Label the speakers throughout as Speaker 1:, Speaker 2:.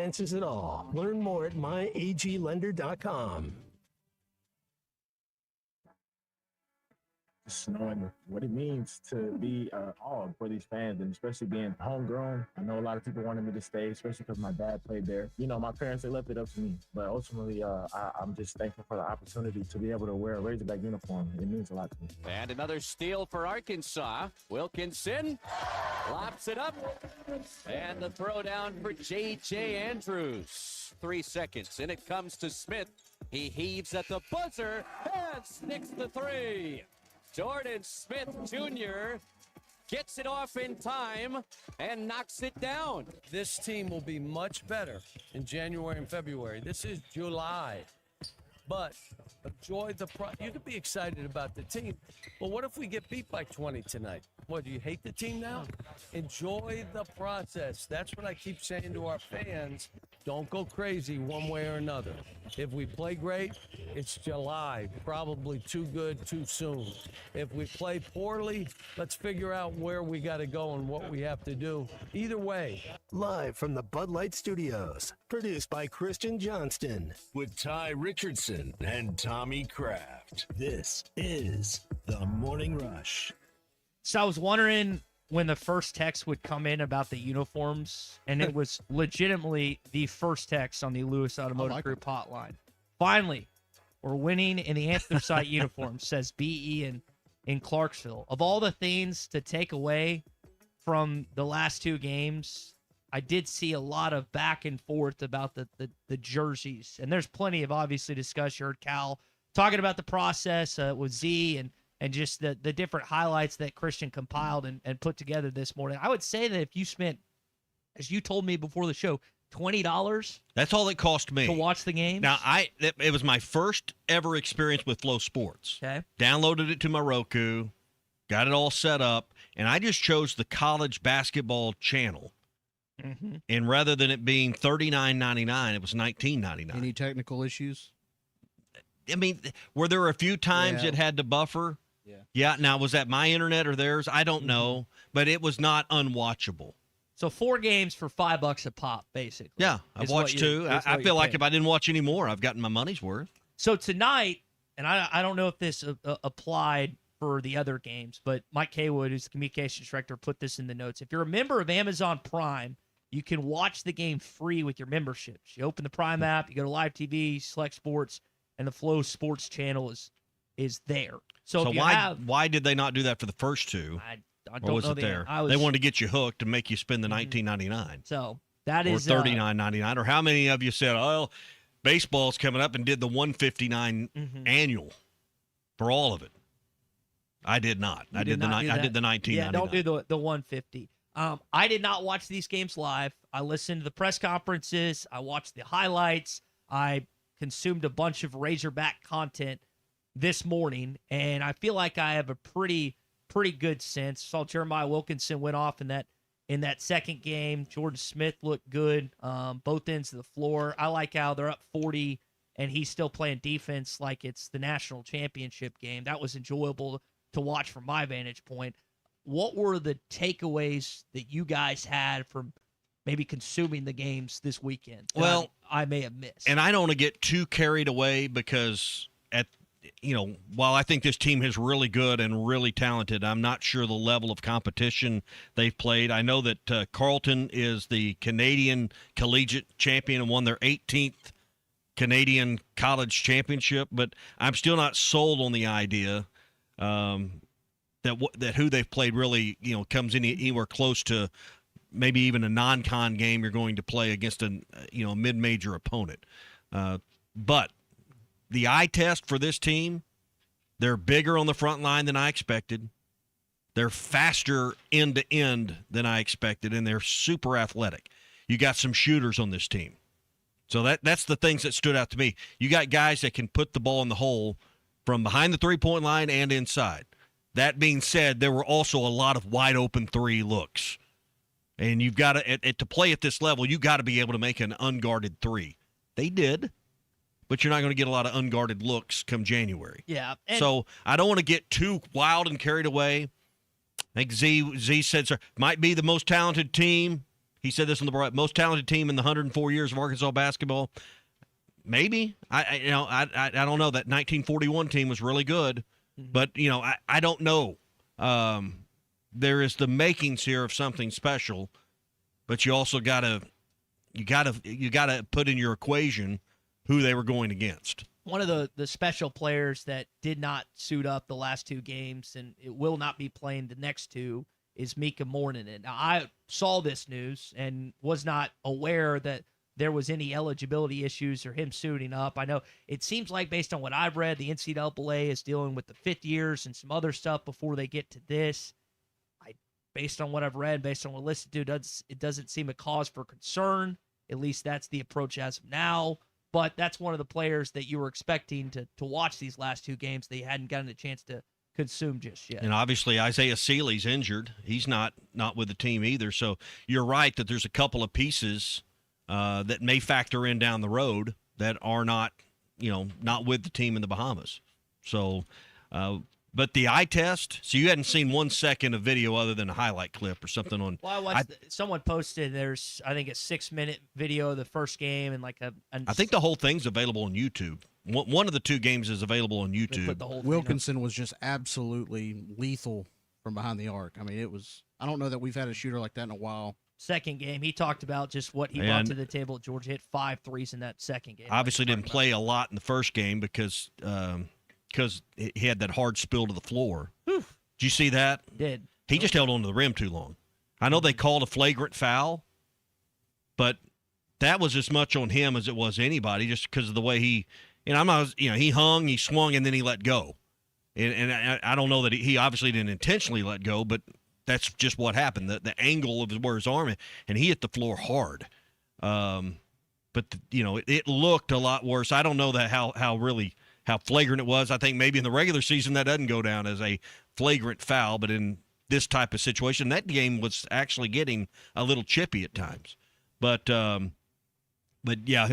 Speaker 1: chances at all. Learn more at myaglender.com.
Speaker 2: Just knowing what it means to be all for these fans, and especially being homegrown. I know a lot of people wanted me to stay, especially because my dad played there. You know, my parents, they left it up to me. But ultimately, I'm just thankful for the opportunity to be able to wear a Razorback uniform. It means a lot to me.
Speaker 3: And another steal for Arkansas. Wilkerson lops it up. And the throw down for J.J. Andrews. 3 seconds. And it comes to Smith. He heaves at the buzzer and sticks the three. Jordan Smith Jr. gets it off in time and knocks it down.
Speaker 4: This team will be much better in January and February. This is July. But enjoy the you could be excited about the team. But what if we get beat by 20 tonight? What, do you hate the team now? Enjoy the process. That's what I keep saying to our fans. Don't go crazy one way or another. If we play great, it's July. Probably too good too soon. If we play poorly, let's figure out where we got to go and what we have to do. Either way.
Speaker 1: Live from the Bud Light Studios. Produced by Christian Johnston.
Speaker 5: With Ty Richardson and Tommy Kraft. This is The Morning Rush.
Speaker 6: So I was wondering when the first text would come in about the uniforms, and it was legitimately the first text on the Lewis Automotive Group hotline. Finally, we're winning in the anthracite uniform, says B.E. in Clarksville. Of all the things to take away from the last two games, I did see a lot of back and forth about the jerseys. And there's plenty of, obviously, discussion. You heard Cal talking about the process with Z and just the different highlights that Christian compiled and put together this morning. I would say that if you spent, as you told me before the show, $20.
Speaker 7: That's all it cost me
Speaker 6: to watch the game.
Speaker 7: Now, it was my first ever experience with Flow Sports.
Speaker 6: Okay.
Speaker 7: Downloaded it to my Roku, got it all set up, and I just chose the college basketball channel.
Speaker 6: Mm-hmm.
Speaker 7: And rather than it being $39.99, it was $19.99.
Speaker 8: Any technical issues?
Speaker 7: I mean, were there a few times it had to buffer? Yeah. Now, was that my internet or theirs? I don't know, but it was not unwatchable.
Speaker 6: So 4 games for $5 a pop, basically.
Speaker 7: Yeah, I've watched 2. I feel like if I didn't watch any more, I've gotten my money's worth.
Speaker 6: So tonight, and I don't know if this applied for the other games, but Mike Haywood, who's the communications director, put this in the notes. If you're a member of Amazon Prime, you can watch the game free with your memberships. You open the Prime app, you go to Live TV, select sports, and the Flow Sports channel is there. So
Speaker 7: why did they not do that for the first 2?
Speaker 6: I don't know
Speaker 7: there? They wanted to get you hooked and make you spend the $19.99.
Speaker 6: So that is
Speaker 7: or $39.99. Or how many of you said, "Oh, baseball's coming up," and did the $159 annual for all of it? I did not. I did the $19.99.
Speaker 6: Yeah, don't do the $150. I did not watch these games live. I listened to the press conferences. I watched the highlights. I consumed a bunch of Razorback content this morning, and I feel like I have a pretty good sense. Saw Jeremiah Wilkerson went off in that second game. Jordan Smith looked good, both ends of the floor. I like how they're up 40, and he's still playing defense like it's the national championship game. That was enjoyable to watch from my vantage point. What were the takeaways that you guys had from maybe consuming the games this weekend?
Speaker 7: Well,
Speaker 6: I may have missed.
Speaker 7: And I don't want to get too carried away because while I think this team is really good and really talented, I'm not sure the level of competition they've played. I know that Carleton is the Canadian Collegiate Champion and won their 18th Canadian College Championship, but I'm still not sold on the idea that who they've played really comes anywhere close to maybe even a non-con game you're going to play against a mid-major opponent. But the eye test for this team, they're bigger on the front line than I expected. They're faster end-to-end than I expected, and they're super athletic. You got some shooters on this team. So that's the things that stood out to me. You got guys that can put the ball in the hole from behind the three-point line and inside. That being said, there were also a lot of wide-open 3 looks. And you've got to play at this level, you got to be able to make an unguarded 3. They did. But you're not going to get a lot of unguarded looks come January.
Speaker 6: Yeah.
Speaker 7: So I don't want to get too wild and carried away. I think Z said so. Might be the most talented team He said this on the most talented team in the 104 years of Arkansas basketball. Maybe. I don't know. That 1941 team was really good, but I don't know. There is the makings here of something special, but you also gotta put in your equation who they were going against.
Speaker 6: One of the special players that did not suit up the last two games and it will not be playing the next two is Mika Mournen. Now, I saw this news and was not aware that there was any eligibility issues or him suiting up. I know it seems like, based on what I've read, the NCAA is dealing with the fifth years and some other stuff before they get to this. Based on what I've read, based on what I listened to, it doesn't seem a cause for concern. At least that's the approach as of now. But that's one of the players that you were expecting to watch these last two games that you hadn't gotten a chance to consume just yet.
Speaker 7: And obviously Isaiah Seeley's injured. He's not with the team either. So you're right that there's a couple of pieces that may factor in down the road that are not with the team in the Bahamas. So, but the eye test, so you hadn't seen 1 second of video other than a highlight clip or something on.
Speaker 6: Well, someone posted there's, I think, a 6-minute video of the first game and like I
Speaker 7: think the whole thing's available on YouTube. One of the two games is available on YouTube.
Speaker 8: Wilkerson was just absolutely lethal from behind the arc. I mean, it was. I don't know that we've had a shooter like that in a while.
Speaker 6: Second game, he talked about just what he brought to the table at Georgia. Hit 5 threes in that second game.
Speaker 7: Obviously didn't play a lot in the first game because he had that hard spill to the floor. Whew. Did you see that?
Speaker 6: Did.
Speaker 7: He just held on to the rim too long. I know they called a flagrant foul, but that was as much on him as it was anybody, just because of the way he hung, he swung, and then he let go. And I don't know that he obviously didn't intentionally let go, but that's just what happened. The angle of where his arm, and he hit the floor hard. But it looked a lot worse. I don't know that how flagrant it was. I think maybe in the regular season that doesn't go down as a flagrant foul, but in this type of situation, that game was actually getting a little chippy at times. But yeah,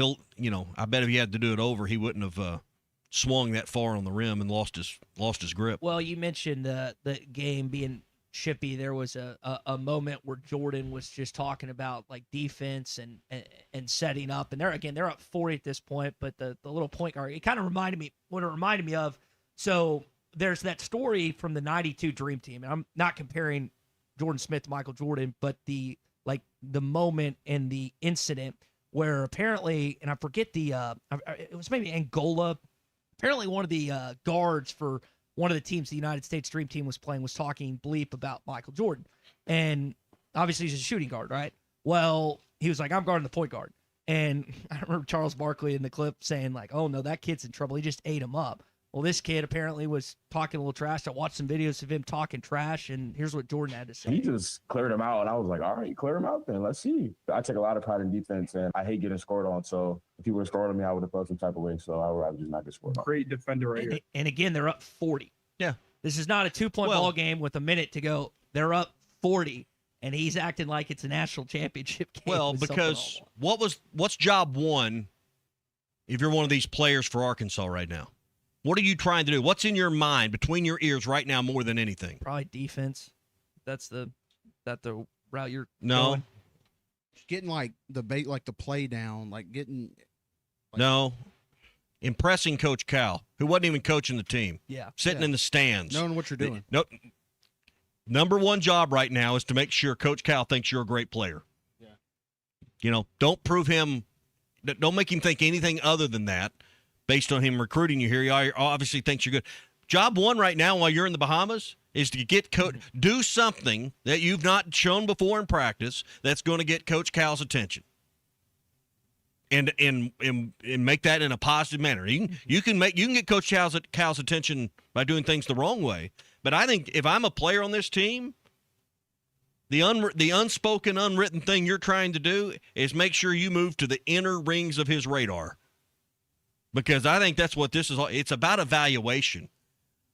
Speaker 7: I bet if he had to do it over, he wouldn't have swung that far on the rim and lost his grip.
Speaker 6: Well, you mentioned the game being chippy. There was a moment where Jordan was just talking about like defense and setting up, and they're up 40 at this point, but the little point guard, it kind of reminded me of. So there's that story from the 92 Dream Team, and I'm not comparing Jordan Smith to Michael Jordan, but the moment and the incident where apparently, and I forget it was maybe Angola, apparently one of the guards for one of the teams the United States Dream Team was playing was talking bleep about Michael Jordan. And obviously he's a shooting guard, right? Well, he was like, I'm guarding the point guard. And I remember Charles Barkley in the clip saying like, oh no, that kid's in trouble. He just ate him up. Well, this kid apparently was talking a little trash. I watched some videos of him talking trash, and here's what Jordan had to say.
Speaker 2: He just cleared him out, and I was like, all right, clear him out then. Let's see. I take a lot of pride in defense, and I hate getting scored on. So if he would have scored on me, I would have felt some type of way. So I would rather just not get scored on.
Speaker 9: Great defender right here.
Speaker 6: And again, they're up 40.
Speaker 7: Yeah.
Speaker 6: This is not a 2-point ball game with a minute to go. They're up 40, and he's acting like it's a national championship game.
Speaker 7: Well, because what's job one if you're one of these players for Arkansas right now? What are you trying to do? What's in your mind, between your ears right now more than anything?
Speaker 6: Probably defense. That's the route you're
Speaker 7: going?
Speaker 8: Getting like the play down, like getting
Speaker 7: No. Impressing Coach Cal, who wasn't even coaching the team.
Speaker 6: Yeah.
Speaker 7: Sitting in the stands.
Speaker 8: Knowing what you're doing.
Speaker 7: Nope. Number one job right now is to make sure Coach Cal thinks you're a great player. Yeah. Don't prove him, don't make him think anything other than that based on him recruiting you here. He obviously thinks you're good. Job one right now while you're in the Bahamas is to do something that you've not shown before in practice that's going to get Coach Cal's attention. And make that in a positive manner. You can get Coach Cal's attention by doing things the wrong way. But I think if I'm a player on this team, the unspoken, unwritten thing you're trying to do is make sure you move to the inner rings of his radar. Because I think that's what this is. It's about evaluation.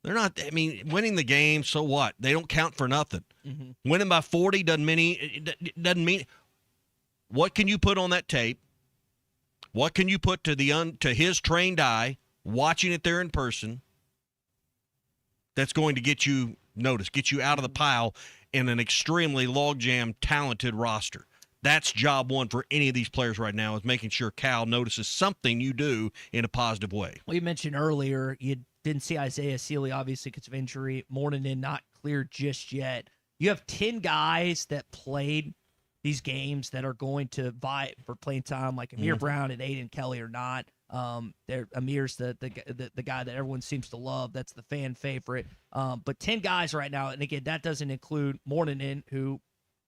Speaker 7: They're not. I mean, winning the game, so what? They don't count for nothing. Mm-hmm. Winning by 40 doesn't mean. What can you put on that tape? What can you put to his trained eye, watching it there in person, that's going to get you noticed, get you out of the pile in an extremely logjam, talented roster? That's job one for any of these players right now, is making sure Cal notices something you do in a positive way.
Speaker 6: Well, you mentioned earlier you didn't see Isaiah Sealy, obviously, because of injury. Mourning not clear just yet. You have 10 guys that played these games that are going to vie for playing time, like Amir Brown and Aiden Kelly are not. Amir's the guy that everyone seems to love. That's the fan favorite. But 10 guys right now, and again, that doesn't include Mourning, who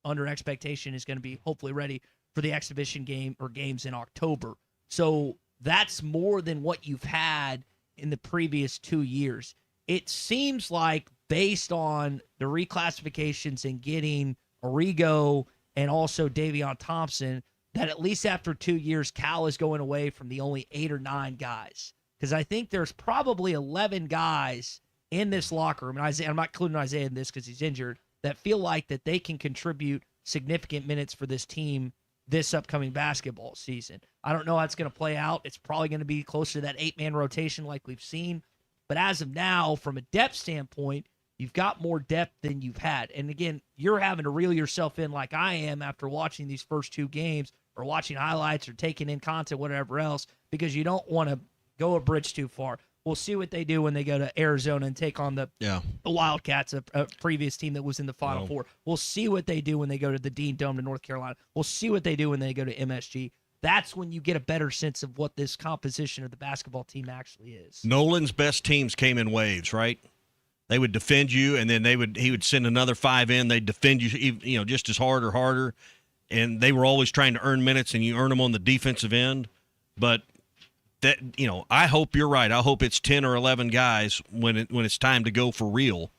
Speaker 6: under expectation is going to be hopefully ready for the exhibition game or games in October. So that's more than what you've had in the previous 2 years. It seems like, based on the reclassifications and getting Arrigo and also Davion Thompson, that at least after 2 years, Cal is going away from the only 8 or 9 guys. Because I think there's probably 11 guys in this locker room, and Isaiah, I'm not including Isaiah in this because he's injured, that feel like that they can contribute significant minutes for this team this upcoming basketball season. I don't know how it's going to play out. It's probably going to be closer to that 8-man rotation like we've seen. But as of now, from a depth standpoint, you've got more depth than you've had. And again, you're having to reel yourself in like I am after watching these first 2 games or watching highlights or taking in content, whatever else, because you don't want to go a bridge too far. We'll see what they do when they go to Arizona and take on the Wildcats, a previous team that was in the Final Four. We'll see what they do when they go to the Dean Dome to North Carolina. We'll see what they do when they go to MSG. That's when you get a better sense of what this composition of the basketball team actually is.
Speaker 7: Nolan's best teams came in waves, right? They would defend you, and then he would send another 5 in. They'd defend you, just as hard or harder. And they were always trying to earn minutes, and you earn them on the defensive end. But that, I hope you're right. I hope it's 10 or 11 guys when it's time to go for real,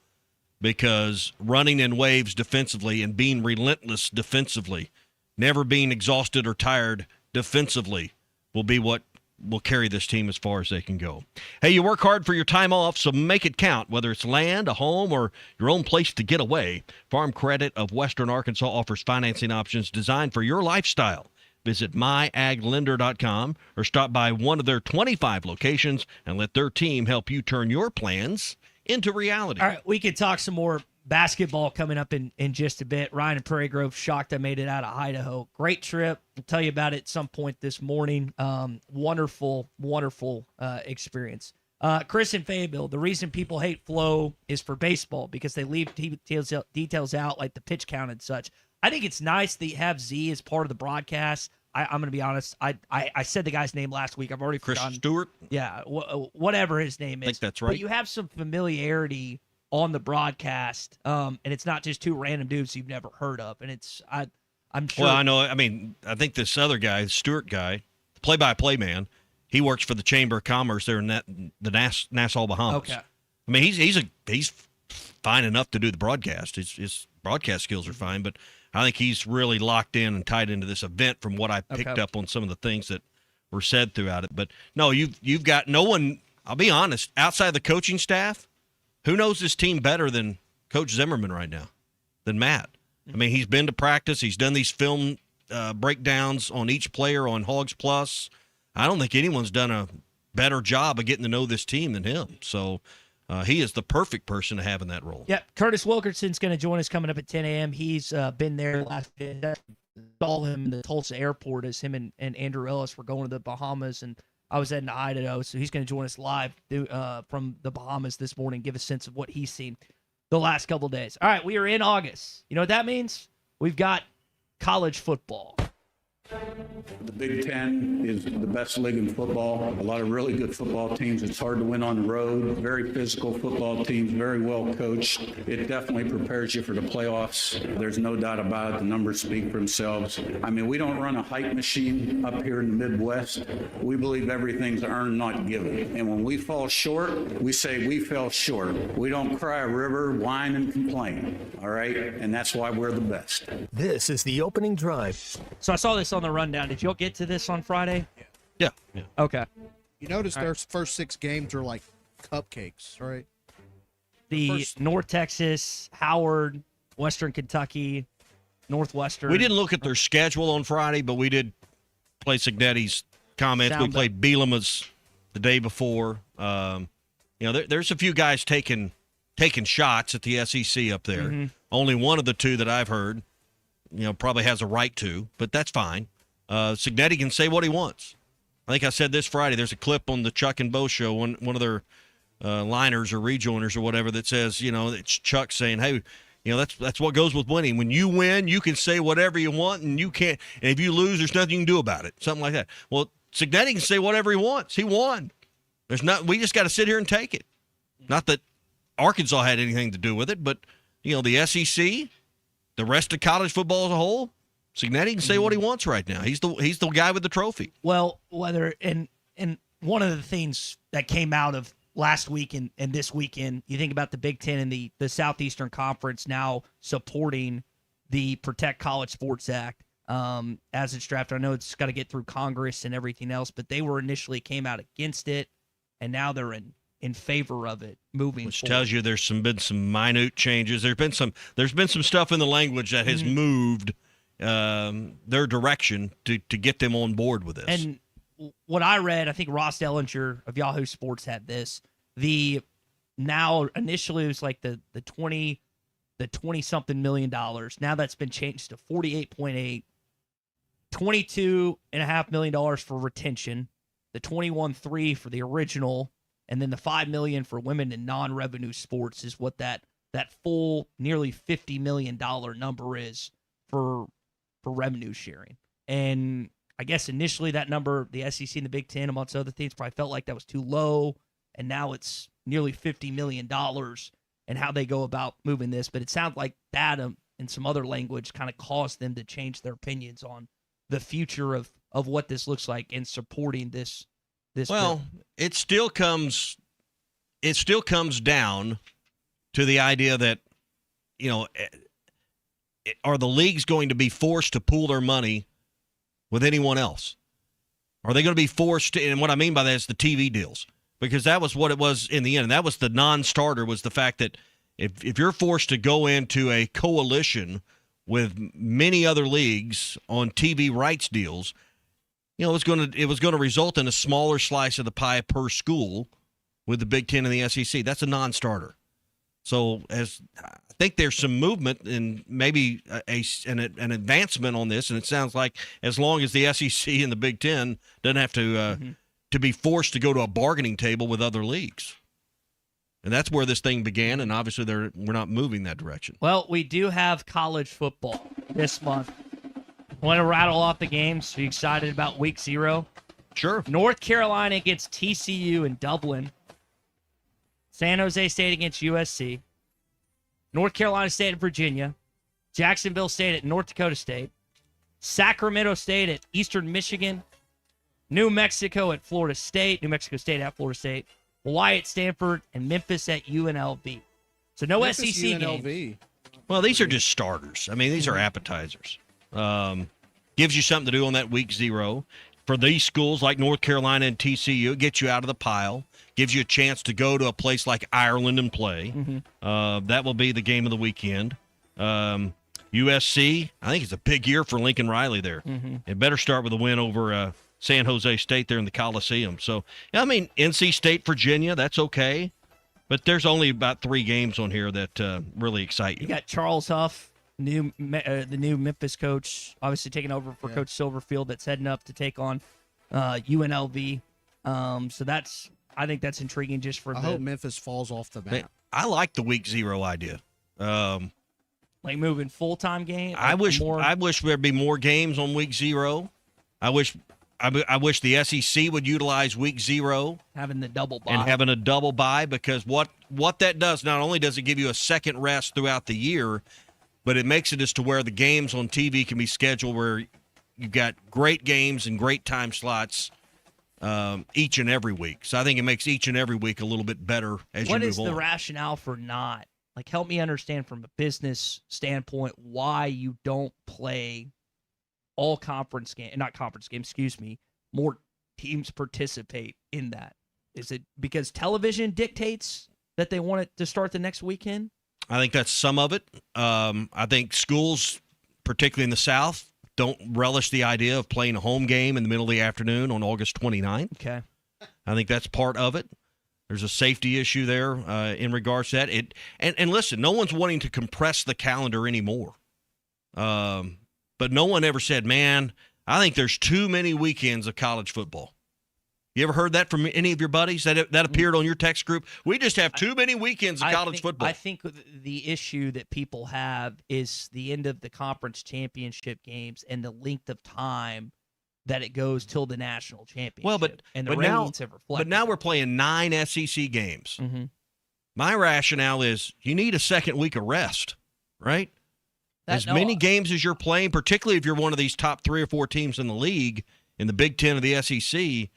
Speaker 7: because running in waves defensively and being relentless defensively, never being exhausted or tired defensively, will be what will carry this team as far as they can go. Hey, you work hard for your time off, so make it count, whether it's land, a home, or your own place to get away. Farm Credit of Western Arkansas offers financing options designed for your lifestyle. Visit myaglender.com or stop by one of their 25 locations and let their team help you turn your plans into reality.
Speaker 6: All right, we could talk some more basketball coming up in just a bit. Ryan and Prairie Grove shocked I made it out of Idaho. Great trip. We'll tell you about it at some point this morning. Wonderful experience. Chris and Fayetteville, the reason people hate Flo is for baseball because they leave details out like the pitch count and such. I think it's nice that you have Z as part of the broadcast. I'm going to be honest. I said the guy's name last week. I've already forgotten.
Speaker 7: Chris Stewart?
Speaker 6: Yeah, whatever his name is.
Speaker 7: I think that's right.
Speaker 6: But you have some familiarity on the broadcast, and it's not just 2 random dudes you've never heard of. And I'm sure.
Speaker 7: Well, I know. I mean, I think this other guy, the Stewart guy, the play-by-play man, he works for the Chamber of Commerce there in the Nassau, Bahamas.
Speaker 6: Okay.
Speaker 7: I mean, he's fine enough to do the broadcast. His broadcast skills are fine, but I think he's really locked in and tied into this event from what I picked up on some of the things that were said throughout it. But no, you've got no one. I'll be honest. Outside the coaching staff, who knows this team better than Coach Zimmerman right now, than Matt? I mean, he's been to practice. He's done these film breakdowns on each player on Hogs Plus. I don't think anyone's done a better job of getting to know this team than him. So he is the perfect person to have in that role.
Speaker 6: Yeah, Curtis Wilkerson's going to join us coming up at 10 a.m. He's been there last day. Saw him in the Tulsa airport as him and Andrew Ellis were going to the Bahamas, and I was heading to Idaho, so he's going to join us live from the Bahamas this morning, give a sense of what he's seen the last couple of days. All right, we are in August. You know what that means? We've got college football.
Speaker 9: The Big Ten is the best league in football. A lot of really good football teams. It's hard to win on the road. Very physical football teams, very well coached. It definitely prepares you for the playoffs. There's no doubt about it. The numbers speak for themselves. I mean, we don't run a hype machine up here in the Midwest. We believe everything's earned, not given. And when we fall short, we say we fell short. We don't cry a river, whine, and complain. All right? And that's why we're the best.
Speaker 1: This is the opening drive.
Speaker 6: So I saw this on the rundown. Did y'all get to this on Friday?
Speaker 7: Yeah.
Speaker 6: Okay.
Speaker 8: You notice their first 6 games are like cupcakes, right?
Speaker 6: The North Texas, Howard, Western Kentucky, Northwestern.
Speaker 7: We didn't look at their schedule on Friday, but we did play Signetti's comments. We played Bielema's the day before. There's a few guys taking shots at the SEC up there. Mm-hmm. Only one of the 2 that I've heard probably has a right to, but that's fine. Cignetti can say what he wants. I think I said this Friday. There's a clip on the Chuck and Bo show, one of their liners or rejoiners or whatever that says, it's Chuck saying, hey, that's what goes with winning. When you win, you can say whatever you want, and you can't. And if you lose, there's nothing you can do about it. Something like that. Well, Cignetti can say whatever he wants. He won. We just got to sit here and take it. Not that Arkansas had anything to do with it, but the SEC, the rest of college football as a whole, Cignetti can say what he wants right now. He's the guy with the trophy.
Speaker 6: Well, and one of the things that came out of last week and this weekend, you think about the Big Ten and the Southeastern Conference now supporting the Protect College Sports Act as it's drafted. I know it's got to get through Congress and everything else, but they initially came out against it, and now they're in favor of it moving
Speaker 7: Which
Speaker 6: forward.
Speaker 7: tells you there's been some minute changes. There's been some stuff in the language that has moved their direction to get them on board with this.
Speaker 6: And what I read, I think Ross Dellinger of Yahoo Sports had this. Initially it was like the 20 something million dollars. Now that's been changed to 48.8, $22.5 million for retention, the 21.3 for the original, and then the $5 million for women in non-revenue sports is what that full nearly $50 million number is for revenue sharing. And I guess initially that number, the SEC and the Big Ten, amongst other things, probably felt like that was too low, and now it's nearly $50 million and how they go about moving this. But it sounds like that and some other language kind of caused them to change their opinions on the future of what this looks like in supporting this.
Speaker 7: Well, it still comes down to the idea that, are the leagues going to be forced to pool their money with anyone else? Are they going to be forced to, and what I mean by that is the TV deals, because that was what it was in the end. And that was the non-starter, was the fact that if you're forced to go into a coalition with many other leagues on TV rights deals, it was going to result in a smaller slice of the pie per school with the Big Ten and the SEC. That's a non-starter. So I think there's some movement and maybe an advancement on this, and it sounds like as long as the SEC and the Big Ten doesn't have to be forced to go to a bargaining table with other leagues. And that's where this thing began, and obviously we're not moving that direction.
Speaker 6: Well, we do have college football this month. Want to rattle off the games? Are you excited about week 0?
Speaker 7: Sure.
Speaker 6: North Carolina against TCU in Dublin. San Jose State against USC. North Carolina State at Virginia. Jacksonville State at North Dakota State. Sacramento State at Eastern Michigan. New Mexico at Florida State. New Mexico State at Florida State. Hawaii at Stanford. And Memphis at UNLV. So no
Speaker 8: Memphis,
Speaker 6: SEC
Speaker 8: UNLV.
Speaker 6: games.
Speaker 7: Well, these are just starters. I mean, these are appetizers. Gives you something to do on that week 0. For these schools like North Carolina and TCU, it gets you out of the pile. Gives you a chance to go to a place like Ireland and play. That will be the game of the weekend. USC, I think it's a big year for Lincoln Riley there. It better start with a win over San Jose State there in the Coliseum. So, I mean, NC State, Virginia, that's okay. But there's only about 3 games on here that really excite you.
Speaker 6: You got Charles Huff, the new Memphis coach, obviously taking over for Coach Silverfield, that's heading up to take on UNLV. So I think that's intriguing just for
Speaker 8: I hope Memphis falls off the map.
Speaker 7: I like the week 0 idea.
Speaker 6: Like moving full-time game.
Speaker 7: I wish there'd be more games on week 0. I wish the SEC would utilize week 0,
Speaker 6: having the double bye,
Speaker 7: and having a double bye, because what that does, not only does it give you a second rest throughout the year, but it makes it as to where the games on TV can be scheduled where you've got great games and great time slots each and every week. So I think it makes each and every week a little bit better as you move on.
Speaker 6: What is the rationale for not? Like, help me understand from a business standpoint why you don't play all conference game, not conference games, excuse me, more teams participate in that. Is it because television dictates that they want it to start the next weekend?
Speaker 7: I think that's some of it. I think schools, particularly in the South, don't relish the idea of playing a home game in the middle of the afternoon on August 29th.
Speaker 6: Okay.
Speaker 7: I think that's part of it. There's a safety issue there in regards to that. And listen, no one's wanting to compress the calendar anymore. but no one ever said, man, I think there's too many weekends of college football. You ever heard that from any of your buddies that appeared on your text group? We just have too many weekends of college football.
Speaker 6: I think the issue that people have is the end of the conference championship games and the length of time that it goes till the national championship.
Speaker 7: Well, but
Speaker 6: ratings have reflected.
Speaker 7: But now we're playing 9 SEC games.
Speaker 6: Mm-hmm.
Speaker 7: My rationale is you need a second week of rest, right? Many games as you're playing, particularly if you're one of these top 3 or 4 teams in the league, in the Big Ten or the SEC,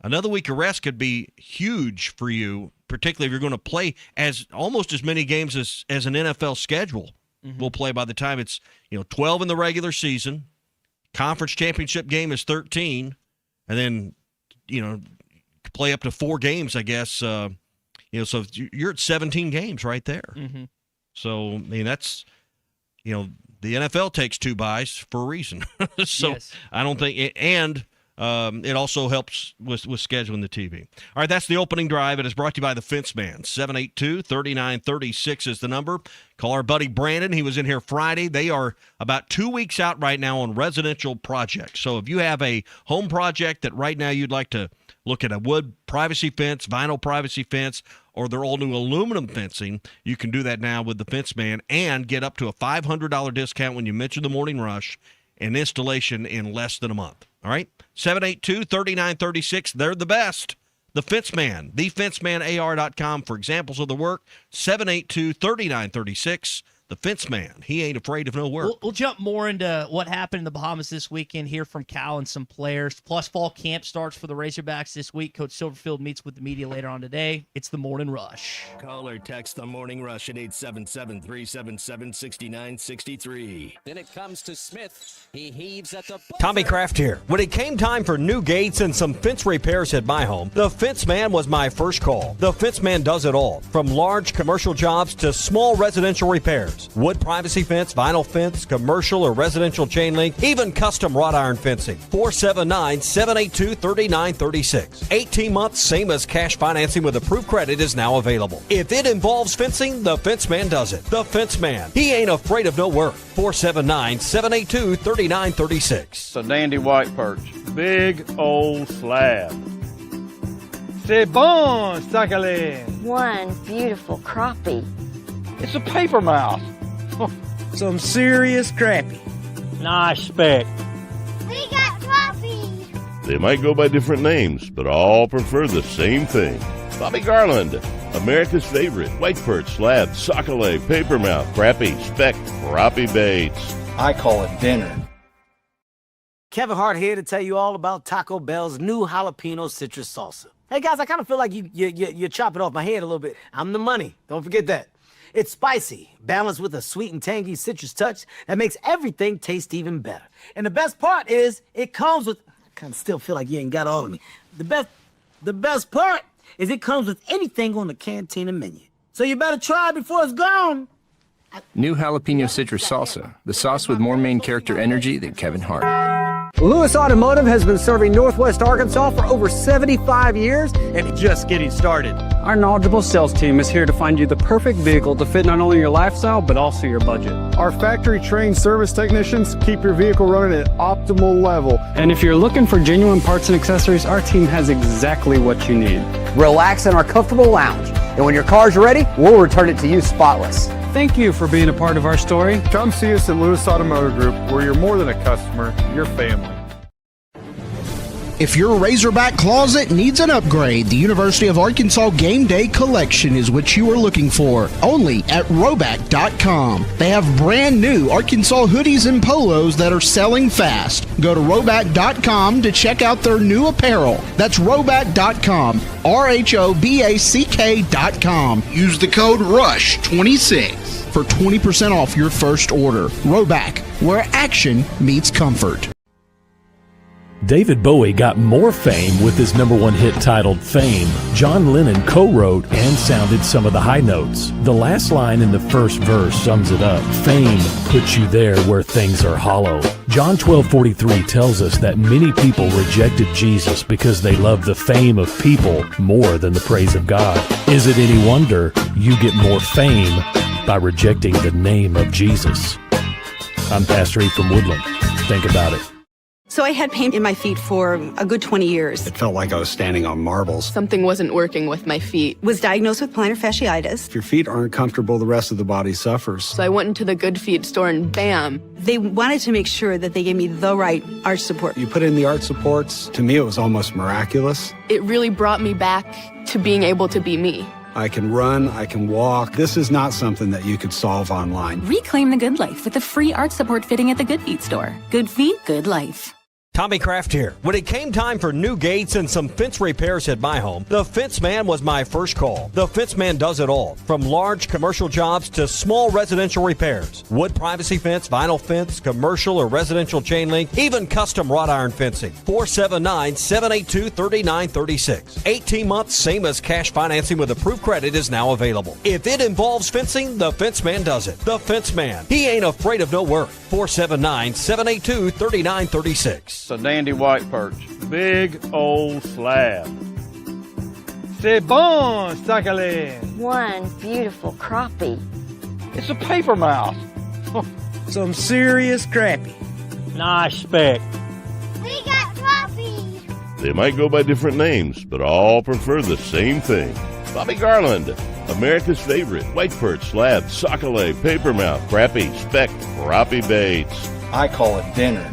Speaker 7: another week of rest could be huge for you, particularly if you're going to play almost as many games as an NFL schedule will play by the time it's 12 in the regular season. Conference championship game is 13, and then play up to 4 games, I guess. So you're at 17 games right there.
Speaker 6: Mm-hmm.
Speaker 7: So I mean that's the NFL takes 2 byes for a reason. So yes. I don't think it also helps with scheduling the TV. All right, that's the opening drive. It is brought to you by the Fence Man. 782-3936 is the number. Call our buddy Brandon. He was in here Friday. They are about 2 weeks out right now on residential projects. So if you have a home project that right now you'd like to look at a wood privacy fence, vinyl privacy fence, or their all-new aluminum fencing, you can do that now with the Fence Man and get up to a $500 discount when you mention the Morning Rush and installation in less than a month. All right? 782-3936. They're the best. The Fence Man. TheFenceManAR.com for examples of the work. 782-3936. The Fence Man. He ain't afraid of no work.
Speaker 6: We'll jump more into what happened in the Bahamas this weekend, hear from Cal and some players. Plus, fall camp starts for the Razorbacks this week. Coach Silverfield meets with the media later on today. It's the Morning Rush.
Speaker 5: Call or text the Morning Rush at 877-377-6963.
Speaker 3: Then it comes to Smith. He heaves at the...
Speaker 10: Tommy Kraft here. When it came time for new gates and some fence repairs at my home, the Fence Man was my first call. The Fence Man does it all, from large commercial jobs to small residential repairs. Wood privacy fence, vinyl fence, commercial or residential chain link, even custom wrought iron fencing. 479-782-3936. 18 months, same as cash financing with approved credit is now available. If it involves fencing, the Fence Man does it. The Fence Man. He ain't afraid of no work. 479-782-3936.
Speaker 11: It's a dandy white perch. Big old slab. C'est bon, sacalé.
Speaker 12: One beautiful crappie.
Speaker 11: It's a paper mouse.
Speaker 13: Some serious crappie.
Speaker 11: Nice speck.
Speaker 12: We got crappie.
Speaker 14: They might go by different names, but all prefer the same thing. Bobby Garland, America's favorite white perch, slab, sockeye, paper mouth, crappie, speck, crappie baits.
Speaker 13: I call it dinner.
Speaker 15: Kevin Hart here to tell you all about Taco Bell's new jalapeno citrus salsa. Hey guys, I kind of feel like you're chopping off my head a little bit. I'm the money. Don't forget that. It's spicy, balanced with a sweet and tangy citrus touch that makes everything taste even better. And the best part is it comes with, I kind of still feel like you ain't got all of me. The best part is it comes with anything on the Cantina menu. So you better try it before it's gone.
Speaker 16: New jalapeno citrus salsa, the sauce with more main character energy than Kevin Hart.
Speaker 17: Lewis Automotive has been serving Northwest Arkansas for over 75 years and just getting started.
Speaker 18: Our knowledgeable sales team is here to find you the perfect vehicle to fit not only your lifestyle, but also your budget.
Speaker 19: Our factory-trained service technicians keep your vehicle running at optimal level.
Speaker 18: And if you're looking for genuine parts and accessories, our team has exactly what you need.
Speaker 17: Relax in our comfortable lounge. And when your car's ready, we'll return it to you spotless.
Speaker 18: Thank you for being a part of our story.
Speaker 19: Come see us at Lewis Automotive Group, where you're more than a customer, you're family.
Speaker 20: If your Razorback closet needs an upgrade, the University of Arkansas Game Day Collection is what you are looking for, only at Roback.com. They have brand new Arkansas hoodies and polos that are selling fast. Go to Roback.com to check out their new apparel. That's Roback.com, RHOBACK.com. Use the code RUSH26 for 20% off your first order. Roback, where action meets comfort.
Speaker 21: David Bowie got more fame with his #1 hit titled Fame. John Lennon co-wrote and sounded some of the high notes. The last line in the first verse sums it up. Fame puts you there where things are hollow. John 12:43 tells us that many people rejected Jesus because they love the fame of people more than the praise of God. Is it any wonder you get more fame by rejecting the name of Jesus? I'm Pastor E from Woodland. Think about it.
Speaker 4: So I had pain in my feet for a good 20 years.
Speaker 22: It felt like I was standing on marbles.
Speaker 4: Something wasn't working with my feet. Was diagnosed with plantar fasciitis.
Speaker 22: If your feet aren't comfortable, the rest of the body suffers.
Speaker 4: So I went into the Good Feet store and bam. They wanted to make sure that they gave me the right arch support.
Speaker 22: You put in the arch supports. To me, it was almost miraculous.
Speaker 4: It really brought me back to being able to be me.
Speaker 22: I can run, I can walk. This is not something that you could solve online.
Speaker 23: Reclaim the good life with the free arch support fitting at the Good Feet store. Good feet, good life.
Speaker 10: Tommy Kraft here. When it came time for new gates and some fence repairs at my home, the Fence Man was my first call. The Fence Man does it all, from large commercial jobs to small residential repairs. Wood privacy fence, vinyl fence, commercial or residential chain link, even custom wrought iron fencing. 479-782-3936. 18 months, same as cash financing with approved credit is now available. If it involves fencing, the Fence Man does it. The Fence Man. He ain't afraid of no work. 479-782-3936.
Speaker 11: It's a dandy white perch. Big old slab. C'est bon, sacalé.
Speaker 12: One beautiful crappie.
Speaker 11: It's a paper mouth.
Speaker 13: Some serious crappie.
Speaker 11: Nice speck.
Speaker 12: We got crappie.
Speaker 14: They might go by different names, but all prefer the same thing. Bobby Garland, America's favorite white perch, slab, sockeye, papermouth, crappie, speck, crappie baits.
Speaker 13: I call it dinner.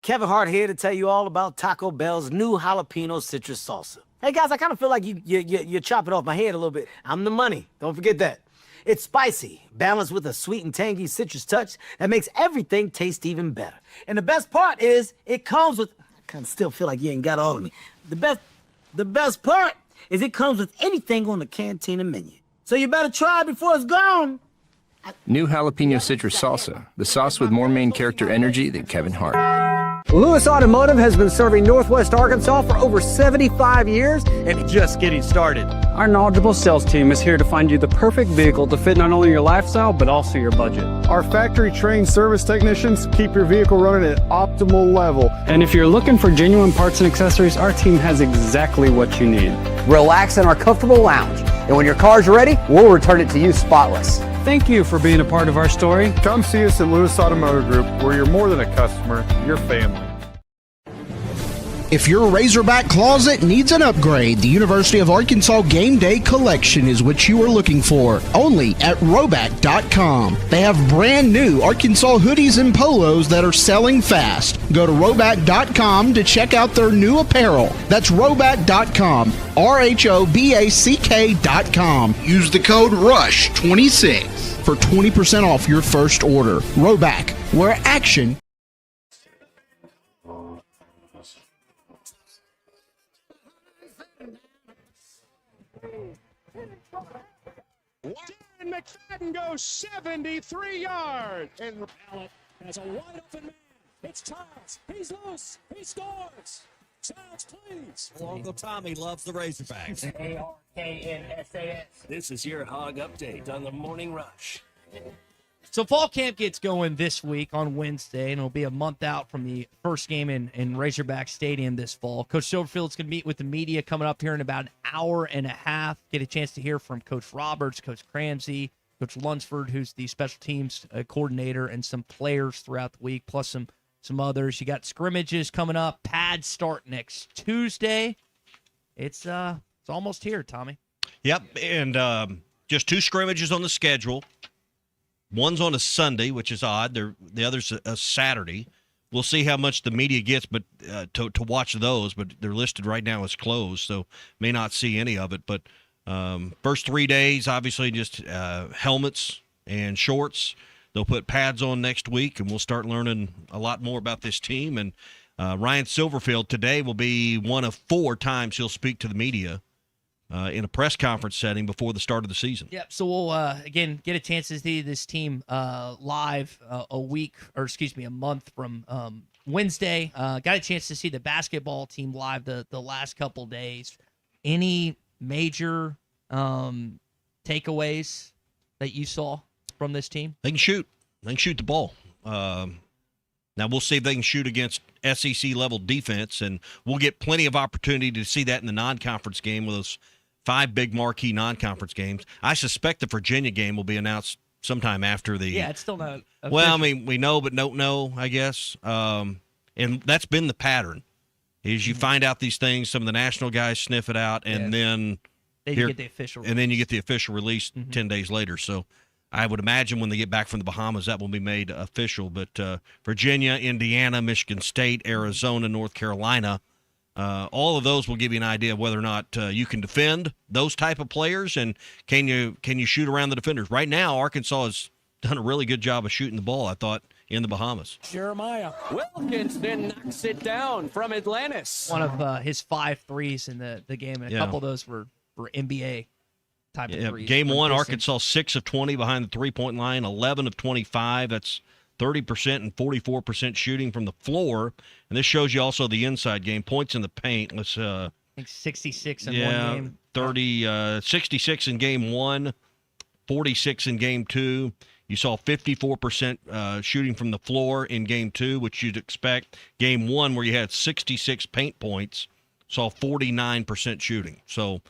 Speaker 15: Kevin Hart here to tell you all about Taco Bell's new jalapeno citrus salsa. Hey guys, I kind of feel like you're chopping off my head a little bit. I'm the money. Don't forget that. It's spicy, balanced with a sweet and tangy citrus touch that makes everything taste even better. And the best part is it comes with. I kind of still feel like you ain't got all of me. The best part is it comes with anything on the Cantina menu. So you better try it before it's gone.
Speaker 16: New jalapeno citrus salsa, the sauce with more main character energy than Kevin Hart.
Speaker 17: Lewis Automotive has been serving Northwest Arkansas for over 75 years and
Speaker 18: just getting started. Our knowledgeable sales team is here to find you the perfect vehicle to fit not only your lifestyle, but also your budget.
Speaker 19: Our factory-trained service technicians keep your vehicle running at optimal level.
Speaker 18: And if you're looking for genuine parts and accessories, our team has exactly what you need.
Speaker 17: relax in our comfortable lounge. And when your car's ready, we'll return it to you spotless.
Speaker 18: Thank you for being a part of our story.
Speaker 19: Come see us at Lewis Automotive Group, where you're more than a customer, you're family.
Speaker 20: If your Razorback closet needs an upgrade, the University of Arkansas Game Day Collection is what you are looking for. Only at Roback.com. They have brand new Arkansas hoodies and polos that are selling fast. Go to Roback.com to check out their new apparel. That's Roback.com. RHOBACK.com. Use the code RUSH26 for 20% off your first order. Roback, where action.
Speaker 24: McFadden goes 73 yards. And Allen has a wide open man. It's Childs. He's loose. He scores. Childs, please.
Speaker 5: Uncle Tommy loves the Razorbacks.
Speaker 1: ARKNSAS. This is your Hog Update on the Morning Rush.
Speaker 6: So fall camp gets going this week on Wednesday, and it'll be a month out from the first game in Razorback Stadium this fall. Coach Silverfield's going to meet with the media coming up here in about an hour and a half. Get a chance to hear from Coach Roberts, Coach Cramsey, Coach Lunsford, who's the special teams coordinator, and some players throughout the week, plus some others. You got scrimmages coming up. Pads start next Tuesday. It's almost here, Tommy.
Speaker 7: Yep, and just 2 scrimmages on the schedule. One's on a Sunday, which is odd. The other's a Saturday. We'll see how much the media gets, but to watch those. But they're listed right now as closed, so may not see any of it. But first 3 days, obviously, just helmets and shorts. They'll put pads on next week, and we'll start learning a lot more about this team. And Ryan Silverfield today will be one of 4 times he'll speak to the media in a press conference setting before the start of the season.
Speaker 6: Yep. So we'll again get a chance to see this team live a month from Wednesday. Got a chance to see the basketball team live the last couple days. Any major takeaways that you saw from this team?
Speaker 7: They can shoot. They can shoot the ball. Now we'll see if they can shoot against SEC level defense, and we'll get plenty of opportunity to see that in the non-conference game with those 5 big marquee non-conference games. I suspect the Virginia game will be announced sometime after the.
Speaker 6: Yeah, it's still not.
Speaker 7: Well, I mean, we know but don't know, I guess. And that's been the pattern. Is you find out these things, some of the national guys sniff it out, and then
Speaker 6: you get the official release.
Speaker 7: And then you get the official release 10 days later. So I would imagine when they get back from the Bahamas, that will be made official. But Virginia, Indiana, Michigan State, Arizona, North Carolina, all of those will give you an idea of whether or not you can defend those type of players, and can you shoot around the defenders. Right now, Arkansas has done a really good job of shooting the ball, I thought, in the Bahamas.
Speaker 2: Jeremiah Wilkerson knocks it down from Atlantis.
Speaker 6: One of his 5 threes in the game, and a couple of those were NBA type of threes.
Speaker 7: Game 1, Arkansas 6 of 20 behind the three-point line, 11 of 25. That's 30% and 44% shooting from the floor. And this shows you also the inside game, points in the paint. Let's
Speaker 6: I think 66 in one game.
Speaker 7: 66 in game 1, 46 in game 2. You saw 54% shooting from the floor in game 2, which you'd expect. Game 1, where you had 66 paint points, saw 49% shooting. So,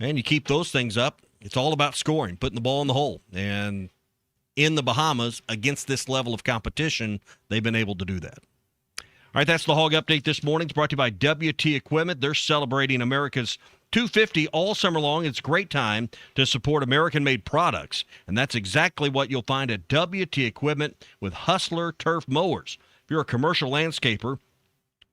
Speaker 7: man, you keep those things up. It's all about scoring, putting the ball in the hole. And in the Bahamas, against this level of competition, they've been able to do that. All right, that's the Hog Update this morning. It's brought to you by WT Equipment. They're celebrating America's 250 all summer long. It's a great time to support American-made products, and that's exactly what you'll find at WT Equipment with Hustler turf mowers. If you're a commercial landscaper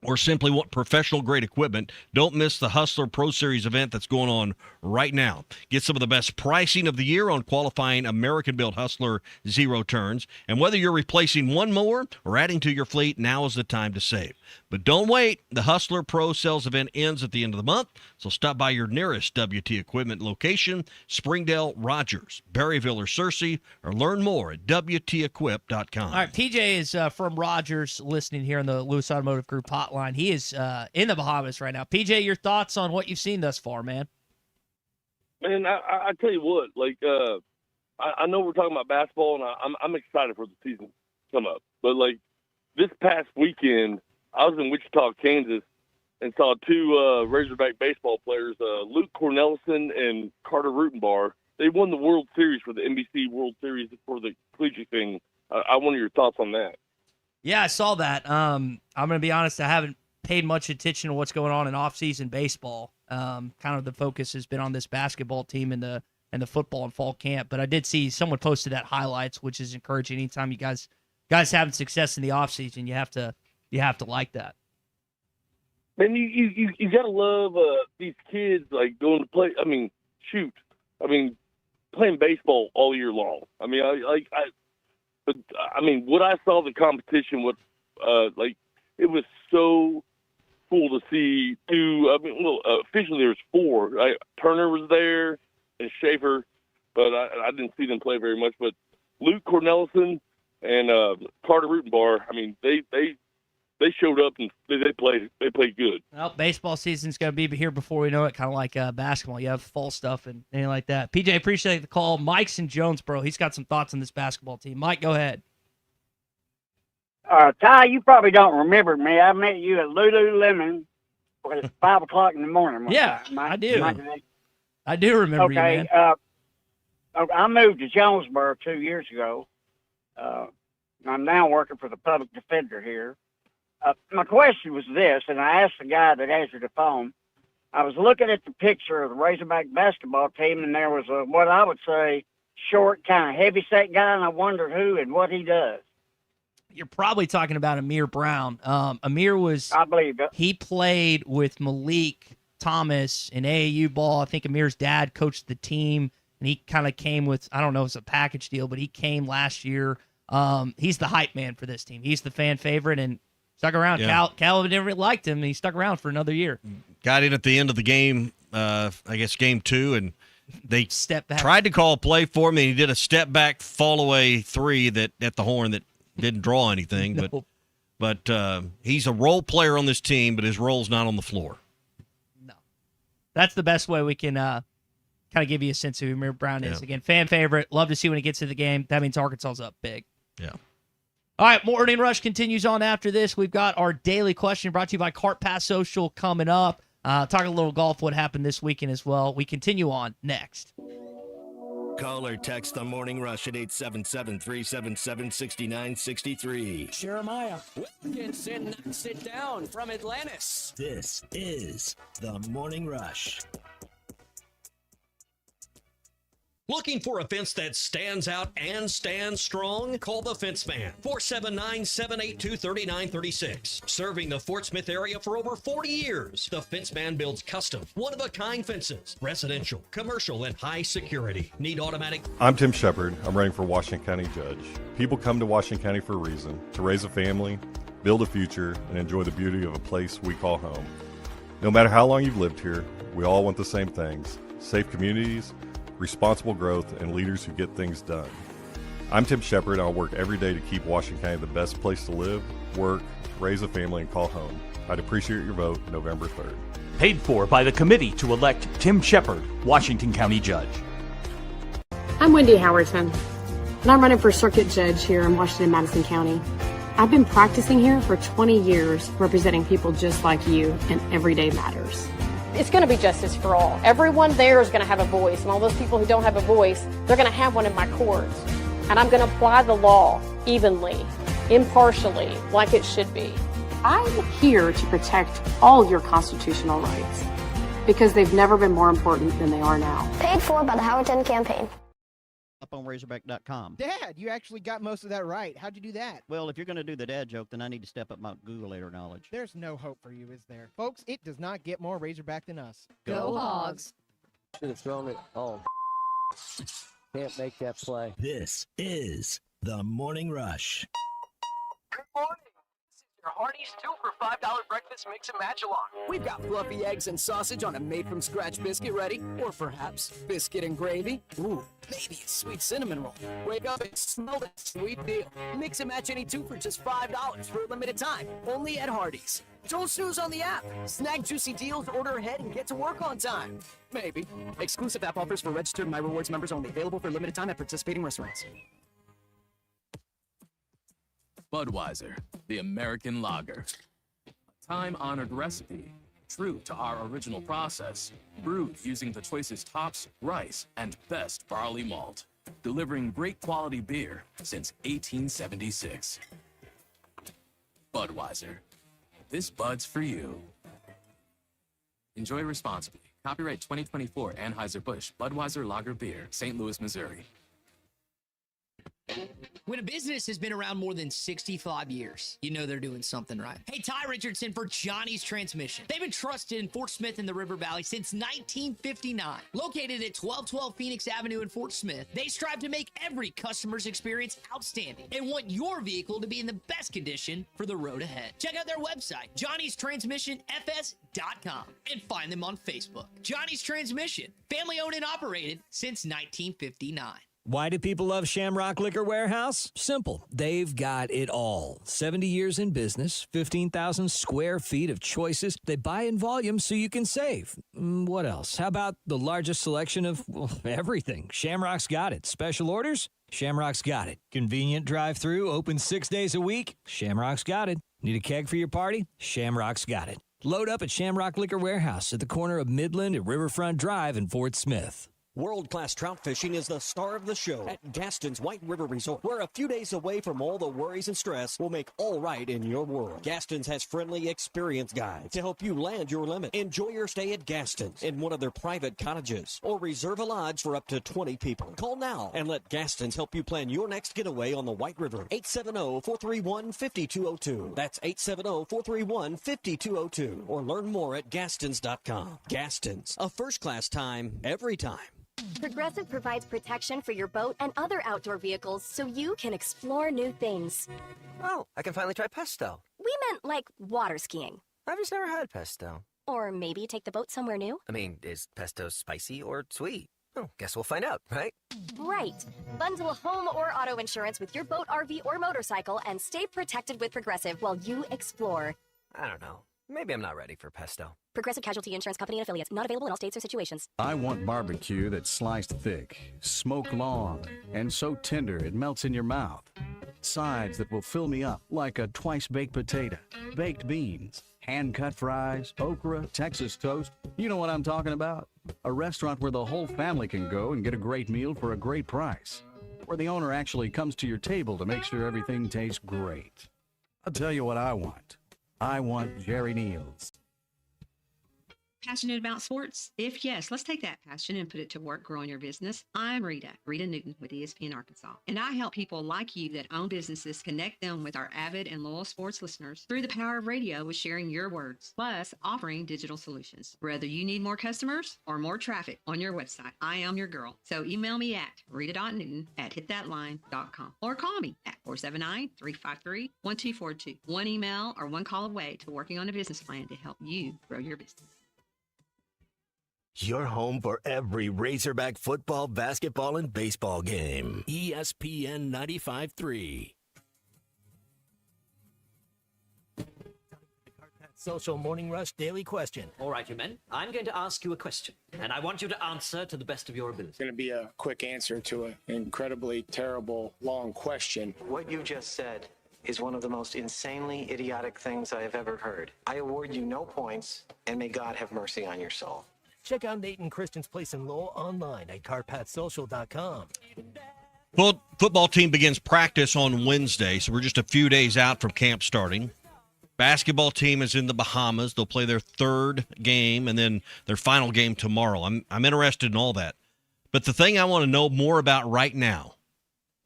Speaker 7: or simply want professional-grade equipment, don't miss the Hustler Pro Series event that's going on right now. Get some of the best pricing of the year on qualifying American-built Hustler zero turns. And whether you're replacing one mower or adding to your fleet, now is the time to save. But don't wait. The Hustler Pro Sales event ends at the end of the month, so stop by your nearest WT Equipment location, Springdale, Rogers, Berryville, or Searcy, or learn more at WTEquip.com.
Speaker 6: All right, PJ is from Rogers, listening here on the Lewis Automotive Group hotline. He is in the Bahamas right now. PJ, your thoughts on what you've seen thus far, man?
Speaker 3: Man, I tell you what, like I know we're talking about basketball, and I'm excited for the season to come up. But like this past weekend, I was in Wichita, Kansas, and saw 2 Razorback baseball players, Luke Cornelison and Carter Rutenbar. They won the World Series for the NBC World Series for the collegiate thing. I wonder your thoughts on that.
Speaker 6: Yeah, I saw that. I'm going to be honest, I haven't paid much attention to what's going on in off-season baseball. Kind of the focus has been on this basketball team and the football and fall camp. But I did see someone posted that highlights, which is encouraging. Anytime you guys having success in the off-season, you have to like that.
Speaker 3: Man, you gotta love these kids like going to play. I mean, shoot, playing baseball all year long. But what I saw the competition with, it was so cool to see. Officially there was 4. Turner was there and Schaefer, but I didn't see them play very much. But Luke Cornelison and Carter Rutenbar, they showed up and they played good.
Speaker 6: Well, baseball season's going to be here before we know it, kind of like basketball. You have fall stuff and anything like that. PJ, appreciate the call. Mike's in Jonesboro. He's got some thoughts on this basketball team. Mike, go ahead.
Speaker 8: Ty, you probably don't remember me. I met you at Lululemon at 5 o'clock in the morning.
Speaker 6: Yeah, I do. I do remember you, man.
Speaker 8: I moved to Jonesboro 2 years ago. I'm now working for the public defender here. My question was this, and I asked the guy that answered the phone. I was looking at the picture of the Razorback basketball team, and there was what I would say short, kind of heavy-set guy, and I wondered who and what he does.
Speaker 6: You're probably talking about Amir Brown. Amir was,
Speaker 8: I believe it.
Speaker 6: He played with Malik Thomas in AAU ball. I think Amir's dad coached the team, and he kind of came with, I don't know if it's a package deal, but he came last year. He's the hype man for this team. He's the fan favorite, and stuck around.
Speaker 7: Yeah.
Speaker 6: Cal never liked him, and he stuck around for another year.
Speaker 7: Got in at the end of the game, I guess game 2, and they
Speaker 6: step back.
Speaker 7: Tried to call a play for him, and he did a step back fall away 3 that at the horn that didn't draw anything.
Speaker 6: No.
Speaker 7: But he's a role player on this team, but his role's not on the floor.
Speaker 6: No, that's the best way we can kind of give you a sense of who Amir Brown is.
Speaker 7: Yeah.
Speaker 6: Again, fan favorite. Love to see when he gets to the game. That means Arkansas's up big.
Speaker 7: Yeah.
Speaker 6: All right, Morning Rush continues on after this. We've got our daily question brought to you by Cart Pass Social coming up. Talk a little golf, what happened this weekend as well. We continue on next.
Speaker 1: Call or text the Morning Rush at 877-377-6963.
Speaker 2: Jeremiah Wilkerson knocks it down from Atlantis.
Speaker 5: This is the Morning Rush.
Speaker 10: Looking for a fence that stands out and stands strong? Call the Fence Man, 479-782-3936. Serving the Fort Smith area for over 40 years, the Fence Man builds custom, one-of-a-kind fences, residential, commercial, and high security. Need automatic?
Speaker 4: I'm Tim Shepard. I'm running for Washington County Judge. People come to Washington County for a reason, to raise a family, build a future, and enjoy the beauty of a place we call home. No matter how long you've lived here, we all want the same things: safe communities, responsible growth, and leaders who get things done. I'm Tim Shepard, and I'll work every day to keep Washington County the best place to live, work, raise a family, and call home. I'd appreciate your vote November 3rd.
Speaker 9: Paid for by the committee to elect Tim Shepard, Washington County Judge.
Speaker 21: I'm Wendy Howerton, and I'm running for Circuit Judge here in Washington-Madison County. I've been practicing here for 20 years, representing people just like you, and every day matters.
Speaker 22: It's going to be justice for all. Everyone there is going to have a voice, and all those people who don't have a voice, they're going to have one in my courts. And I'm going to apply the law evenly, impartially, like it should be.
Speaker 21: I'm here to protect all your constitutional rights, because they've never been more important than they are now.
Speaker 12: Paid for by the Howerton campaign.
Speaker 25: Up on Razorback.com.
Speaker 26: Dad, you actually got most of that right. How'd you do that?
Speaker 25: Well, if you're going to do the dad joke, then I need to step up my Googleator knowledge.
Speaker 26: There's no hope for you, is there? Folks, it does not get more Razorback than us.
Speaker 25: Go Hogs.
Speaker 2: Should have thrown it. Oh, can't make that play.
Speaker 5: This is the Morning Rush.
Speaker 27: Good morning. This is your Hardee's 2 for $5 breakfast mix and match along. We've got fluffy eggs and sausage on a made-from-scratch biscuit ready, or perhaps biscuit and gravy. Ooh, maybe a sweet cinnamon roll. Wake up and smell that sweet deal. Mix and match any 2 for just $5 for a limited time, only at Hardee's. Don't snooze on the app. Snag juicy deals, order ahead, and get to work on time. Maybe. Exclusive app offers for registered My Rewards members only. Available for a limited time at participating restaurants.
Speaker 28: Budweiser, the American lager. A time-honored recipe, true to our original process, brewed using the choicest hops, rice, and best barley malt, delivering great quality beer since 1876. Budweiser. This Bud's for you. Enjoy responsibly. Copyright 2024 Anheuser-Busch Budweiser Lager Beer, St. Louis, Missouri.
Speaker 29: When a business has been around more than 65 years, you know they're doing something right. Hey, Ty Richardson for Johnny's Transmission. They've been trusted in Fort Smith and the River Valley since 1959. Located at 1212 Phoenix Avenue in Fort Smith, they strive to make every customer's experience outstanding and want your vehicle to be in the best condition for the road ahead. Check out their website, johnnystransmissionfs.com, and find them on Facebook. Johnny's Transmission, family owned and operated since 1959.
Speaker 30: Why do people love Shamrock Liquor Warehouse? Simple. They've got it all. 70 years in business, 15,000 square feet of choices. They buy in volume so you can save. What else? How about the largest selection of everything? Shamrock's got it. Special orders? Shamrock's got it. Convenient drive-through, open 6 days a week? Shamrock's got it. Need a keg for your party? Shamrock's got it. Load up at Shamrock Liquor Warehouse at the corner of Midland and Riverfront Drive in Fort Smith.
Speaker 10: World-class trout fishing is the star of the show at Gaston's White River Resort, where a few days away from all the worries and stress will make all right in your world. Gaston's has friendly, experienced guides to help you land your limit. Enjoy your stay at Gaston's in one of their private cottages, or reserve a lodge for up to 20 people. Call now and let Gaston's help you plan your next getaway on the White River. 870-431-5202. That's 870-431-5202. Or learn more at Gastons.com. Gaston's, a first-class time, every time.
Speaker 31: Progressive provides protection for your boat and other outdoor vehicles so you can explore new things.
Speaker 32: Oh, I can finally try pesto.
Speaker 31: We meant like water skiing.
Speaker 32: I've just never had pesto.
Speaker 31: Or maybe take the boat somewhere new.
Speaker 32: I mean, is pesto spicy or sweet? Oh, guess we'll find out, right?
Speaker 31: Right. Bundle home or auto insurance with your boat, RV, or motorcycle and stay protected with Progressive while you explore.
Speaker 32: I don't know. Maybe I'm not ready for pesto.
Speaker 31: Progressive Casualty Insurance Company and Affiliates. Not available in all states or situations.
Speaker 33: I want barbecue that's sliced thick, smoked long, and so tender it melts in your mouth. Sides that will fill me up like a twice-baked potato, baked beans, hand-cut fries, okra, Texas toast. You know what I'm talking about. A restaurant where the whole family can go and get a great meal for a great price. Where the owner actually comes to your table to make sure everything tastes great. I'll tell you what I want. I want Jerry Neal's.
Speaker 3: Passionate about sports? If yes, let's take that passion and put it to work growing your business. I'm Rita Newton with ESPN Arkansas, and I help people like you that own businesses connect them with our avid and loyal sports listeners through the power of radio with sharing your words, plus offering digital solutions. Whether you need more customers or more traffic on your website, I am your girl. So email me at rita.newton@hitthatline.com or call me at 479-353-1242. One email or one call away to working on a business plan to help you grow your business.
Speaker 1: Your home for every Razorback football, basketball, and baseball game.
Speaker 5: ESPN 95.3.
Speaker 1: Social Morning Rush Daily Question.
Speaker 8: All right, you men. I'm going to ask you a question, and I want you to answer to the best of your ability.
Speaker 11: It's going to be a quick answer to an incredibly terrible, long question.
Speaker 13: What you just said is one of the most insanely idiotic things I have ever heard. I award you no points, and may God have mercy on your soul.
Speaker 1: Check out Nate and Christian's Place in Lowell online at carpatsocial.com.
Speaker 7: Well, football team begins practice on Wednesday, so we're just a few days out from camp starting. Basketball team is in the Bahamas. They'll play their third game and then their final game tomorrow. I'm interested in all that. But the thing I want to know more about right now,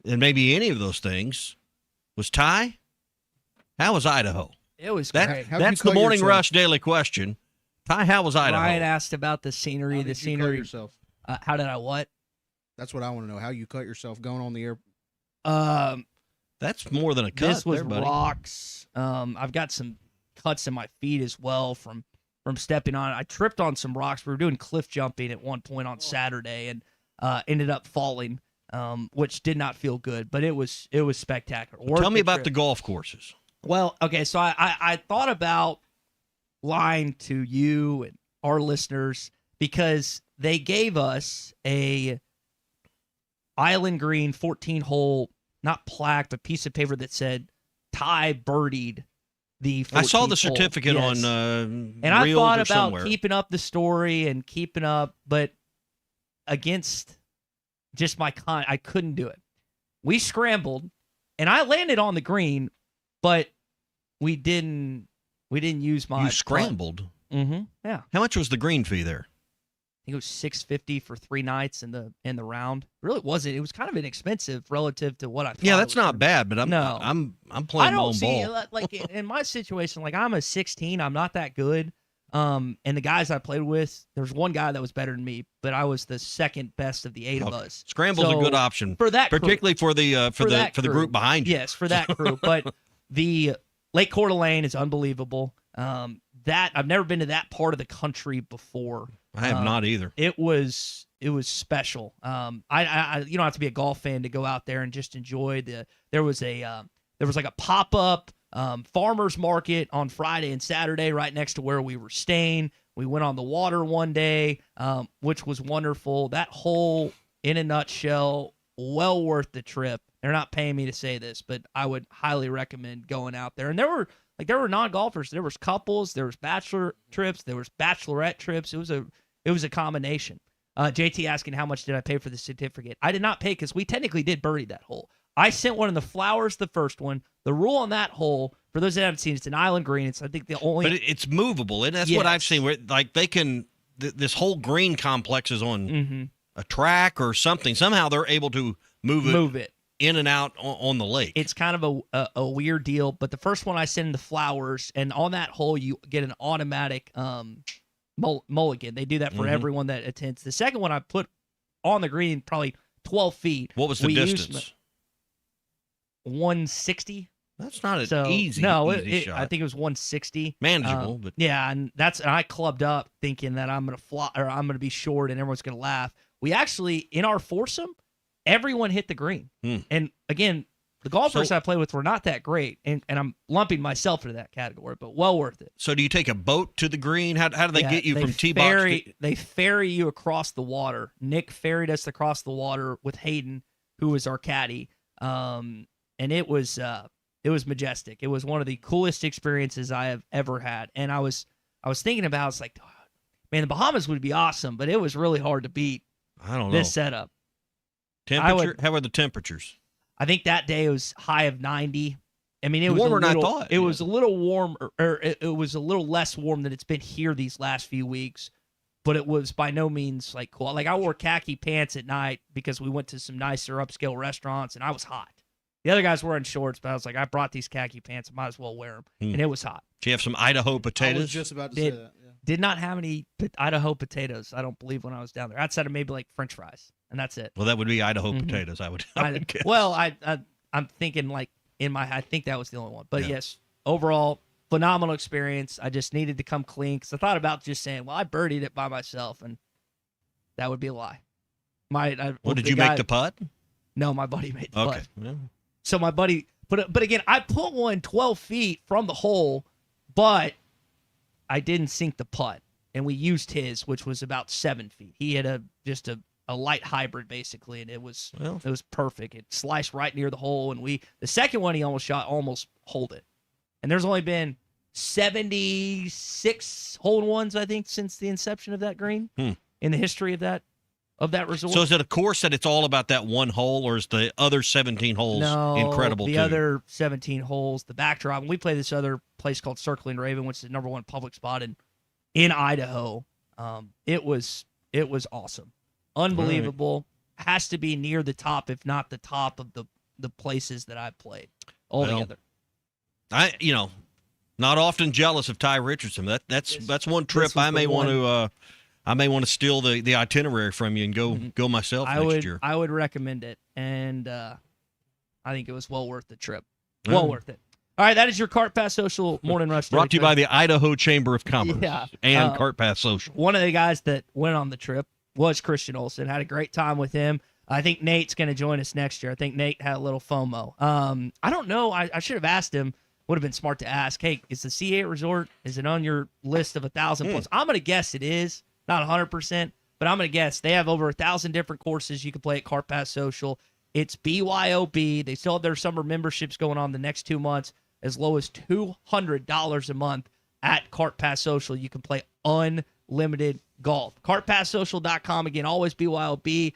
Speaker 7: and maybe any of those things, was Ty. How was Idaho?
Speaker 6: It was great.
Speaker 7: That's the Morning Rush Daily Question. Ty, how was Idaho?
Speaker 6: Ryan asked about the scenery.
Speaker 26: How did you cut yourself?
Speaker 6: How did I what?
Speaker 26: That's what I want to know. How you cut yourself going on the air?
Speaker 7: That's more than a cut.
Speaker 6: This was
Speaker 7: there, buddy.
Speaker 6: rocks. I've got some cuts in my feet as well from stepping on it. I tripped on some rocks. We were doing cliff jumping at one point on Saturday and ended up falling, which did not feel good. But it was spectacular.
Speaker 7: Tell me about the golf courses.
Speaker 6: Well, okay, so I thought about lying to you and our listeners because they gave us a Island Green 14-hole, not plaque, but piece of paper that said Ty birdied the 14th
Speaker 7: I saw the certificate
Speaker 6: hole. Yes.
Speaker 7: on
Speaker 6: and I
Speaker 7: Reels
Speaker 6: thought
Speaker 7: or
Speaker 6: about
Speaker 7: somewhere.
Speaker 6: keeping up the story and keeping up, but against just I couldn't do it. We scrambled, and I landed on the green, but we didn't use my.
Speaker 7: You scrambled.
Speaker 6: Mm-hmm. Yeah.
Speaker 7: How much was the green fee there?
Speaker 6: I think it was $650 for 3 nights in the round. It really wasn't. It was kind of inexpensive relative to what I thought.
Speaker 7: Yeah, that's not bad, but I'm playing my own ball.
Speaker 6: Like in my situation, like I'm a 16, I'm not that good. And the guys I played with, there was one guy that was better than me, but I was the second best of the 8 of us.
Speaker 7: Scramble's a good option
Speaker 6: for that,
Speaker 7: particularly
Speaker 6: crew.
Speaker 7: for the group behind you.
Speaker 6: Yes, for that group. But the Lake Coeur d'Alene is unbelievable. That I've never been to that part of the country before.
Speaker 7: I have not either.
Speaker 6: It was special. I you don't have to be a golf fan to go out there and just enjoy there was like a pop-up farmers market on Friday and Saturday right next to where we were staying. We went on the water one day, which was wonderful. That whole, in a nutshell, well worth the trip. They're not paying me to say this, but I would highly recommend going out there. And there were non-golfers. There was couples. There was bachelor trips. There was bachelorette trips. It was a combination. JT asking how much did I pay for the certificate? I did not pay because we technically did birdie that hole. I sent one in the flowers the first one. The rule on that hole, for those that haven't seen, it's an Island Green. It's I think the only.
Speaker 7: But it's movable, and that's what I've seen. Where like they can, this whole green complex is on a track or something. Somehow they're able to move it in and out on the lake.
Speaker 6: It's kind of a weird deal. But the first one I sent in the flowers, and on that hole you get an automatic mulligan. They do that for everyone that attends. The second one I put on the green, probably 12 feet.
Speaker 7: What was the distance?
Speaker 6: 160.
Speaker 7: That's not an easy shot.
Speaker 6: I think it was 160.
Speaker 7: Manageable, but
Speaker 6: yeah, and I clubbed up thinking that I'm gonna fly or I'm gonna be short and everyone's gonna laugh. We actually in our foursome, everyone hit the green. And again, the golfers I played with were not that great, and I'm lumping myself into that category, but well worth it.
Speaker 7: So do you take a boat to the green? How do they get you from tee box?
Speaker 6: They ferry you across the water. Nick ferried us across the water with Hayden, who was our caddy. And it was It was majestic. It was one of the coolest experiences I have ever had. And I was thinking about, it's like, man, the Bahamas would be awesome, but it was really hard to beat.
Speaker 7: I don't know
Speaker 6: this setup.
Speaker 7: Temperature? How are the temperatures?
Speaker 6: I think that day it was high of 90. I mean, it was
Speaker 7: warmer
Speaker 6: than
Speaker 7: I thought.
Speaker 6: It was a little warm, or it was a little less warm than it's been here these last few weeks. But it was by no means like cool. Like I wore khaki pants at night because we went to some nicer upscale restaurants, and I was hot. The other guys were wearing shorts, but I was like, I brought these khaki pants, I might as well wear them, and it was hot.
Speaker 7: Do you have some Idaho potatoes?
Speaker 4: I was just about to say that. Yeah.
Speaker 6: Did not have any Idaho potatoes, I don't believe, when I was down there. Outside of maybe like French fries, and that's it.
Speaker 7: Well, that would be Idaho potatoes, I would guess.
Speaker 6: Well, I'm thinking like I think that was the only one. But yes, overall, phenomenal experience. I just needed to come clean because I thought about just saying, well, I birdied it by myself, and that would be a lie.
Speaker 7: Did you make the putt?
Speaker 6: No, my buddy made the putt.
Speaker 7: Yeah.
Speaker 6: So my buddy, but again, I put one 12 feet from the hole, but I didn't sink the putt, and we used his, which was about 7 feet. He had just a light hybrid basically, and it was perfect. It sliced right near the hole, and the second one he almost holed it. And there's only been 76 hole-in-ones, I think, since the inception of that green in the history of that resort.
Speaker 7: So is it a course that it's all about that one hole, or is the other 17 holes incredible
Speaker 6: the
Speaker 7: too?
Speaker 6: Other 17 holes, the backdrop. And we play this other place called Circling Raven, which is the #1 public spot in Idaho. It was awesome. Unbelievable. Right. Has to be near the top, if not the top of the places that I've played altogether.
Speaker 7: Not often jealous of Ty Richardson. That's one trip I may want to steal the itinerary from you and go myself next year.
Speaker 6: I would recommend it, and I think it was well worth the trip. Well worth it. All right, that is your Cart Pass Social Morning Rush.
Speaker 7: Brought to you by the Idaho Chamber of Commerce and Cart Pass Social.
Speaker 6: One of the guys that went on the trip was Christian Olsen. Had a great time with him. I think Nate's going to join us next year. I think Nate had a little FOMO. I don't know. I should have asked him. Would have been smart to ask, hey, is the C8 Resort, is it on your list of 1,000 plus? I'm going to guess it is. Not 100%, but I'm going to guess. They have over 1,000 different courses you can play at Cart Pass Social. It's BYOB. They still have their summer memberships going on the next 2 months, as low as $200 a month at Cart Pass Social. You can play unlimited golf. CartPassSocial.com. Again, always BYOB.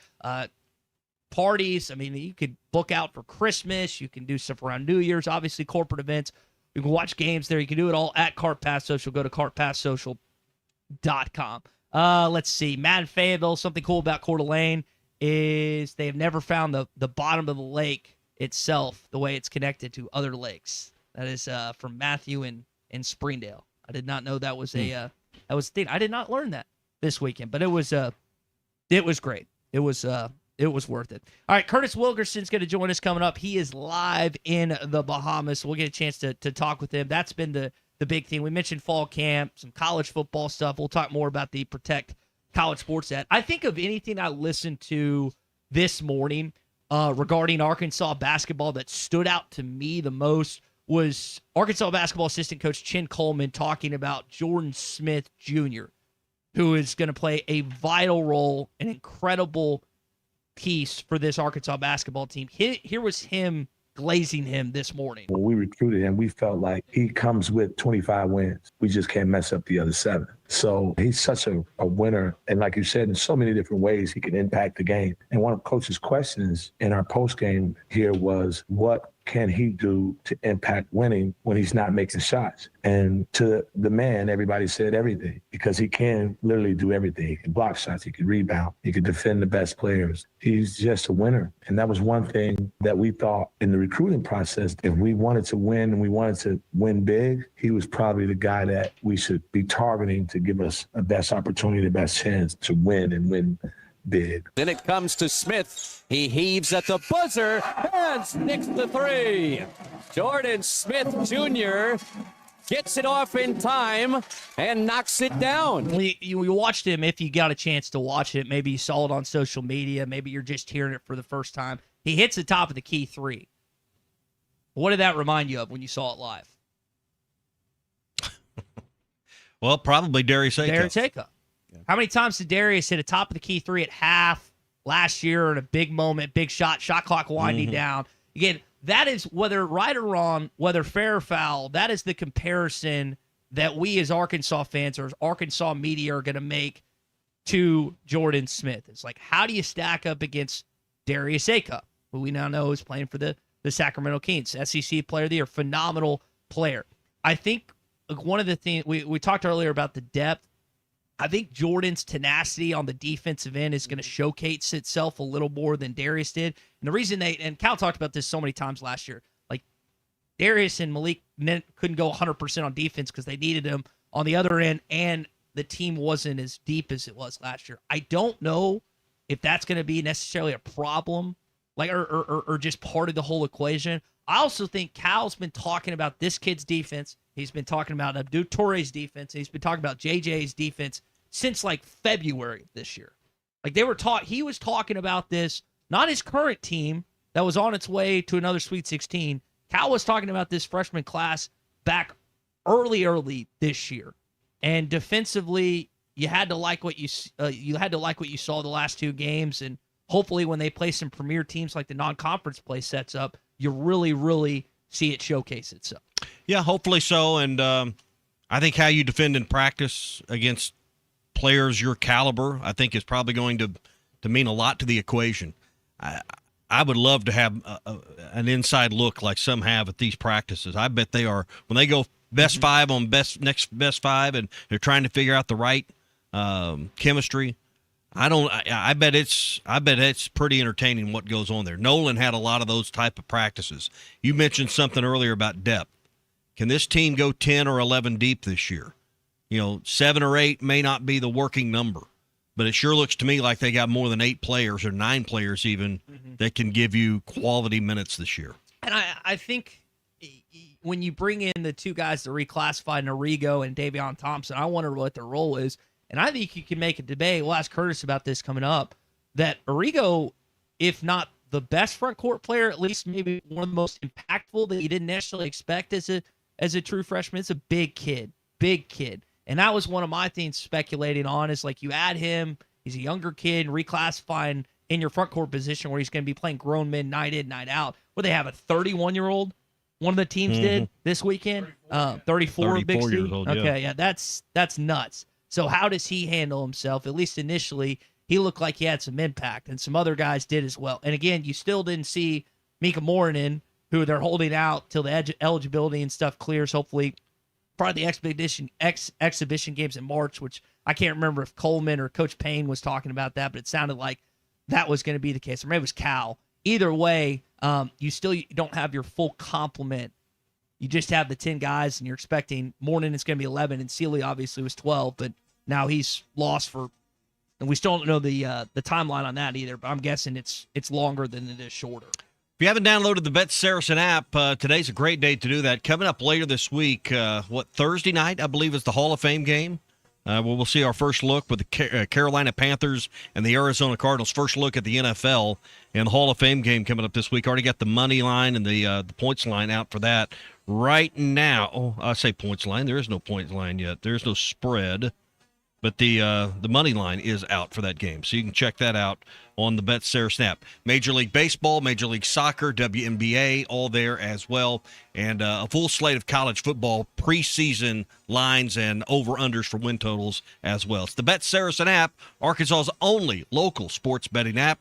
Speaker 6: Parties. I mean, you could book out for Christmas. You can do stuff around New Year's. Obviously, corporate events. You can watch games there. You can do it all at Cart Pass Social. Go to CartPassSocial.com. Let's see. Matt and Fayetteville, something cool about Coeur d'Alene is they have never found the bottom of the lake itself, the way it's connected to other lakes. That is from Matthew in Springdale. I did not know that was a thing. I did not learn that this weekend, but it was great. It was worth it. All right, Curtis Wilkerson's going to join us coming up. He is live in the Bahamas. We'll get a chance to talk with him. That's been the big thing. We mentioned fall camp, some college football stuff. We'll talk more about the Protect College Sports Act. I think of anything I listened to this morning regarding Arkansas basketball that stood out to me the most was Arkansas basketball assistant coach Chin Coleman talking about Jordan Smith Jr., who is going to play a vital role, an incredible piece for this Arkansas basketball team. Here was him glazing him this morning.
Speaker 9: When we recruited him, we felt like he comes with 25 wins. We just can't mess up the other 7. So he's such a winner. And like you said, in so many different ways, he can impact the game. And one of Coach's questions in our post-game here was, what can he do to impact winning when he's not making shots? And to the man, everybody said everything, because he can literally do everything. He can block shots, he can rebound, he can defend the best players. He's just a winner. And that was one thing that we thought in the recruiting process. If we wanted to win and we wanted to win big, he was probably the guy that we should be targeting to give us the best opportunity, the best chance to win and win big.
Speaker 14: Then it comes to Smith. He heaves at the buzzer and sticks the 3. Jordan Smith Jr. gets it off in time and knocks it down.
Speaker 6: You watched him, if you got a chance to watch it. Maybe you saw it on social media. Maybe you're just hearing it for the first time. He hits the top of the key 3. What did that remind you of when you saw it live?
Speaker 7: Well, probably Darius Acuff.
Speaker 6: How many times did Darius hit a top of the key 3 at half last year in a big moment, big shot clock winding down? Again, that is, whether right or wrong, whether fair or foul, that is the comparison that we as Arkansas fans or as Arkansas media are going to make to Jordan Smith. It's like, how do you stack up against Darius Acup, who we now know is playing for the Sacramento Kings, SEC Player of the Year, phenomenal player. I think one of the things we talked earlier about the depth, I think Jordan's tenacity on the defensive end is going to showcase itself a little more than Darius did. And the reason and Cal talked about this so many times last year, like Darius and Malik couldn't go 100% on defense because they needed him on the other end, and the team wasn't as deep as it was last year. I don't know if that's going to be necessarily a problem, like or just part of the whole equation. I also think Cal's been talking about this kid's defense. He's been talking about Abdul Touré's defense. He's been talking about JJ's defense since like February of this year. Like he was talking about this, not his current team that was on its way to another Sweet 16. Cal was talking about this freshman class back early this year. And defensively, you had to like what you saw the last two games, and hopefully when they play some premier teams like the non-conference play sets up, you really see it showcase itself.
Speaker 7: Yeah, hopefully so. And I think how you defend in practice against players your caliber, I think is probably going to mean a lot to the equation. I would love to have an inside look like some have at these practices. I bet they are, when they go best five on next best five, and they're trying to figure out the right chemistry. I bet it's pretty entertaining what goes on there. Nolan had a lot of those type of practices. You mentioned something earlier about depth. Can this team go 10 or 11 deep this year? 7 or 8 may not be the working number, but it sure looks to me like they got more than 8 players or 9 players even that can give you quality minutes this year.
Speaker 6: And I think when you bring in the two guys that reclassified, Arrigo and Davion Thompson, I wonder what their role is. And I think you can make a debate. We'll ask Curtis about this coming up, that Arrigo, if not the best front court player, at least maybe one of the most impactful that you didn't necessarily expect as a true freshman. It's a big kid. And that was one of my things speculating on, is like you add him, he's a younger kid, reclassifying in your front court position where he's going to be playing grown men night in, night out. Where they have a 31-year-old, one of the teams did this weekend, 34 Big C.
Speaker 7: Years old, yeah.
Speaker 6: Okay, yeah, that's nuts. So how does he handle himself? At least initially, he looked like he had some impact, and some other guys did as well. And again, you still didn't see Mika Moranen, who they're holding out till the eligibility and stuff clears, hopefully, probably the exhibition games in March, which I can't remember if Coleman or Coach Payne was talking about that, but it sounded like that was going to be the case. Or maybe it was Cal. Either way, you don't have your full complement. You just have the 10 guys, and you're expecting Moranen is going to be 11, and Sealy obviously was 12, but now he's lost for, and we still don't know the timeline on that either, but I'm guessing it's longer than it is shorter.
Speaker 7: If you haven't downloaded the Bet Saracen app, today's a great day to do that. Coming up later this week, Thursday night, I believe, is the Hall of Fame game. We'll see our first look with the Carolina Panthers and the Arizona Cardinals. First look at the NFL and the Hall of Fame game coming up this week. Already got the money line and the points line out for that right now. Oh, I say points line. There is no points line yet. There is no spread. But the money line is out for that game. So you can check that out on the Bet Saracen app. Major League Baseball, Major League Soccer, WNBA, all there as well. And a full slate of college football preseason lines and over-unders for win totals as well. It's the Bet Saracen app, Arkansas's only local sports betting app.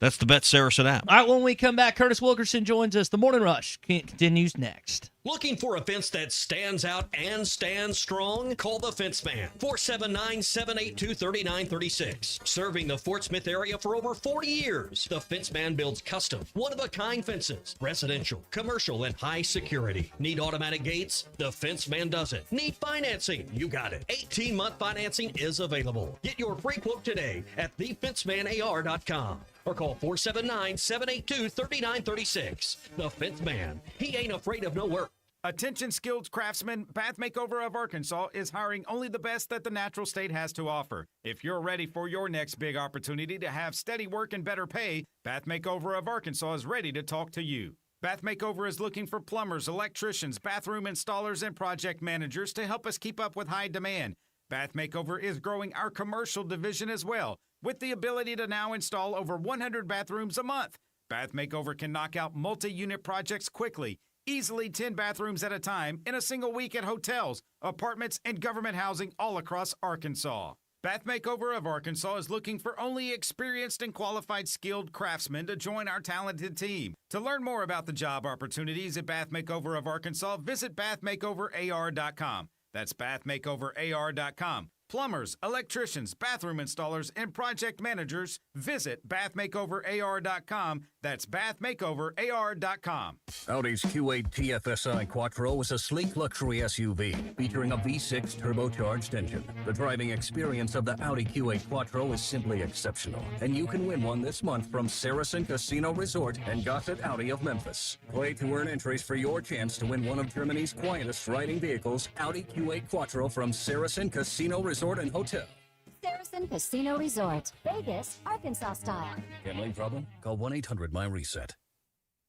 Speaker 7: That's the Bet Saracen app.
Speaker 6: All right, when we come back, Curtis Wilkerson joins us. The Morning Rush continues next.
Speaker 10: Looking for a fence that stands out and stands strong? Call the Fence Man, 479-782-3936. Serving the Fort Smith area for over 40 years, the Fence Man builds custom, one-of-a-kind fences, residential, commercial, and high security. Need automatic gates? The Fence Man does it. Need financing? You got it. 18-month financing is available. Get your free quote today at thefencemanar.com. Or call 479-782-3936. The Fence Man. He ain't afraid of no work.
Speaker 4: Attention skilled craftsmen, Bath Makeover of Arkansas is hiring only the best that the natural state has to offer. If you're ready for your next big opportunity to have steady work and better pay, Bath Makeover of Arkansas is ready to talk to you. Bath Makeover is looking for plumbers, electricians, bathroom installers, and project managers to help us keep up with high demand. Bath Makeover is growing our commercial division as well, with the ability to now install over 100 bathrooms a month. Bath Makeover can knock out multi-unit projects quickly, easily 10 bathrooms at a time in a single week at hotels, apartments, and government housing all across Arkansas. Bath Makeover of Arkansas is looking for only experienced and qualified skilled craftsmen to join our talented team. To learn more about the job opportunities at Bath Makeover of Arkansas, visit bathmakeoverar.com. That's bathmakeoverar.com. Plumbers, electricians, bathroom installers, and project managers, visit bathmakeoverar.com. That's bathmakeoverar.com.
Speaker 2: Audi's Q8 TFSI Quattro is a sleek luxury SUV featuring a V6 turbocharged engine. The driving experience of the Audi Q8 Quattro is simply exceptional, and you can win one this month from Saracen Casino Resort and Gossett Audi of Memphis. Play to earn entries for your chance to win one of Germany's quietest riding vehicles, Audi Q8 Quattro from Saracen Casino Resort and Hotel.
Speaker 31: Saracen Casino Resort, Vegas, Arkansas style.
Speaker 2: Gambling problem? Call 1-800-MY-RESET.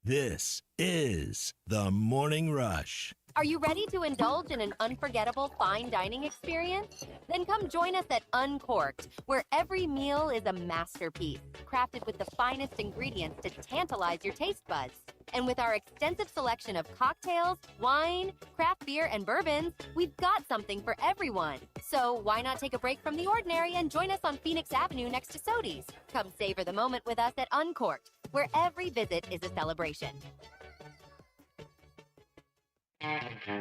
Speaker 5: This is the Morning Rush.
Speaker 31: Are you ready to indulge in an unforgettable fine dining experience? Then come join us at Uncorked, where every meal is a masterpiece, crafted with the finest ingredients to tantalize your taste buds. And with our extensive selection of cocktails, wine, craft beer, and bourbons, we've got something for everyone. So why not take a break from the ordinary and join us on Phoenix Avenue next to Sodi's? Come savor the moment with us at Uncorked, where every visit is a celebration.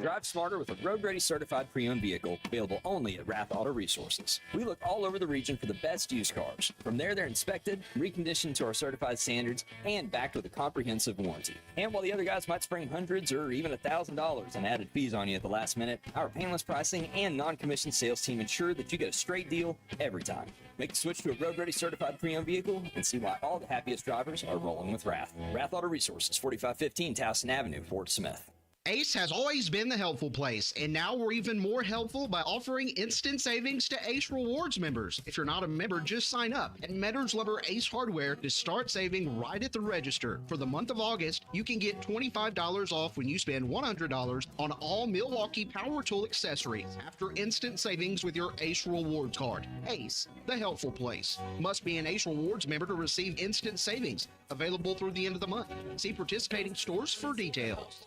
Speaker 12: Drive smarter with a road-ready certified pre-owned vehicle available only at Rath Auto Resources. We look all over the region for the best used cars. From there, they're inspected, reconditioned to our certified standards, and backed with a comprehensive warranty. And while the other guys might spring hundreds or even $1,000 in added fees on you at the last minute, our painless pricing and non-commissioned sales team ensure that you get a straight deal every time. Make the switch to a road-ready certified pre-owned vehicle and see why all the happiest drivers are rolling with Rath. Rath Auto Resources, 4515 Towson Avenue, Fort Smith.
Speaker 15: Ace has always been the helpful place, and now we're even more helpful by offering instant savings to Ace Rewards members. If you're not a member, just sign up at Metters Lumber Ace Hardware to start saving right at the register. For the month of August, you can get $25 off when you spend $100 on all Milwaukee power tool accessories after instant savings with your Ace Rewards card. Ace, the helpful place. Must be an Ace Rewards member to receive instant savings. Available through the end of the month. See participating stores for details.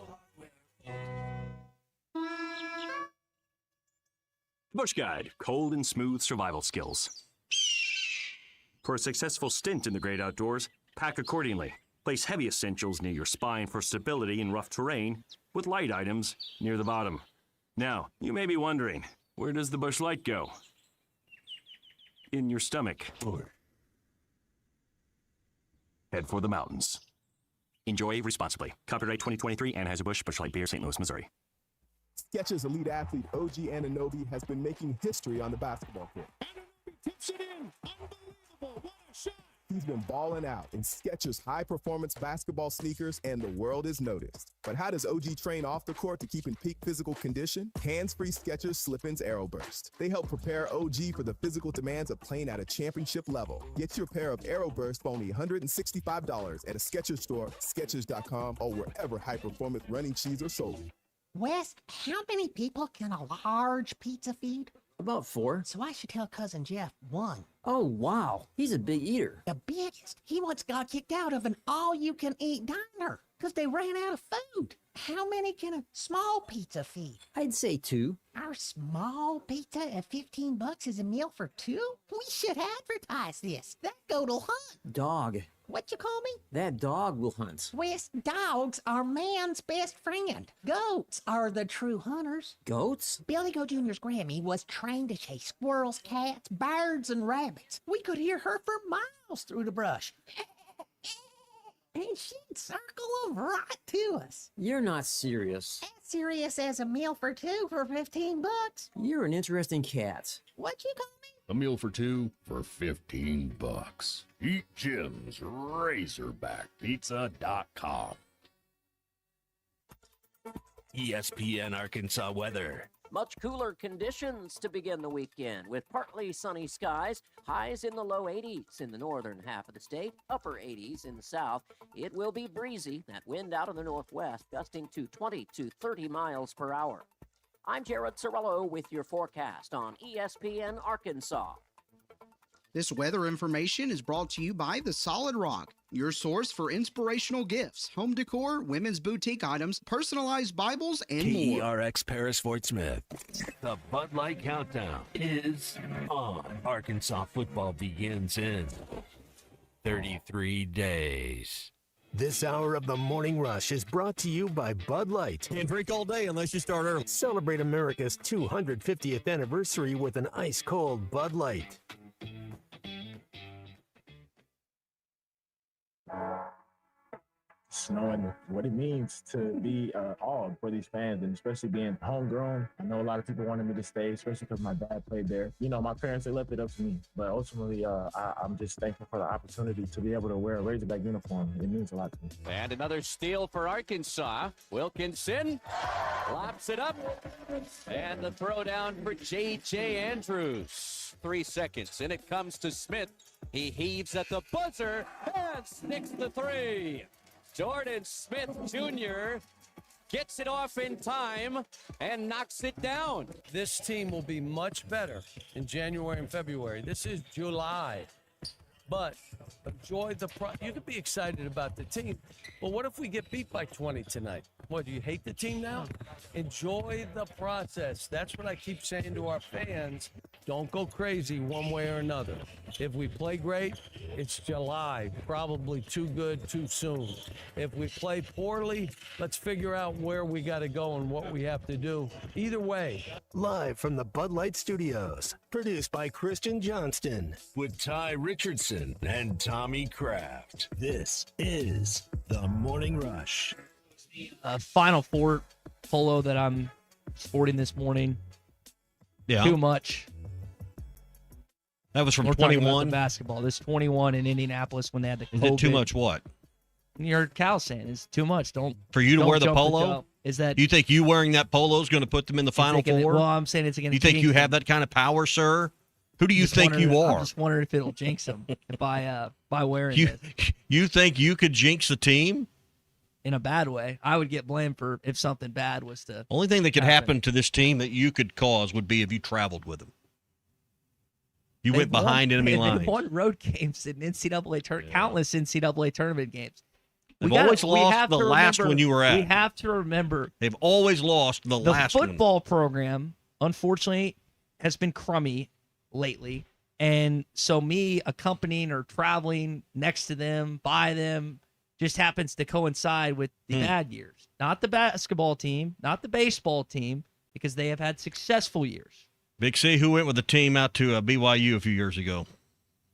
Speaker 16: Bush Guide, cold and smooth survival skills. For a successful stint in the great outdoors, pack accordingly. Place heavy essentials near your spine for stability in rough terrain, with light items near the bottom. Now, you may be wondering, where does the Bush Light go? In your stomach. Head for the mountains. Enjoy responsibly. Copyright 2023 Anheuser-Busch Busch Light Beer, St. Louis, Missouri.
Speaker 17: Skechers elite athlete OG Anunoby has been making history on the basketball court. Tips it in. Unbelievable. What a shot. He's been balling out in Skechers high-performance basketball sneakers, and the world is noticed. But how does OG train off the court to keep in peak physical condition? Hands-free Skechers Slip-ins Aeroburst. They help prepare OG for the physical demands of playing at a championship level. Get your pair of Aeroburst for only $165 at a Skechers store, Skechers.com, or wherever high-performance running shoes are sold.
Speaker 18: Wes, how many people can a large pizza feed?
Speaker 19: About 4.
Speaker 18: So I should tell Cousin Jeff 1.
Speaker 19: Oh, wow. He's a big eater.
Speaker 18: The biggest. He once got kicked out of an all-you-can-eat diner because they ran out of food. How many can a small pizza feed?
Speaker 19: I'd say 2.
Speaker 18: Our small pizza at $15 is a meal for 2? We should advertise this. That goat'll hunt.
Speaker 19: Dog.
Speaker 18: What you call me?
Speaker 19: That dog will hunt.
Speaker 18: Wes, dogs are man's best friend. Goats are the true hunters.
Speaker 19: Goats?
Speaker 18: Billy Goat Jr.'s Grammy was trained to chase squirrels, cats, birds, and rabbits. We could hear her for miles through the brush. And she'd circle them right to us.
Speaker 19: You're not serious.
Speaker 18: As serious as a meal for 2 for $15.
Speaker 19: You're an interesting cat.
Speaker 18: What'd you call me?
Speaker 20: A meal for 2 for $15. Eat Jim's RazorbackPizza.com.
Speaker 5: ESPN Arkansas weather.
Speaker 21: Much cooler conditions to begin the weekend with partly sunny skies, highs in the low 80s in the northern half of the state, upper 80s in the south. It will be breezy, that wind out of the northwest gusting to 20 to 30 miles per hour. I'm Jared Sorello with your forecast on ESPN Arkansas.
Speaker 15: This weather information is brought to you by The Solid Rock, your source for inspirational gifts, home decor, women's boutique items, personalized Bibles, and more.
Speaker 5: KERX Paris Fort Smith. The Bud Light Countdown is on. Arkansas football begins in 33 days.
Speaker 1: This hour of the Morning Rush is brought to you by Bud Light.
Speaker 10: Can't drink all day unless you start early.
Speaker 1: Celebrate America's 250th anniversary with an ice-cold Bud Light.
Speaker 3: Knowing what it means to be all for these fans, and especially being homegrown. I know a lot of people wanted me to stay, especially because my dad played there. You know, my parents, they left it up to me, but ultimately I'm just thankful for the opportunity to be able to wear a Razorback uniform. It means a lot to me.
Speaker 14: And another steal for Arkansas. Wilkerson lops it up, and the throw down for J.J. Andrews. 3 seconds, and it comes to Smith. He heaves at the buzzer and sticks the three. Jordan Smith Jr. gets it off in time and knocks it down.
Speaker 8: This team will be much better in January and February. This is July. But enjoy the you could be excited about the team. But what if we get beat by 20 tonight? What, do you hate the team now? Enjoy the process. That's what I keep saying to our fans. Don't go crazy one way or another. If we play great, it's July. Probably too good too soon. If we play poorly, let's figure out where we got to go and what we have to do. Either way.
Speaker 1: Live from the Bud Light Studios. Produced by Christian Johnston.
Speaker 5: With Ty Richardson and Tommy Kraft. This is the Morning Rush.
Speaker 6: Final Four polo that I'm sporting this morning.
Speaker 7: Yeah.
Speaker 6: Too much.
Speaker 7: That was from
Speaker 6: We're talking about
Speaker 7: 21.
Speaker 6: the basketball. This 21 in Indianapolis when they had the
Speaker 7: Is
Speaker 6: COVID.
Speaker 7: it too much what?
Speaker 6: You heard Cal saying it's too much. Don't
Speaker 7: For you to
Speaker 6: don't
Speaker 7: wear the
Speaker 6: jump
Speaker 7: polo?
Speaker 6: jump. Is that
Speaker 7: You think you wearing that polo is going to put them in the Final Four?
Speaker 6: Well, I'm saying it's going to.
Speaker 7: You think you have that kind of power, sir? Who do you think you are?
Speaker 6: I'm just wondering if it'll jinx them by wearing
Speaker 7: You,
Speaker 6: it
Speaker 7: you think you could jinx the team?
Speaker 6: in a bad way. I would get blamed for if something bad was to.
Speaker 7: Only thing that could happen to this team that you could cause would be if you traveled with them. You went behind enemy lines.
Speaker 6: They won road games in NCAA countless NCAA tournament games.
Speaker 7: They've always lost the last one you were at.
Speaker 6: We have to remember
Speaker 7: They've always lost the last one.
Speaker 6: The football program, unfortunately, has been crummy lately. And so me accompanying or traveling next to them, by them, just happens to coincide with the bad years. Not the basketball team, not the baseball team, because they have had successful years.
Speaker 7: Big C, who went with the team out to BYU a few years ago?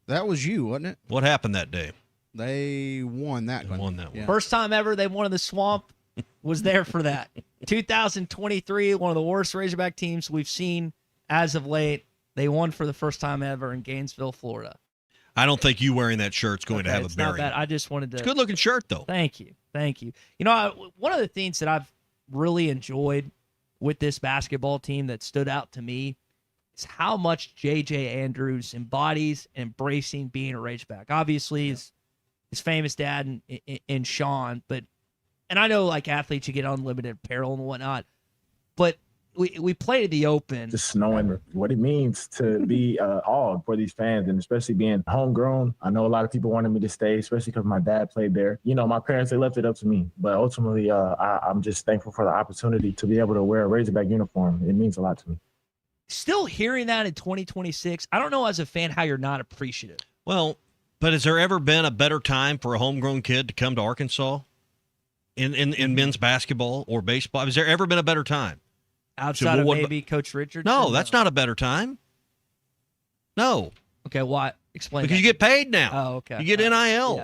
Speaker 11: That was you, wasn't it?
Speaker 7: What happened that day?
Speaker 11: They won that one.
Speaker 7: Won that one.
Speaker 6: First time ever they won in the swamp was there for that. 2023, one of the worst Razorback teams we've seen as of late. They won for the first time ever in Gainesville, Florida.
Speaker 7: I don't think you wearing that shirt's going to have a bearing.
Speaker 6: Not bad. I just wanted to.
Speaker 7: It's a good looking shirt, though.
Speaker 6: Thank you. You know, one of the things that I've really enjoyed with this basketball team that stood out to me is how much J.J. Andrews embodies embracing being a Razorback. Obviously, his famous dad and Sean, and I know like athletes, you get unlimited apparel and whatnot, but we played at the Open.
Speaker 3: Just knowing what it means to be all for these fans, and especially being homegrown. I know a lot of people wanted me to stay, especially because my dad played there. You know, my parents, they left it up to me. But ultimately, I'm just thankful for the opportunity to be able to wear a Razorback uniform. It means a lot to me.
Speaker 6: Still hearing that in 2026, I don't know as a fan how you're not appreciative.
Speaker 7: Well, but has there ever been a better time for a homegrown kid to come to Arkansas in men's basketball or baseball? Has there ever been a better time?
Speaker 6: Outside of maybe Coach Richardson?
Speaker 7: No, that's not a better time. No.
Speaker 6: Okay, why? Explain.
Speaker 7: Because you get paid now.
Speaker 6: Oh, okay.
Speaker 7: You get NIL.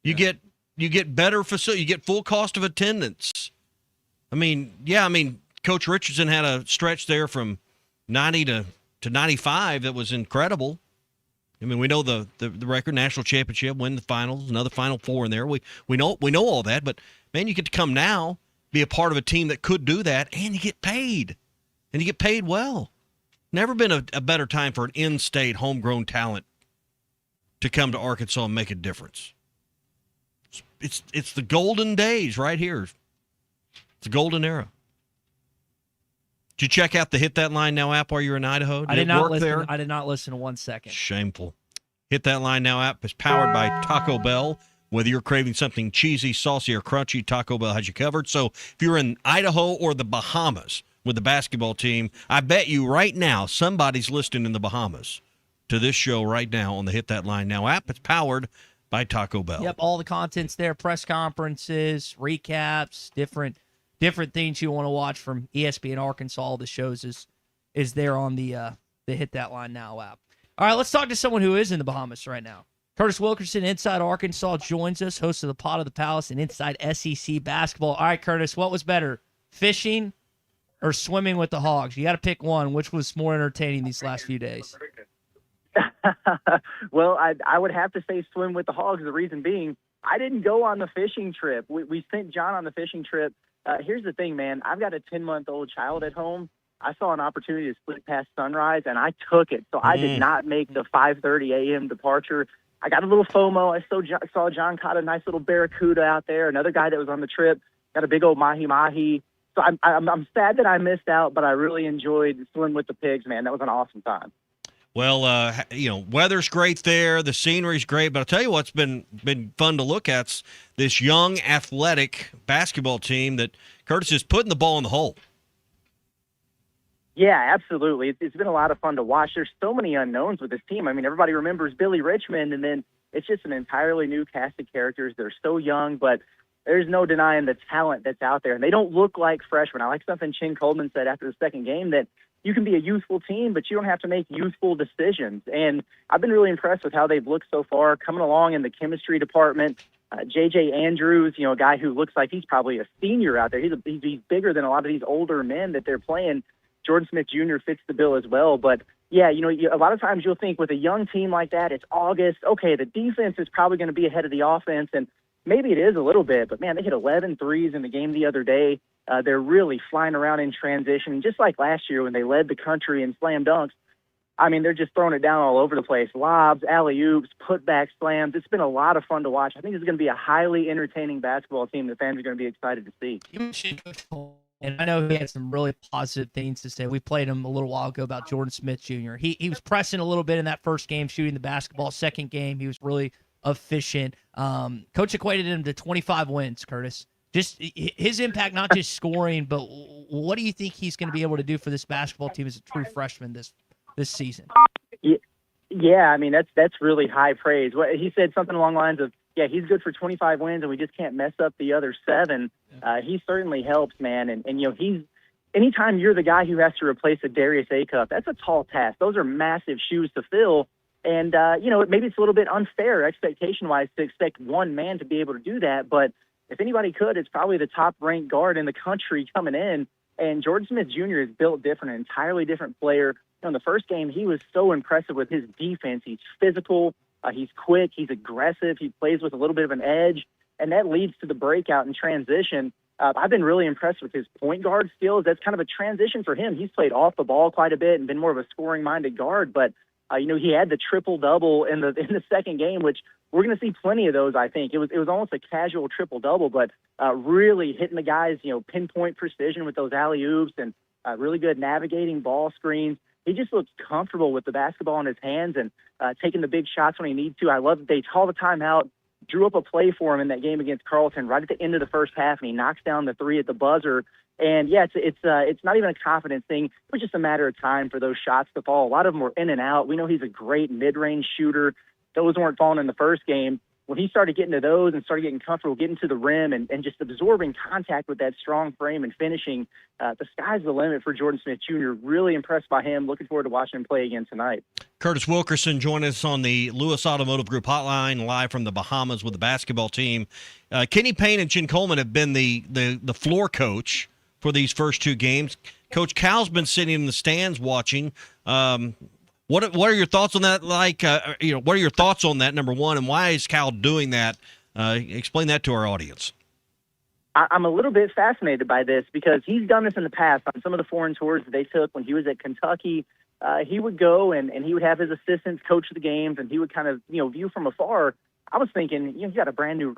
Speaker 6: Yeah.
Speaker 7: You get better facility. You get full cost of attendance. I mean, Coach Richardson had a stretch there from 90 to 95 that was incredible. I mean, we know the record, national championship, win the finals, another Final Four in there. We know all that, but man, you get to come now, be a part of a team that could do that, and you get paid, and you get paid well. Never been a better time for an in-state homegrown talent to come to Arkansas and make a difference. It's the golden days right here. It's the golden era. Did you check out the Hit That Line Now app while you were in Idaho?
Speaker 6: I did not listen. I did not listen 1 second.
Speaker 7: Shameful. Hit That Line Now app is powered by Taco Bell. Whether you're craving something cheesy, saucy, or crunchy, Taco Bell has you covered. So if you're in Idaho or the Bahamas with the basketball team, I bet you right now somebody's listening in the Bahamas to this show right now on the Hit That Line Now app. It's powered by Taco Bell.
Speaker 6: Yep, all the content's there, press conferences, recaps, different things you want to watch from ESPN Arkansas. All the shows is there on the Hit That Line Now app. All right, let's talk to someone who is in the Bahamas right now. Curtis Wilkerson, Inside Arkansas, joins us, host of the Pot of the Palace and Inside SEC Basketball. All right, Curtis, what was better, fishing or swimming with the Hogs? You got to pick one. Which was more entertaining these last few days?
Speaker 9: Well, I would have to say swim with the Hogs. The reason being, I didn't go on the fishing trip. We sent John on the fishing trip. Here's the thing, man. I've got a 10-month-old child at home. I saw an opportunity to split past sunrise, and I took it. So I did not make the 5:30 a.m. departure. I got a little FOMO. I saw John caught a nice little barracuda out there. Another guy that was on the trip got a big old mahi-mahi. So I'm sad that I missed out, but I really enjoyed swimming with the pigs, man. That was an awesome time.
Speaker 7: Well, weather's great there. The scenery's great. But I'll tell you what's been fun to look at's this young, athletic basketball team that Curtis is putting the ball in the hole.
Speaker 9: Yeah, absolutely. It's been a lot of fun to watch. There's so many unknowns with this team. I mean, everybody remembers Billy Richmond, and then it's just an entirely new cast of characters. They're so young, but there's no denying the talent that's out there. And they don't look like freshmen. I like something Chin Coleman said after the second game, that you can be a youthful team, but you don't have to make youthful decisions. And I've been really impressed with how they've looked so far, coming along in the chemistry department. J.J. Andrews, a guy who looks like he's probably a senior out there. He's bigger than a lot of these older men that they're playing. Jordan Smith Jr. fits the bill as well. But, yeah, a lot of times you'll think with a young team like that, it's August. Okay, the defense is probably going to be ahead of the offense, and maybe it is a little bit. But, man, they hit 11 threes in the game the other day. They're really flying around in transition, just like last year when they led the country in slam dunks. I mean, they're just throwing it down all over the place. Lobs, alley-oops, putback slams. It's been a lot of fun to watch. I think it's going to be a highly entertaining basketball team that fans are going to be excited to see.
Speaker 6: And I know he had some really positive things to say. We played him a little while ago about Jordan Smith Jr. He was pressing a little bit in that first game, shooting the basketball. Second game, he was really efficient. Coach equated him to 25 wins, Curtis. Just his impact, not just scoring, but what do you think he's going to be able to do for this basketball team as a true freshman this season?
Speaker 9: Yeah, I mean, that's really high praise. He said something along the lines of, yeah, he's good for 25 wins, and we just can't mess up the other 7. He certainly helps, man. And he's anytime you're the guy who has to replace a Darius Acuff, that's a tall task. Those are massive shoes to fill. And, maybe it's a little bit unfair expectation-wise to expect one man to be able to do that. But if anybody could, it's probably the top-ranked guard in the country coming in. And Jordan Smith Jr. is built different, an entirely different player. In the first game, he was so impressive with his defense. He's physical. He's quick. He's aggressive. He plays with a little bit of an edge, and that leads to the breakout and transition. I've been really impressed with his point guard skills. That's kind of a transition for him. He's played off the ball quite a bit and been more of a scoring-minded guard, but he had the triple-double in the second game, which we're going to see plenty of those, I think. It was almost a casual triple-double, but really hitting the guys, pinpoint precision with those alley-oops and really good navigating ball screens. He just looks comfortable with the basketball in his hands and taking the big shots when he needs to. I love that they call the timeout, drew up a play for him in that game against Carleton right at the end of the first half, and he knocks down the 3 at the buzzer. And, yeah, it's not even a confidence thing. It was just a matter of time for those shots to fall. A lot of them were in and out. We know he's a great mid-range shooter. Those weren't falling in the first game. When he started getting to those and started getting comfortable getting to the rim and just absorbing contact with that strong frame and finishing, the sky's the limit for Jordan Smith Jr. Really impressed by him. Looking forward to watching him play again tonight.
Speaker 7: Curtis Wilkerson joined us on the Lewis Automotive Group hotline, live from the Bahamas with the basketball team. Kenny Payne and Chin Coleman have been the floor coach for these first 2 games. Coach Cal's been sitting in the stands watching. What are your thoughts on that? What are your thoughts on that, number one, and why is Cal doing that? Explain that to our audience.
Speaker 9: I'm a little bit fascinated by this because he's done this in the past on some of the foreign tours that they took when he was at Kentucky. He would go and he would have his assistants coach the games, and he would kind of view from afar. I was thinking, you've got a brand new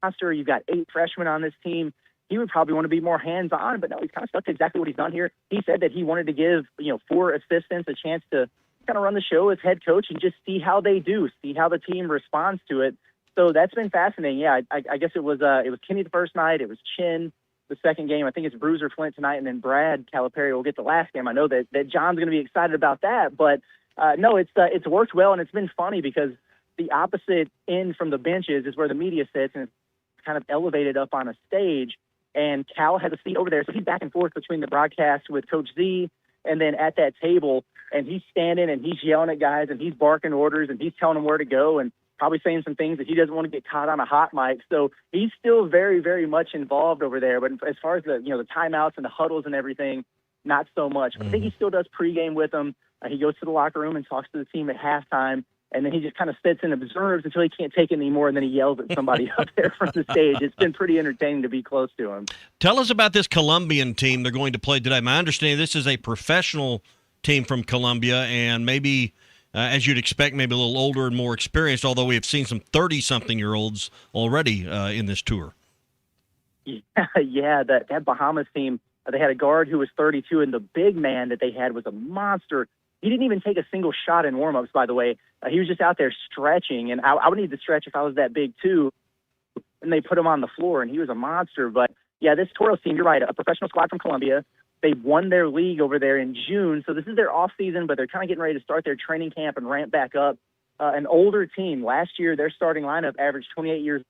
Speaker 9: roster, you've got 8 freshmen on this team. He would probably want to be more hands-on, but no, he's kind of stuck to exactly what he's done here. He said that he wanted to give 4 assistants a chance to kind of run the show as head coach and just see how they do, see how the team responds to it. So that's been fascinating. Yeah, I guess it was Kenny the first night. It was Chin the second game. I think it's Bruiser Flint tonight, and then Brad Calipari will get the last game. I know that John's going to be excited about that, but no, it's worked well, and it's been funny because the opposite end from the benches is where the media sits, and it's kind of elevated up on a stage. And Cal has a seat over there, so he's back and forth between the broadcast with Coach Z and then at that table, and he's standing and he's yelling at guys and he's barking orders and he's telling them where to go and probably saying some things that he doesn't want to get caught on a hot mic. So he's still very, very much involved over there. But as far as the timeouts and the huddles and everything, not so much. But I think he still does pregame with them. He goes to the locker room and talks to the team at halftime. And then he just kind of sits and observes until he can't take it anymore, and then he yells at somebody up there from the stage. It's been pretty entertaining to be close to him.
Speaker 7: Tell us about this Colombian team they're going to play today. My understanding, this is a professional team from Colombia, and maybe, as you'd expect, maybe a little older and more experienced, although we have seen some 30-something-year-olds already in this tour.
Speaker 9: Yeah, that Bahamas team, they had a guard who was 32, and the big man that they had was a monster. He didn't even take a single shot in warm-ups, by the way. He was just out there stretching, and I would need to stretch if I was that big too. And they put him on the floor, and he was a monster. But, yeah, this Toros team, you're right, a professional squad from Colombia. They won their league over there in June, so this is their off-season, but they're kind of getting ready to start their training camp and ramp back up. An older team. Last year, their starting lineup averaged 28 years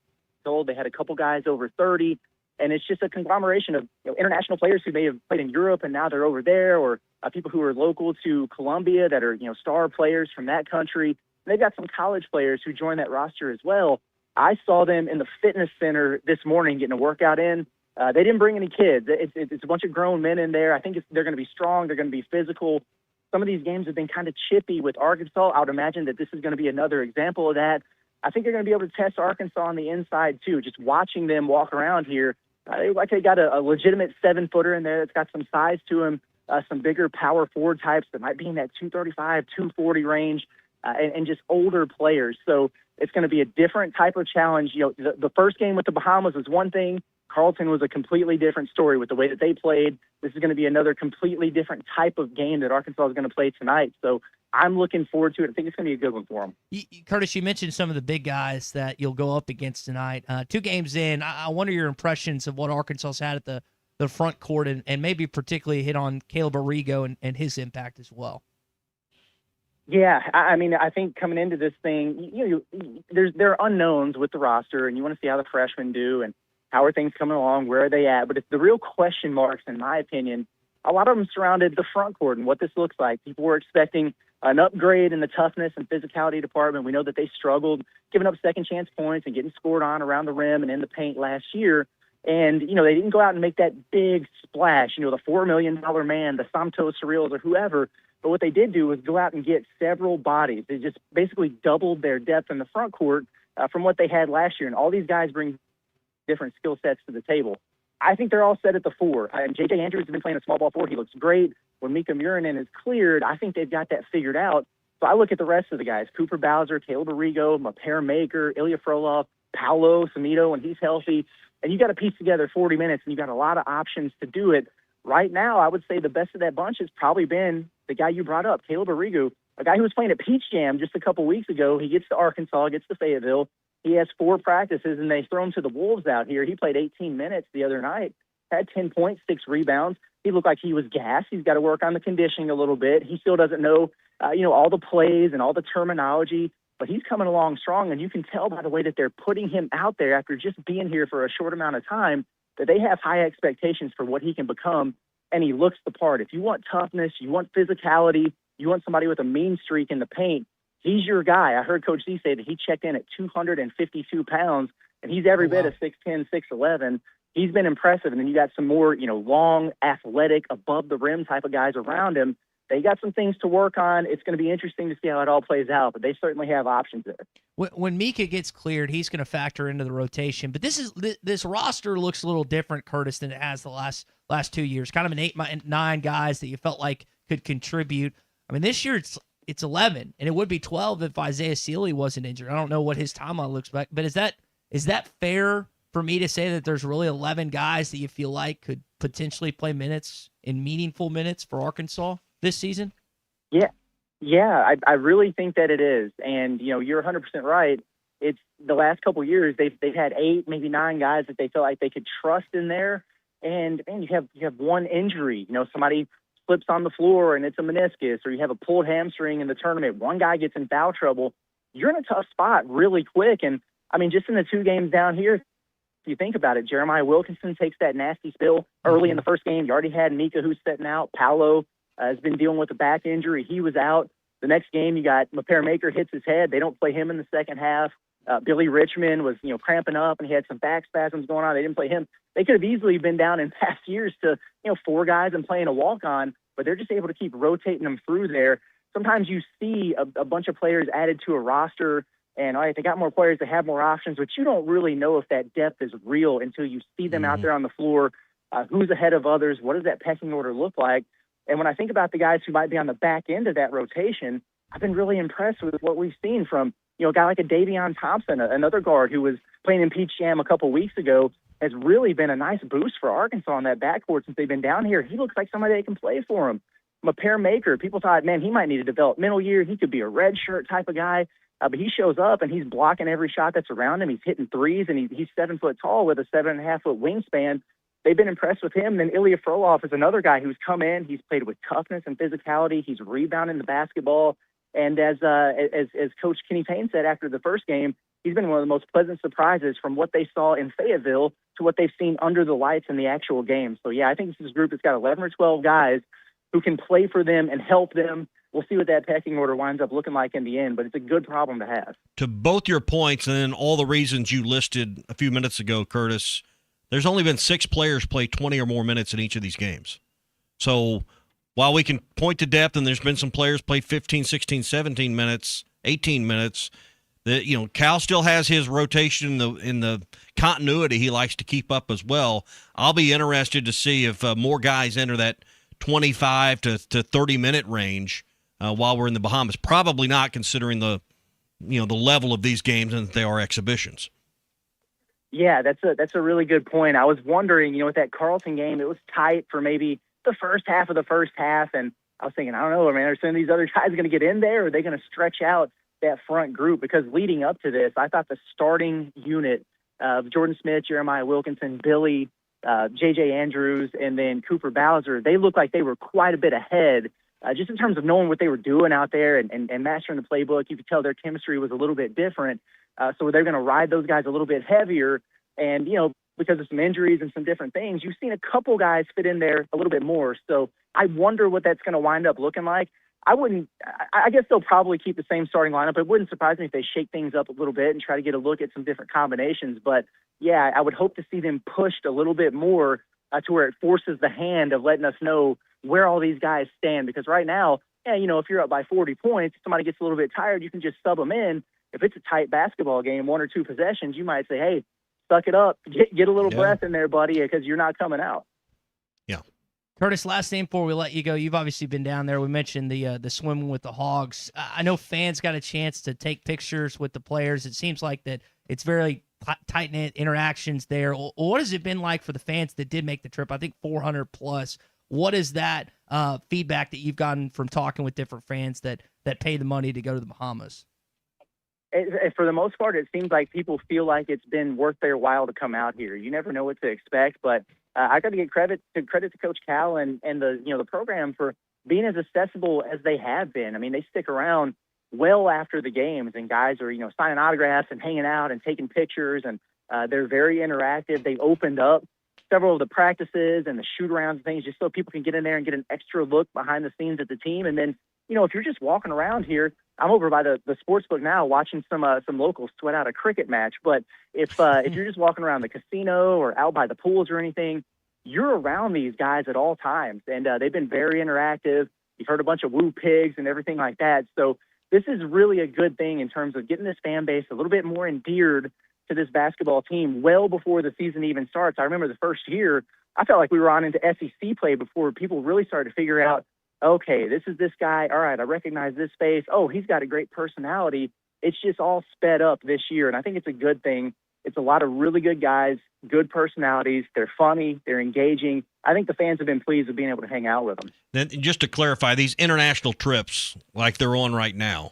Speaker 9: old. They had a couple guys over 30. And it's just a conglomeration of international players who may have played in Europe and now they're over there, or people who are local to Colombia that are star players from that country. And they've got some college players who join that roster as well. I saw them in the fitness center this morning getting a workout in. They didn't bring any kids. It's a bunch of grown men in there. I think they're going to be strong. They're going to be physical. Some of these games have been kind of chippy with Arkansas. I would imagine that this is going to be another example of that. I think they're going to be able to test Arkansas on the inside too. Just watching them walk around here, they got a legitimate 7-footer in there that's got some size to him, some bigger power forward types that might be in that 235, 240 range, and just older players. So it's going to be a different type of challenge. The first game with the Bahamas was one thing. Carlton was a completely different story with the way that they played. This is going to be another completely different type of game that Arkansas is going to play tonight. So I'm looking forward to it. I think it's going to be a good one for them.
Speaker 6: Curtis, you mentioned some of the big guys that you'll go up against tonight. 2 games in, I wonder your impressions of what Arkansas's had at the front court and maybe particularly hit on Caleb Arrigo and his impact as well.
Speaker 9: Yeah, I mean, I think coming into this thing, there are unknowns with the roster, and you want to see how the freshmen do and how are things coming along, where are they at. But it's the real question marks, in my opinion, a lot of them surrounded the front court and what this looks like. People were expecting an upgrade in the toughness and physicality department. We know that they struggled giving up second chance points and getting scored on around the rim and in the paint last year. And, they didn't go out and make that big splash, the $4 million man, the Santos Surreals or whoever. But what they did do was go out and get several bodies. They just basically doubled their depth in the front court from what they had last year. And all these guys bring different skill sets to the table. I think they're all set at the 4. And J.J. Andrews has been playing a small ball 4. He looks great. When Mika Murinen is cleared, I think they've got that figured out. So I look at the rest of the guys, Cooper Bowser, Caleb Arrigo, Maper Maker, Ilya Frolov, Paolo Samito when he's healthy. And you got to piece together 40 minutes, and you got a lot of options to do it. Right now, I would say the best of that bunch has probably been the guy you brought up, Caleb Arrigo, a guy who was playing at Peach Jam just a couple weeks ago. He gets to Arkansas, gets to Fayetteville. He has 4 practices, and they throw him to the Wolves out here. He played 18 minutes the other night, had 10 points, 6 rebounds. He looked like he was gassed. He's got to work on the conditioning a little bit. He still doesn't know, all the plays and all the terminology, but he's coming along strong, and you can tell by the way that they're putting him out there after just being here for a short amount of time that they have high expectations for what he can become, and he looks the part. If you want toughness, you want physicality, you want somebody with a mean streak in the paint, he's your guy. I heard Coach Z say that he checked in at 252 pounds, and he's every bit of 6'10", 6'11". He's been impressive. And then you got some more, long, athletic, above-the-rim type of guys around him. They got some things to work on. It's going to be interesting to see how it all plays out, but they certainly have options there.
Speaker 6: When Mika gets cleared, he's going to factor into the rotation. But this roster looks a little different, Curtis, than it has the last 2 years. Kind of an 8, 9 guys that you felt like could contribute. I mean, this year it's 11, and it would be 12 if Isaiah Sealy wasn't injured. I don't know what his timeline looks like, but is that fair for me to say that there's really 11 guys that you feel like could potentially play minutes in meaningful minutes for Arkansas this season?
Speaker 9: Yeah, Yeah, I really think that it is. And, you're 100% right. It's the last couple of years, they've had 8, maybe 9 guys that they feel like they could trust in there. And, man, you have one injury. Somebody slips on the floor and it's a meniscus, or you have a pulled hamstring in the tournament. One guy gets in foul trouble. You're in a tough spot really quick. And, I mean, just in the 2 games down here, if you think about it, Jeremiah Wilkerson takes that nasty spill early in the first game. You already had Mika who's sitting out. Paolo has been dealing with a back injury. He was out. The next game, you got Maker hits his head. They don't play him in the second half. Billy Richmond was, cramping up and he had some back spasms going on. They didn't play him. They could have easily been down in past years to, 4 guys and playing a walk-on, but they're just able to keep rotating them through there. Sometimes you see a bunch of players added to a roster and, all right, they got more players, they have more options, but you don't really know if that depth is real until you see them out there on the floor. Who's ahead of others? What does that pecking order look like? And when I think about the guys who might be on the back end of that rotation, I've been really impressed with what we've seen from, a guy like a Davion Thompson, another guard who was playing in Peach Jam a couple weeks ago, has really been a nice boost for Arkansas in that backcourt since they've been down here. He looks like somebody that can play for him. Maker, people thought, man, he might need a developmental year. He could be a red shirt type of guy. But he shows up and he's blocking every shot that's around him. He's hitting threes and he's 7 foot tall with a 7.5-foot wingspan. They've been impressed with him. And then Ilya Frolov is another guy who's come in. He's played with toughness and physicality. He's rebounding the basketball. And as Coach Kenny Payne said after the first game, he's been one of the most pleasant surprises from what they saw in Fayetteville to what they've seen under the lights in the actual game. So, yeah, I think this is a group that's got 11 or 12 guys who can play for them and help them. We'll see what that pecking order winds up looking like in the end, but it's a good problem to have.
Speaker 7: To both your points and then all the reasons you listed a few minutes ago, Curtis, there's only been 6 players play 20 or more minutes in each of these games. So while we can point to depth and there's been some players play 15, 16, 17 minutes, 18 minutes, Cal still has his rotation in the continuity he likes to keep up as well. I'll be interested to see if more guys enter that 25 to 30-minute range while we're in the Bahamas. Probably not, considering the level of these games and that they are exhibitions.
Speaker 9: Yeah, that's a really good point. I was wondering, with that Carleton game, it was tight for maybe the first half of the first half, and I was thinking, I don't know, man, are some of these other guys going to get in there, or are they going to stretch out that front group? Because leading up to this, I thought the starting unit of Jordan Smith, Jeremiah Wilkinson, Billy, J.J. Andrews, and then Cooper Bowser, they looked like they were quite a bit ahead, just in terms of knowing what they were doing out there and mastering the playbook. You could tell their chemistry was a little bit different. So they're going to ride those guys a little bit heavier. And, because of some injuries and some different things, you've seen a couple guys fit in there a little bit more. So I wonder what that's going to wind up looking like. I guess they'll probably keep the same starting lineup. It wouldn't surprise me if they shake things up a little bit and try to get a look at some different combinations. But, yeah, I would hope to see them pushed a little bit more to where it forces the hand of letting us know where all these guys stand. Because right now, if you're up by 40 points, somebody gets a little bit tired, you can just sub them in. If it's a tight basketball game, 1 or 2 possessions, you might say, hey, suck it up, get a little breath in there, buddy, because you're not coming out.
Speaker 7: Yeah.
Speaker 6: Curtis, last name before we let you go. You've obviously been down there. We mentioned the swimming with the Hogs. I know fans got a chance to take pictures with the players. It seems like that it's very tight-knit interactions there. What has it been like for the fans that did make the trip? I think 400 plus. What is that feedback that you've gotten from talking with different fans that pay the money to go to the Bahamas?
Speaker 9: For the most part, it seems like people feel like it's been worth their while to come out here. You never know what to expect, but I got to give credit to Coach Cal and the program for being as accessible as they have been. I mean, they stick around well after the games, and guys are signing autographs and hanging out and taking pictures, and they're very interactive. They opened up several of the practices and the shoot-arounds and things just so people can get in there and get an extra look behind the scenes at the team. And then, if you're just walking around here, I'm over by the sports book now watching some locals sweat out a cricket match. But if you're just walking around the casino or out by the pools or anything, you're around these guys at all times. And they've been very interactive. You've heard a bunch of woo pigs and everything like that. So this is really a good thing in terms of getting this fan base a little bit more endeared to this basketball team well before the season even starts. I remember the first year, I felt like we were on into SEC play before people really started to figure out, okay, this is this guy. All right, I recognize this face. Oh, he's got a great personality. It's just all sped up this year, and I think it's a good thing. It's a lot of really good guys, good personalities. They're funny. They're engaging. I think the fans have been pleased with being able to hang out with them.
Speaker 7: Then, just to clarify, these international trips, like they're on right now,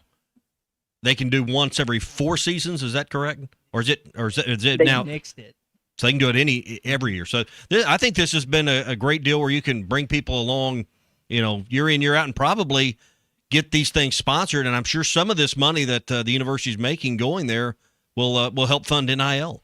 Speaker 7: they can do once every 4 seasons. Is that correct? Or is it
Speaker 6: They
Speaker 7: now?
Speaker 6: Nixed it.
Speaker 7: So they can do it every year. So I think this has been a great deal where you can bring people along, year in, year out, and probably get these things sponsored. And I'm sure some of this money that the university's making going there will help fund NIL.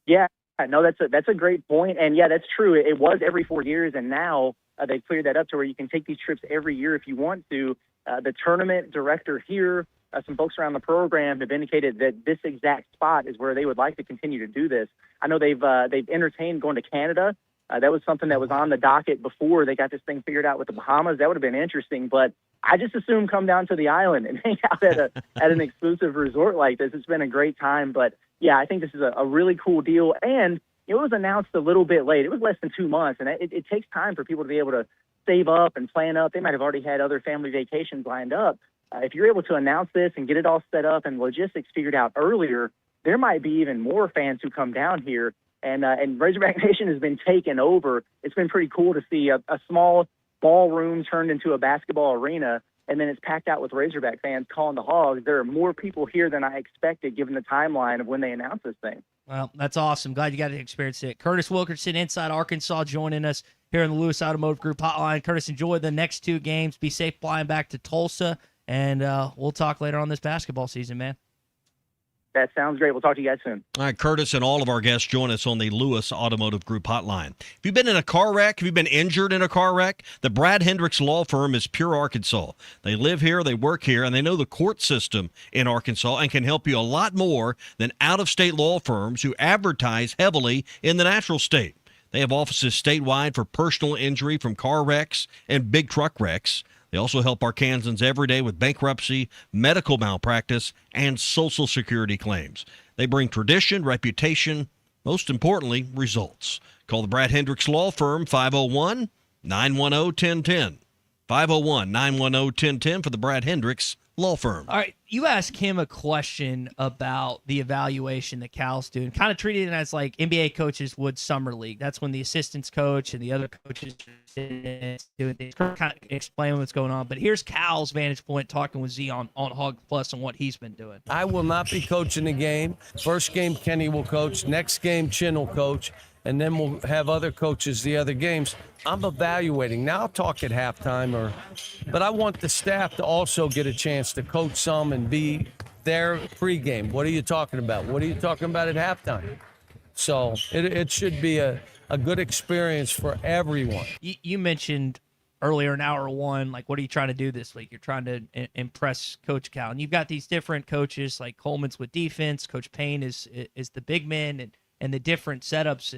Speaker 9: Yeah, no, that's a great point. And yeah, that's true. It was every 4 years, and now they've cleared that up to where you can take these trips every year if you want to. The tournament director here, some folks around the program have indicated that this exact spot is where they would like to continue to do this. I know they've entertained going to Canada. That was something that was on the docket before they got this thing figured out with the Bahamas. That would have been interesting, but I just assume come down to the island and hang out at an exclusive resort like this. It's been a great time, but yeah, I think this is a really cool deal. And it was announced a little bit late. It was less than 2 months, and it takes time for people to be able to save up and plan up. They might have already had other family vacations lined up. If you're able to announce this and get it all set up and logistics figured out earlier, there might be even more fans who come down here. And Razorback Nation has been taken over. It's been pretty cool to see a small ballroom turned into a basketball arena, and then it's packed out with Razorback fans calling the Hogs. There are more people here than I expected given the timeline of when they announced this thing.
Speaker 6: Well, that's awesome. Glad you got to experience it. Curtis Wilkerson, Inside Arkansas, joining us here in the Lewis Automotive Group hotline. Curtis, enjoy the next 2 games. Be safe flying back to Tulsa, and we'll talk later on this basketball season, man.
Speaker 9: That sounds great. We'll talk to you guys soon.
Speaker 7: All right, Curtis and all of our guests join us on the Lewis Automotive Group hotline. If you've been in a car wreck, have you been injured in a car wreck? The Brad Hendricks Law Firm is pure Arkansas. They live here, they work here, and they know the court system in Arkansas and can help you a lot more than out-of-state law firms who advertise heavily in the natural state. They have offices statewide for personal injury from car wrecks and big truck wrecks. They also help Arkansans every day with bankruptcy, medical malpractice, and Social Security claims. They bring tradition, reputation, most importantly, results. Call the Brad Hendricks Law Firm, 501-910-1010. 501-910-1010 for the Brad Hendricks Law Firm.
Speaker 6: All right, you asked him a question about the evaluation that Cal's doing, kind of treating it as like NBA coaches would Summer League. That's when the assistants coach and the other coaches are doing things, kind of explain what's going on. But here's Cal's vantage point talking with Z on Hog Plus and what he's been doing.
Speaker 8: I will not be coaching the game. First game, Kenny will coach. Next game, Chin will coach. And then we'll have other coaches the other games. I'm evaluating. Now I'll talk at halftime, but I want the staff to also get a chance to coach some and be there pregame. What are you talking about? What are you talking about at halftime? So it should be a good experience for everyone.
Speaker 6: You mentioned earlier in hour 1, like, what are you trying to do this week? You're trying to impress Coach Cal. And you've got these different coaches, like Coleman's with defense. Coach Payne is the big man and the different setups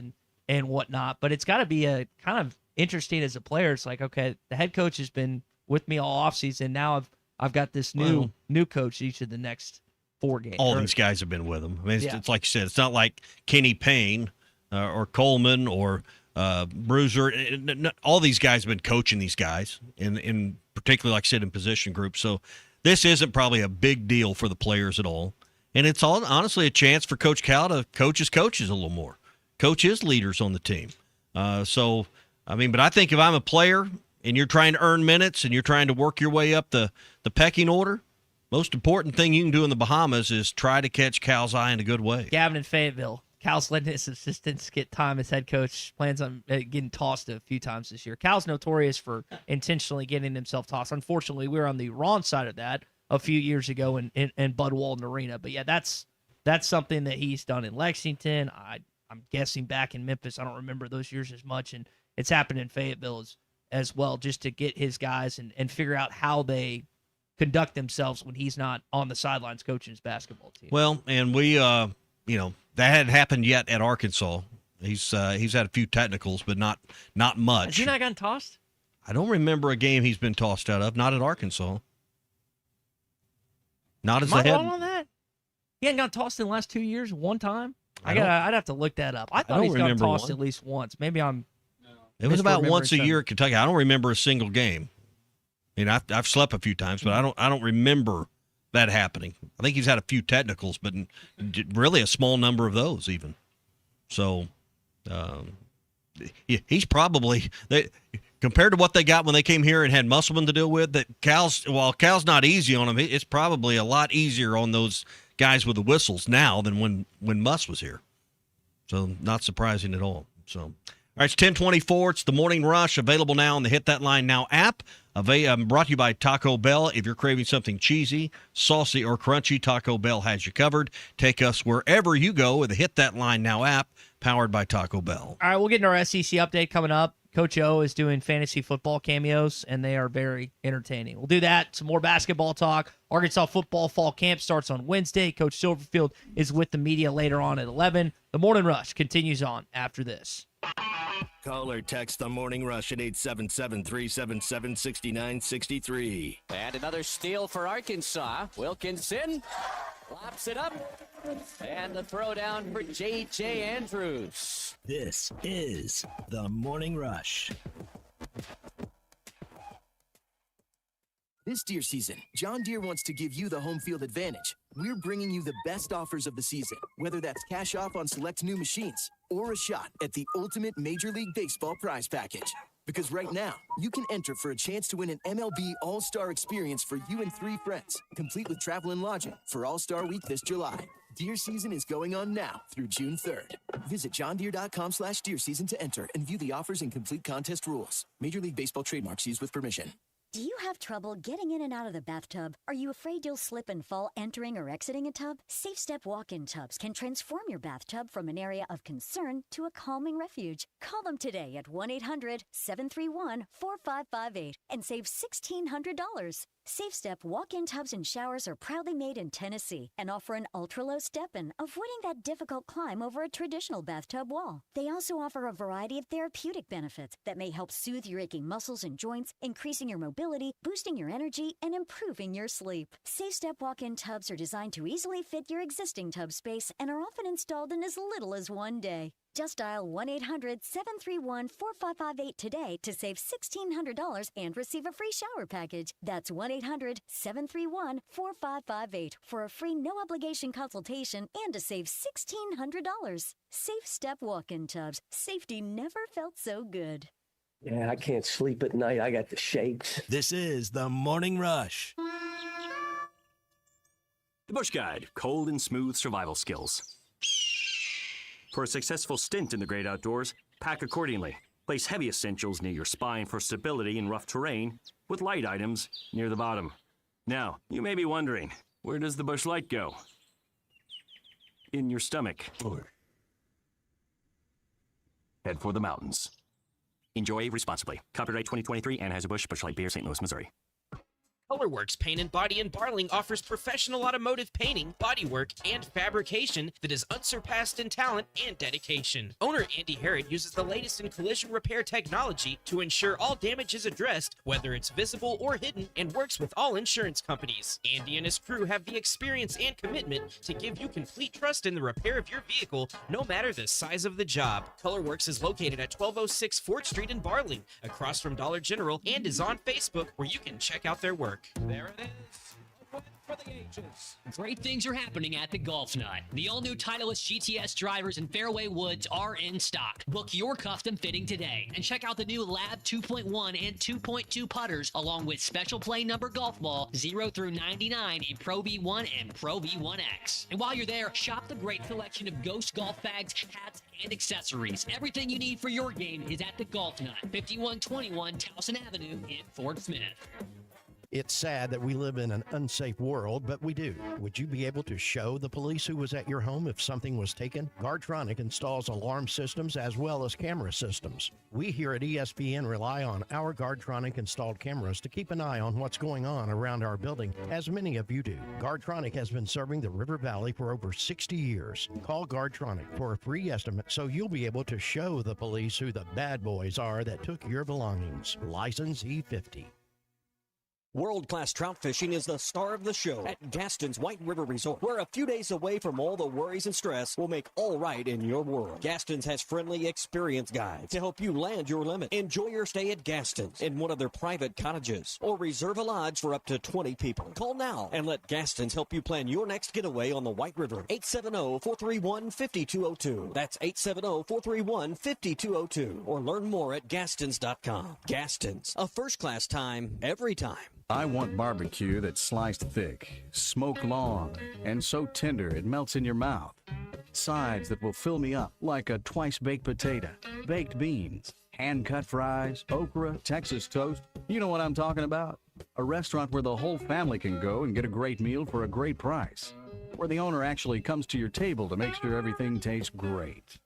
Speaker 6: and whatnot. But it's got to be a kind of interesting as a player. It's like, okay, the head coach has been with me all offseason. Now I've got this new coach each of the next 4 games.
Speaker 7: All these guys have been with him. I mean, it's like you said, it's not like Kenny Payne or Coleman or Bruiser. All these guys have been coaching these guys, in particularly, like I said, in position groups. So this isn't probably a big deal for the players at all. And it's honestly a chance for Coach Cal to coach his coaches a little more, coach his leaders on the team. But I think if I'm a player and you're trying to earn minutes and you're trying to work your way up the pecking order, most important thing you can do in the Bahamas is try to catch Cal's eye in a good way.
Speaker 6: Gavin in Fayetteville. Cal's letting his assistants get time as head coach. Plans on getting tossed a few times this year. Cal's notorious for intentionally getting himself tossed. Unfortunately, we were on the wrong side of that a few years ago in Bud Walton Arena. But yeah, that's something that he's done in Lexington. I'm guessing back in Memphis. I don't remember those years as much, and it's happened in Fayetteville as well, just to get his guys and figure out how they conduct themselves when he's not on the sidelines coaching his basketball team.
Speaker 7: Well, and we, that hadn't happened yet at Arkansas. He's had a few technicals, but not much.
Speaker 6: Has he not gotten tossed?
Speaker 7: I don't remember a game he's been tossed out of. Not at Arkansas. Not as
Speaker 6: Am
Speaker 7: a
Speaker 6: I
Speaker 7: head.
Speaker 6: wrong on that? He hadn't got tossed in the last 2 years one time? I'd have to look that up. I thought he's got tossed at least once. Maybe
Speaker 7: It was about once a year at Kentucky. I don't remember a single game. I mean, I've slept a few times, but I don't remember that happening. I think he's had a few technicals, but really a small number of those even. So he's probably compared to what they got when they came here and had Musselman to deal with. That Cal's not easy on him. It's probably a lot easier on those guys with the whistles now than when Muss was here. So not surprising at all. So, all right, it's 10:24. It's the Morning Rush, available now on the Hit That Line Now app. Brought to you by Taco Bell. If you're craving something cheesy, saucy, or crunchy, Taco Bell has you covered. Take us wherever you go with the Hit That Line Now app, powered by Taco Bell.
Speaker 6: All right, we'll get into our SEC update coming up. Coach O is doing fantasy football cameos, and they are very entertaining. We'll do that. Some more basketball talk. Arkansas football fall camp starts on Wednesday. Coach Silverfield is with the media later on at 11. The Morning Rush continues on after this.
Speaker 1: Call or text the Morning Rush at 877-377-6963.
Speaker 14: And another steal for Arkansas. Wilkerson lops it up. And the throwdown for J.J. Andrews.
Speaker 1: This is the Morning Rush.
Speaker 4: This deer season, John Deere wants to give you the home field advantage. We're bringing you the best offers of the season, whether that's cash off on select new machines or a shot at the ultimate Major League Baseball prize package. Because right now, you can enter for a chance to win an MLB All-Star experience for you and 3 friends, complete with travel and lodging for All-Star Week this July. Deer season is going on now through June 3rd. Visit johndeere.com/deer season to enter and view the offers and complete contest rules. Major League Baseball trademarks used with permission.
Speaker 13: Do you have trouble getting in and out of the bathtub? Are you afraid you'll slip and fall entering or exiting a tub? Safe Step walk-in tubs can transform your bathtub from an area of concern to a calming refuge. Call them today at 1-800-731-4558 and save $1,600. Safe Step walk-in tubs and showers are proudly made in Tennessee and offer an ultra-low step-in, avoiding that difficult climb over a traditional bathtub wall. They also offer a variety of therapeutic benefits that may help soothe your aching muscles and joints, increasing your mobility, boosting your energy, and improving your sleep. Safe Step walk-in tubs are designed to easily fit your existing tub space and are often installed in as little as 1 day. Just dial 1-800-731-4558 today to save $1,600 and receive a free shower package. That's 1-800-731-4558 for a free no-obligation consultation and to save $1,600. Safe Step walk-in tubs. Safety never felt so good.
Speaker 22: Yeah, I can't sleep at night. I got the shakes.
Speaker 1: This is the Morning Rush.
Speaker 16: The Bush Guide, cold and smooth survival skills. For a successful stint in the great outdoors, pack accordingly. Place heavy essentials near your spine for stability in rough terrain, with light items near the bottom. Now, you may be wondering, where does the Bush Light go? In your stomach. Head for the mountains. Enjoy responsibly. Copyright 2023, Anheuser-Busch, Busch Light Beer, St. Louis, Missouri.
Speaker 23: Colorworks Paint and Body in Barling offers professional automotive painting, bodywork, and fabrication that is unsurpassed in talent and dedication. Owner Andy Herod uses the latest in collision repair technology to ensure all damage is addressed, whether it's visible or hidden, and works with all insurance companies. Andy and his crew have the experience and commitment to give you complete trust in the repair of your vehicle, no matter the size of the job. Colorworks is located at 1206 4th Street in Barling, across from Dollar General, and is on Facebook, where you can check out their work.
Speaker 24: There it is. A win for the ages. Great things are happening at the Golf Nut. The all-new Titleist GTS drivers and fairway woods are in stock. Book your custom fitting today and check out the new Lab 2.1 and 2.2 putters, along with special play number golf ball 0 through 99 in Pro V1 and Pro V1X. And while you're there, shop the great selection of Ghost golf bags, hats, and accessories. Everything you need for your game is at the Golf Nut, 5121 Towson Avenue in Fort Smith.
Speaker 25: It's sad that we live in an unsafe world, but we do. Would you be able to show the police who was at your home if something was taken? Guardtronic installs alarm systems as well as camera systems. We here at ESPN rely on our Guardtronic installed cameras to keep an eye on what's going on around our building, as many of you do. Guardtronic has been serving the River Valley for over 60 years. Call Guardtronic for a free estimate so you'll be able to show the police who the bad boys are that took your belongings. License E50.
Speaker 10: World-class trout fishing is the star of the show at Gaston's White River Resort, where a few days away from all the worries and stress will make all right in your world. Gaston's has friendly, experienced guides to help you land your limit. Enjoy your stay at Gaston's in one of their private cottages or reserve a lodge for up to 20 people. Call now and let Gaston's help you plan your next getaway on the White River. 870-431-5202. That's 870-431-5202. Or learn more at Gastons.com. Gaston's, a first-class time, every time.
Speaker 2: I want barbecue that's sliced thick, smoked long, and so tender it melts in your mouth. Sides that will fill me up like a twice-baked potato, baked beans, hand-cut fries, okra, Texas toast. You know what I'm talking about? A restaurant where the whole family can go and get a great meal for a great price. Where the owner actually comes to your table to make sure everything tastes great.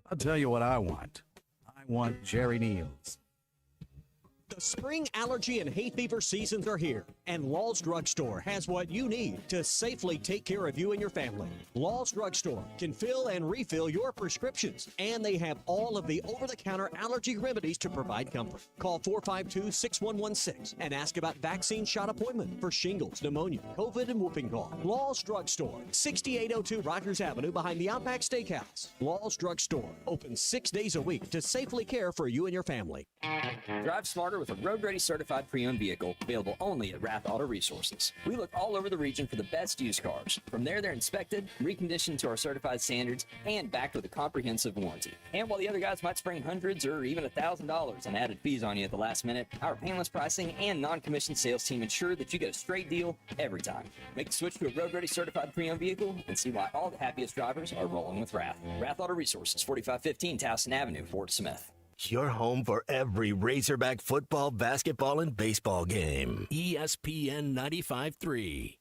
Speaker 2: I'll tell you what I want. I want Jerry Neal's.
Speaker 10: The spring allergy and hay fever seasons are here, and Law's Drugstore has what you need to safely take care of you and your family. Law's Drugstore can fill and refill your prescriptions, and they have all of the over-the-counter allergy remedies to provide comfort. Call 452-6116 and ask about vaccine shot appointment for shingles, pneumonia, COVID, and whooping cough. Law's Drugstore, 6802 Rogers Avenue behind the Outback Steakhouse. Law's Drugstore, open 6 days a week to safely care for you and your family.
Speaker 12: Drive smarter with a road-ready certified pre-owned vehicle available only at Rath Auto Resources. We look all over the region for the best used cars. From there, they're inspected, reconditioned to our certified standards, and backed with a comprehensive warranty. And while the other guys might spring hundreds or even $1,000 in added fees on you at the last minute, our painless pricing and non-commissioned sales team ensure that you get a straight deal every time. Make the switch to a road-ready certified pre-owned vehicle and see why all the happiest drivers are rolling with Rath. Rath Auto Resources, 4515 Towson Avenue, Fort Smith.
Speaker 1: Your home for every Razorback football, basketball, and baseball game.
Speaker 5: ESPN 95.3.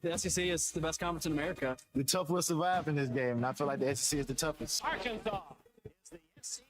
Speaker 17: The SEC is the best conference in America.
Speaker 3: The tough will survive in this game, and I feel like the SEC is the toughest.
Speaker 17: Arkansas is the SEC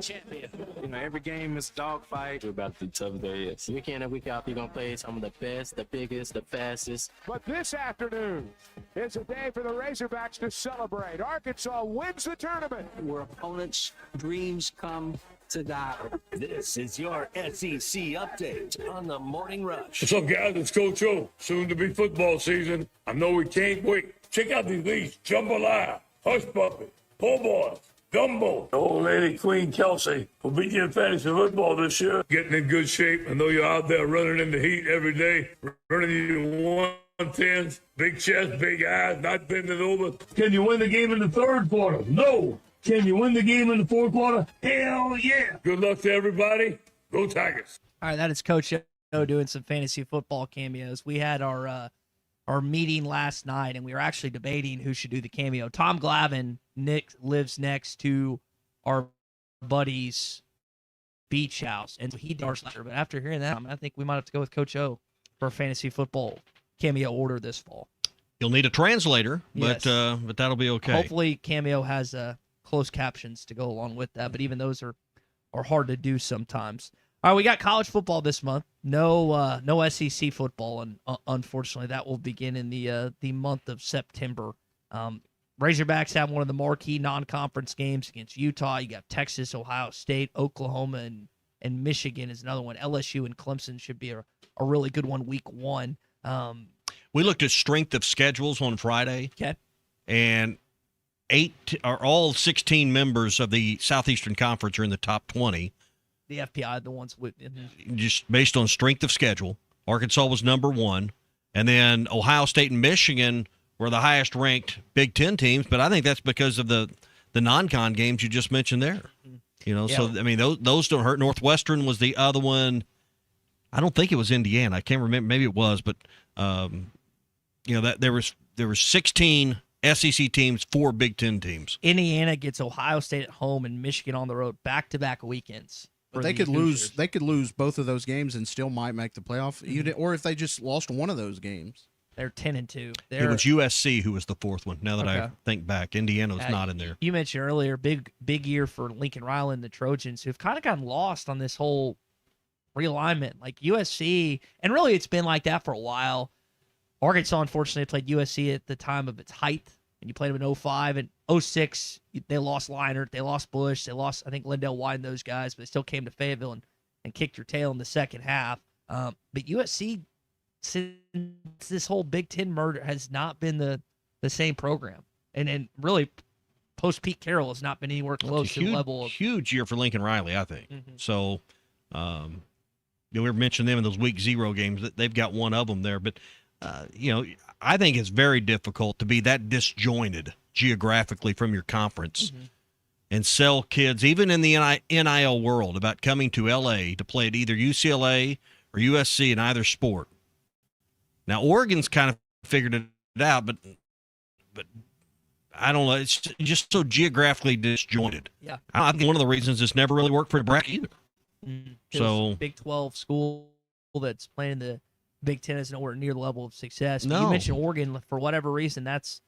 Speaker 17: champion.
Speaker 18: You know, every game is a dogfight. We're about to be tough there, yes. Week in and week out, you're going to play some of the best, the biggest, the fastest.
Speaker 19: But this afternoon is a day for the Razorbacks to celebrate. Arkansas wins the tournament.
Speaker 18: Where opponents' dreams come to die.
Speaker 5: This is your SEC update on the Morning Rush.
Speaker 26: What's up, guys? It's Coach O. Soon to be football season. I know we can't wait. Check out these leagues. Jambalaya, Hush Puppy, Po' Boys, Gumbo. Old lady Queen Kelsey will beat you in fantasy football this year. Getting in good shape. I know you're out there running in the heat every day, running your 110s, big chest, big eyes, not bending over. Can you win the game in the third quarter? No. Can you win the game in the fourth quarter? Hell yeah. Good luck to everybody. Go Tigers.
Speaker 6: All right, that is Coach O doing some fantasy football cameos. We had our meeting last night, and we were actually debating who should do the cameo. Tom Glavine, Nick, lives next to our buddy's beach house, and he did our slasher. But after hearing that, I think we might have to go with Coach O for a fantasy football cameo order this fall.
Speaker 7: You'll need a translator,
Speaker 6: Yes.
Speaker 7: but that'll be okay.
Speaker 6: Hopefully, cameo has closed captions to go along with that, but even those are hard to do sometimes. All right, we got college football this month. No SEC football, and unfortunately, that will begin in the month of September. Razorbacks have one of the marquee non-conference games against Utah. You got Texas, Ohio State, Oklahoma, and Michigan is another one. LSU and Clemson should be a really good one week one.
Speaker 7: We looked at strength of schedules on Friday.
Speaker 6: Okay.
Speaker 7: And all 16 members of the Southeastern Conference are in the top 20.
Speaker 6: The FPI, the ones with
Speaker 7: Just based on strength of schedule. Arkansas was number one. And then Ohio State and Michigan were the highest ranked Big Ten teams. But I think that's because of the non-con games you just mentioned there. You know, so, I mean, those don't hurt. Northwestern was the other one. I don't think it was Indiana. I can't remember. Maybe it was. But, that there was 16 SEC teams, 4 Big Ten teams.
Speaker 6: Indiana gets Ohio State at home and Michigan on the road back-to-back weekends.
Speaker 11: But they could lose. They could lose both of those games and still might make the playoff. Or if they just lost one of those games,
Speaker 6: they're 10-2.
Speaker 7: It was USC who was the fourth one. Now that I think back, Indiana was not in there.
Speaker 6: You mentioned earlier, big year for Lincoln Riley and the Trojans, who've kind of gotten lost on this whole realignment. Like USC, and really it's been like that for a while. Arkansas, unfortunately, played USC at the time of its height, and you played them in 05, and 06, they lost Leinart, they lost Bush, they lost, I think, Lindell White and those guys, but they still came to Fayetteville and kicked your tail in the second half. But USC, since this whole Big Ten murder, has not been the same program. And really, post-Pete Carroll has not been anywhere close to the level of...
Speaker 7: Huge year for Lincoln Riley, I think.
Speaker 6: Mhm.
Speaker 7: So, we were mentioning them in those week 0 games. They've got one of them there. But, I think it's very difficult to be that disjointed geographically from your conference and sell kids, even in the NIL world, about coming to L.A. to play at either UCLA or USC in either sport. Now, Oregon's kind of figured it out, but I don't know. It's just so geographically disjointed.
Speaker 6: Yeah.
Speaker 7: I think one of the reasons it's never really worked for Nebraska either.
Speaker 6: So Big 12 school that's playing the Big Ten is nowhere near the level of success. But
Speaker 7: No.
Speaker 6: You mentioned Oregon, for whatever reason, that's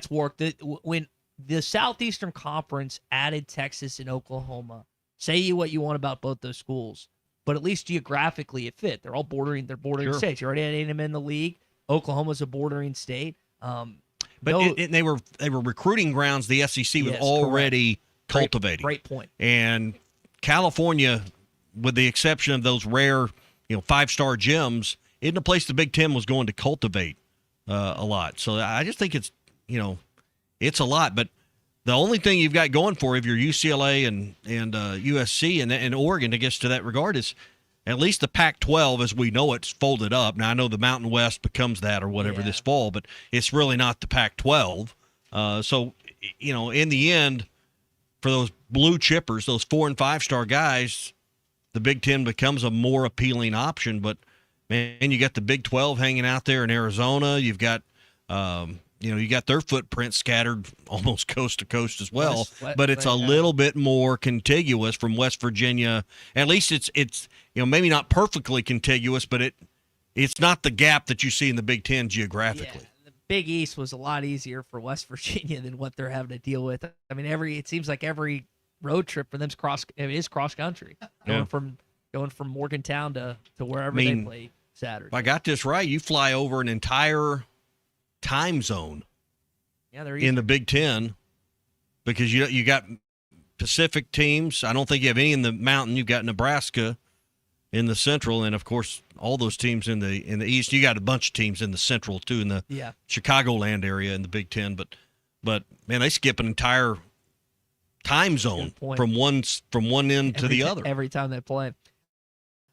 Speaker 6: worked. When the Southeastern Conference added Texas and Oklahoma, say what you want about both those schools, but at least geographically it fit. They're all bordering
Speaker 7: Sure.
Speaker 6: states. You already had A&M in the league. Oklahoma's a bordering state.
Speaker 7: But they were recruiting grounds the SEC was already cultivating.
Speaker 6: Great point.
Speaker 7: And California, with the exception of those rare, 5-star gyms, isn't a place the Big Ten was going to cultivate a lot. So I just think it's, it's a lot. But the only thing you've got going for you if you're UCLA and USC and Oregon, I guess, to that regard, is at least the Pac-12, as we know it's folded up. Now, I know the Mountain West becomes that or whatever this fall, but it's really not the Pac-12. So, in the end, for those blue chippers, those 4- and 5-star guys, the Big Ten becomes a more appealing option. But, man, you got the Big 12 hanging out there in Arizona. You've got, you got their footprint scattered almost coast to coast as well. But it's a little bit more contiguous from West Virginia. At least it's maybe not perfectly contiguous, but it's not the gap that you see in the Big Ten geographically.
Speaker 6: Yeah, the Big East was a lot easier for West Virginia than what they're having to deal with. I mean, it seems like every road trip for them is cross country, going from Morgantown to wherever they play Saturday.
Speaker 7: If I got this right, you fly over an entire time zone in the Big Ten because you got Pacific teams. I don't think you have any in the Mountain. You've got Nebraska in the Central, and of course all those teams in the East. You got a bunch of teams in the Central too, in the Chicagoland area in the Big Ten. But man, they skip an entire time zone from one end to the other
Speaker 6: every time they play.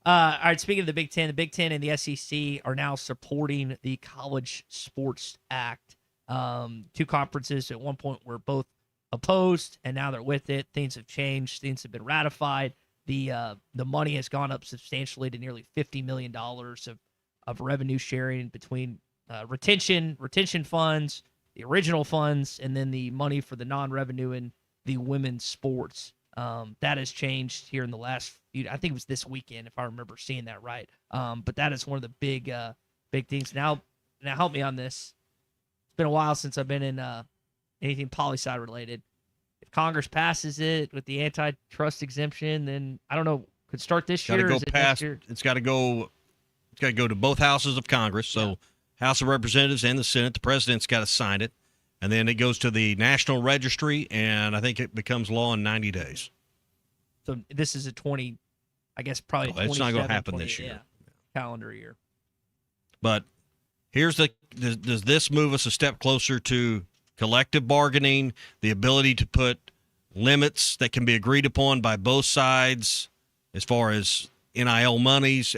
Speaker 6: All right, speaking of the Big Ten and the SEC are now supporting the College Sports Act. Two conferences at one point were both opposed, and now they're with it. Things have changed. Things have been ratified. The money has gone up substantially to nearly $50 million of revenue sharing between retention funds, the original funds, and then the money for the non-revenue in the women's sports. That has changed here in the last few. I think it was this weekend, if I remember seeing that right. But that is one of the big things. Now help me on this. It's been a while since I've been in anything poli-sci related. If Congress passes it with the antitrust exemption, then I don't know. Could start this year.
Speaker 7: It's got to go to both houses of Congress. So House of Representatives and the Senate. The president's got to sign it. And then it goes to the National Registry, and I think it becomes law in 90 days.
Speaker 6: So this is probably
Speaker 7: it's not going to happen this year.
Speaker 6: Calendar year.
Speaker 7: But does this move us a step closer to collective bargaining, the ability to put limits that can be agreed upon by both sides as far as NIL monies?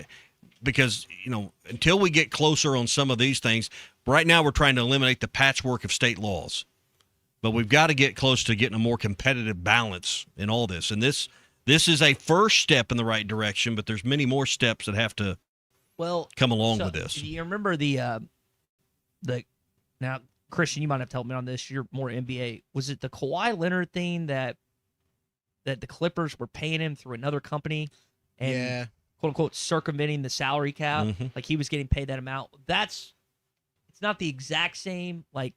Speaker 7: Because, until we get closer on some of these things, right now we're trying to eliminate the patchwork of state laws. But we've got to get close to getting a more competitive balance in all this. And this is a first step in the right direction, but there's many more steps that have to come along with this.
Speaker 6: You remember now, Christian, you might have to help me on this. You're more NBA. Was it the Kawhi Leonard thing that the Clippers were paying him through another company and quote unquote circumventing the salary cap?
Speaker 7: Mm-hmm.
Speaker 6: Like he was getting paid that amount. It's not the exact same like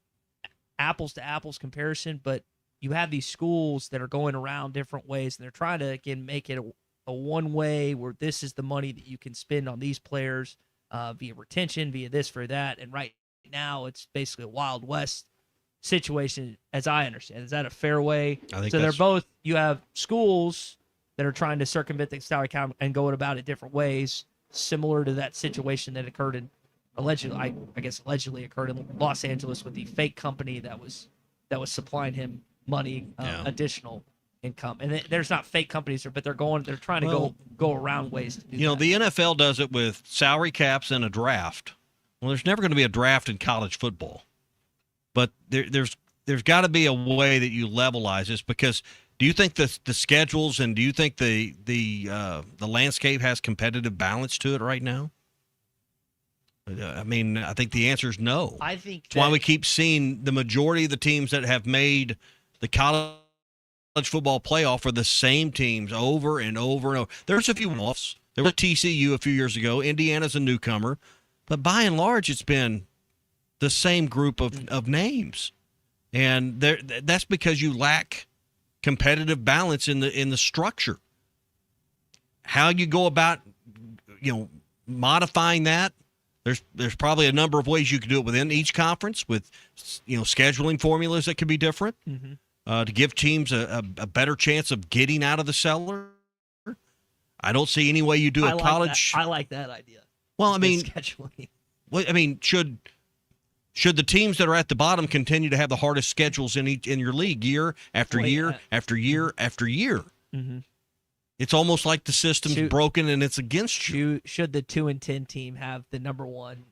Speaker 6: apples to apples comparison, but you have these schools that are going around different ways and they're trying to again make it a one way where this is the money that you can spend on these players via retention, via this for that. And right now it's basically a Wild West situation, as I understand. Is that a fair way?
Speaker 7: I think
Speaker 6: so. They're
Speaker 7: that's-
Speaker 6: both. You have schools that are trying to circumvent the salary cap and going about it different ways, similar to that situation that occurred in allegedly occurred in Los Angeles with the fake company that was supplying him money, additional income. And there's not fake companies, but they're trying to go around ways to do that.
Speaker 7: The NFL does it with salary caps and a draft. Well, there's never going to be a draft in college football, but there's got to be a way that you levelize this, because do you think the schedules and do you think the landscape has competitive balance to it right now? I mean, I think the answer is no.
Speaker 6: I think
Speaker 7: that's why we keep seeing the majority of the teams that have made the college football playoff are the same teams over and over and over. There's a few one-offs. There was TCU a few years ago. Indiana's a newcomer. But by and large, it's been the same group of names. And that's because you lack competitive balance in the structure. How you go about, modifying that, there's probably a number of ways you could do it within each conference with, scheduling formulas that could be different to give teams a better chance of getting out of the cellar. I don't see any way you do a college.
Speaker 6: I like that idea.
Speaker 7: Well, I mean,
Speaker 6: scheduling.
Speaker 7: Well, I mean, should the teams that are at the bottom continue to have the hardest schedules in your league year after year after year after year?
Speaker 6: Mm-hmm.
Speaker 7: It's almost like the system's broken and it's against you.
Speaker 6: Should the 2-10 team have the number one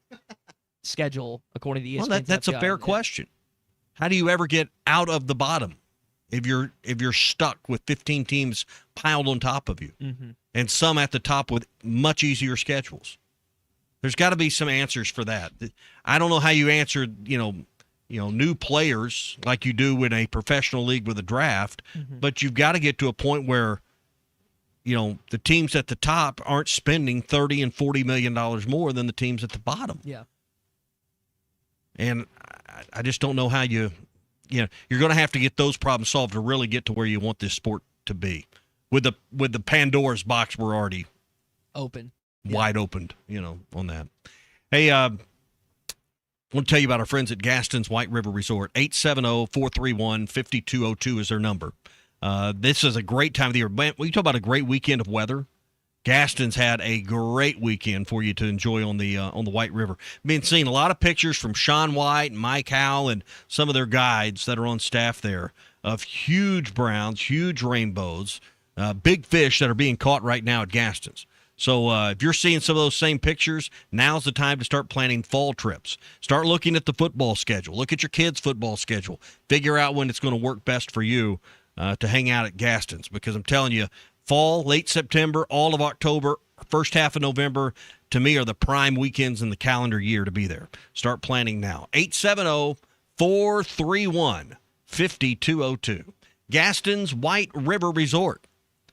Speaker 6: schedule according to ESPN?
Speaker 7: Well, that's a fair question. How do you ever get out of the bottom if you're stuck with 15 teams piled on top of you, and some at the top with much easier schedules? There's got to be some answers for that. I don't know how you answer, new players like you do in a professional league with a draft, but you've got to get to a point where, the teams at the top aren't spending $30 and $40 million more than the teams at the bottom.
Speaker 6: Yeah.
Speaker 7: And I just don't know how you're going to have to get those problems solved to really get to where you want this sport to be. With the Pandora's box, we're already
Speaker 6: open.
Speaker 7: Wide opened, on that. Hey, I want to tell you about our friends at Gaston's White River Resort. 870-431-5202 is their number. This is a great time of the year. When you talk about a great weekend of weather, Gaston's had a great weekend for you to enjoy on the White River. Been seeing a lot of pictures from Sean White and Mike Howell and some of their guides that are on staff there of huge browns, huge rainbows, big fish that are being caught right now at Gaston's. So if you're seeing some of those same pictures, now's the time to start planning fall trips. Start looking at the football schedule. Look at your kids' football schedule. Figure out when it's going to work best for you to hang out at Gaston's, because I'm telling you, fall, late September, all of October, first half of November, to me, are the prime weekends in the calendar year to be there. Start planning now. 870-431-5202. Gaston's White River Resort.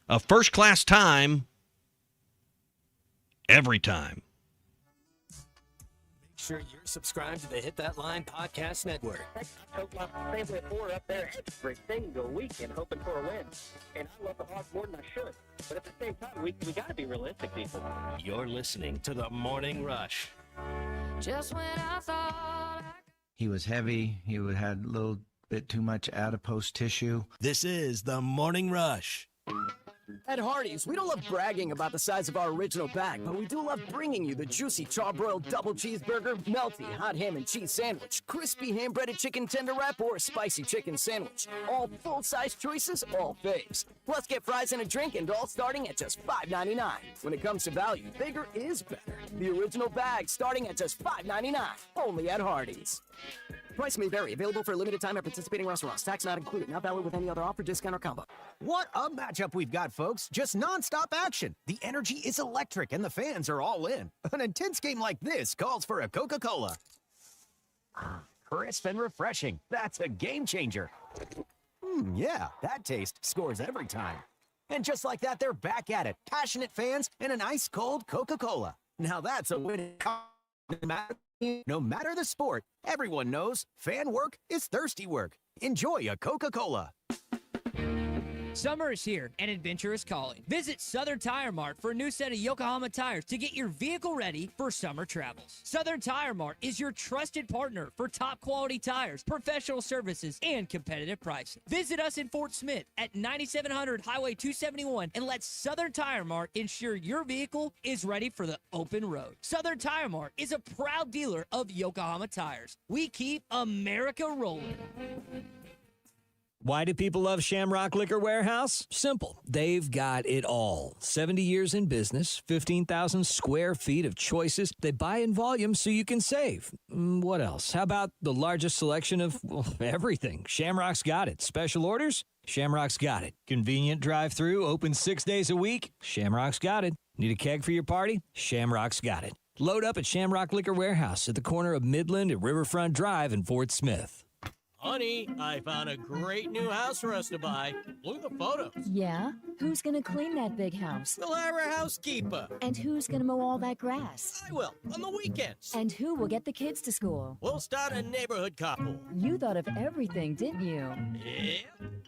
Speaker 7: A first-class time every time.
Speaker 17: Make sure you're subscribed to the Hit That Line Podcast Network.
Speaker 8: I hope my family four up there every single weekend hoping for a win. And I love the Hawks more than I should. But at the same time, we got to be realistic, people.
Speaker 5: You're listening to The Morning Rush.
Speaker 9: Just when I thought
Speaker 14: he was heavy, he had a little bit too much adipose tissue.
Speaker 5: This is The Morning Rush.
Speaker 4: At Hardee's, we don't love bragging about the size of our original bag, but we do love bringing you the juicy charbroiled double cheeseburger, melty hot ham and cheese sandwich, crispy ham-breaded chicken tender wrap, or spicy chicken sandwich. All full-size choices, all faves. Plus, get fries and a drink, and all starting at just $5.99. When it comes to value, bigger is better. The original bag starting at just $5.99, only at Hardee's. Price may vary. Available for a limited time at participating restaurants. Tax not included. Not valid with any other offer, discount, or combo.
Speaker 15: What a matchup we've got, folks. Just nonstop action. The energy is electric, and the fans are all in. An intense game like this calls for a Coca-Cola. Crisp and refreshing. That's a game changer. Yeah, that taste scores every time. And just like that, they're back at it. Passionate fans and an ice-cold Coca-Cola. Now that's a win. No matter the sport, everyone knows fan work is thirsty work. Enjoy a Coca-Cola.
Speaker 13: Summer is here and adventure is calling. Visit Southern Tire Mart for a new set of Yokohama tires to get your vehicle ready for summer travels. Southern Tire Mart is your trusted partner for top quality tires, professional services, and competitive pricing. Visit us in Fort Smith at 9700 Highway 271 and let Southern Tire Mart ensure your vehicle is ready for the open road. Southern Tire Mart is a proud dealer of Yokohama tires. We keep America rolling.
Speaker 16: Why do people love Shamrock Liquor Warehouse? Simple. They've got it all. 70 years in business, 15,000 square feet of choices. They buy in volume so you can save. What else? How about the largest selection of everything? Shamrock's got it. Special orders? Shamrock's got it. Convenient drive-through, open 6 days a week? Shamrock's got it. Need a keg for your party? Shamrock's got it. Load up at Shamrock Liquor Warehouse at the corner of Midland and Riverfront Drive in Fort Smith.
Speaker 20: Honey, I found a great new house for us to buy. Look at the photos.
Speaker 21: Yeah? Who's gonna clean that big house?
Speaker 20: We'll have our housekeeper.
Speaker 21: And who's gonna mow all that grass?
Speaker 20: I will, on the weekends.
Speaker 21: And who will get the kids to school?
Speaker 20: We'll start a neighborhood couple.
Speaker 21: You thought of everything, didn't you?
Speaker 20: Yeah.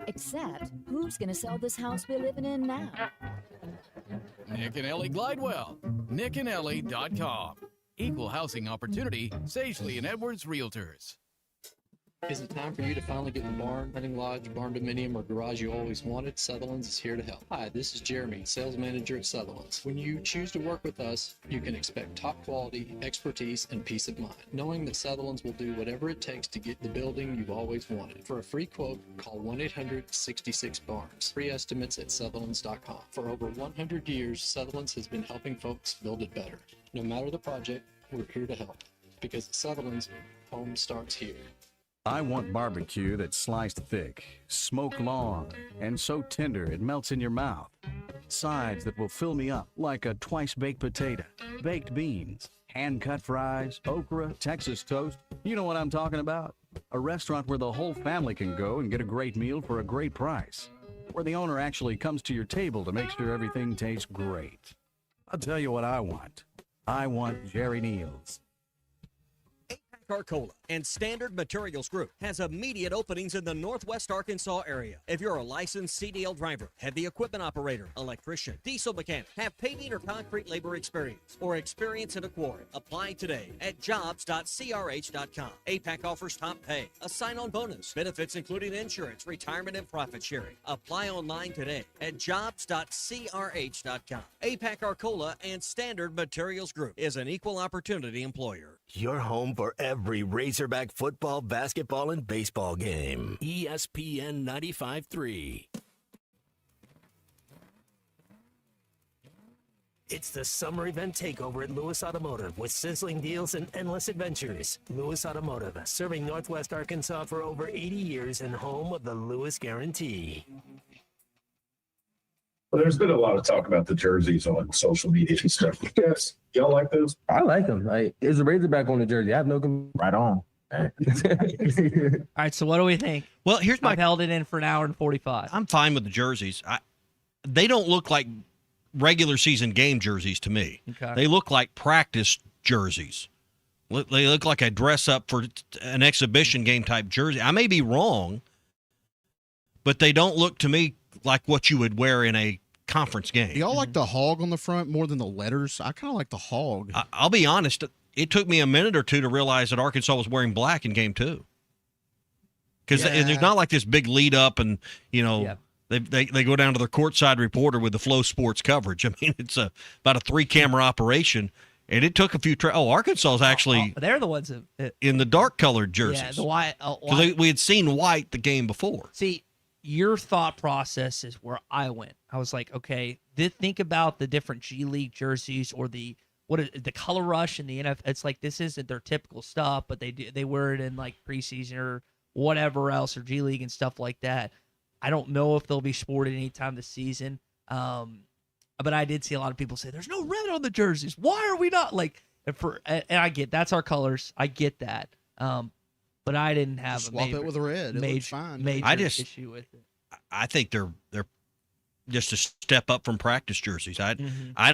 Speaker 21: Except, who's gonna sell this house we're living in now?
Speaker 22: Nick and Ellie Glidewell. nickandellie.com. Equal housing opportunity, Sagely and Edwards Realtors.
Speaker 18: Is it time for you to finally get the barn, hunting lodge, barn dominium, or garage you always wanted? Sutherland's is here to help. Hi, this is Jeremy, sales manager at Sutherland's. When you choose to work with us, you can expect top quality, expertise, and peace of mind, knowing that Sutherland's will do whatever it takes to get the building you've always wanted. For a free quote, call 1-800-66-BARNS. Free estimates at Sutherland's.com. For over 100 years, Sutherland's has been helping folks build it better. No matter the project, we're here to help. Because at Sutherland's, home starts here.
Speaker 2: I want barbecue that's sliced thick, smoked long, and so tender it melts in your mouth. Sides that will fill me up like a twice-baked potato, baked beans, hand-cut fries, okra, Texas toast. You know what I'm talking about. A restaurant where the whole family can go and get a great meal for a great price. Where the owner actually comes to your table to make sure everything tastes great. I'll tell you what I want. I want Jerry Neal's.
Speaker 10: Cola and Standard Materials Group has immediate openings in the Northwest Arkansas area. If you're a licensed CDL driver, heavy equipment operator, electrician, diesel mechanic, have paving or concrete labor experience, or experience in a quarry, apply today at jobs.crh.com. APAC offers top pay, a sign-on bonus, benefits including insurance, retirement, and profit sharing. Apply online today at jobs.crh.com. APAC Arcola and Standard Materials Group is an equal opportunity employer.
Speaker 1: Your home for every Razorback football, basketball, and baseball game. ESPN 95.3. It's the summer event takeover at Lewis Automotive with sizzling deals and endless adventures. Lewis Automotive, serving Northwest Arkansas for over 80 years and home of the Lewis Guarantee.
Speaker 23: Well, there's been a lot of talk about the jerseys on social media and stuff. Yes, y'all like those?
Speaker 3: I like them. Like, it's a Razorback on the jersey. I have no right on.
Speaker 6: All right, so what do we think?
Speaker 7: Well, here's my.
Speaker 6: I've held it in for an hour and 45.
Speaker 7: I'm fine with the jerseys. They don't look like regular season game jerseys to me.
Speaker 6: Okay.
Speaker 7: They look like practice jerseys. They look like a dress up for an exhibition game type jersey. I may be wrong, but they don't look to me like what you would wear in a conference game.
Speaker 11: Y'all like the hog on the front more than the letters? I kind of like the hog.
Speaker 7: I'll be honest. It took me a minute or two to realize that Arkansas was wearing black in game 2. Because there's not like this big lead up and, they go down to their courtside reporter with the Flow Sports coverage. I mean, it's about a 3-camera operation. And it took a few Arkansas is actually
Speaker 6: they're the ones
Speaker 7: in the dark colored jerseys.
Speaker 6: Yeah, the white.
Speaker 7: We had seen white the game before.
Speaker 6: See, your thought process is where I went. I was like, okay, think about the different G League jerseys or the color rush in the NFL. It's like this isn't their typical stuff, but they wear it in like preseason or whatever else or G League and stuff like that. I don't know if they'll be sported anytime this season. But I did see a lot of people say there's no red on the jerseys. Why are we not and I get that's our colors. I get that. But I didn't have
Speaker 11: swap it with a red. It looks fine.
Speaker 6: Major issue with it.
Speaker 7: I think they're just a step up from practice jerseys. I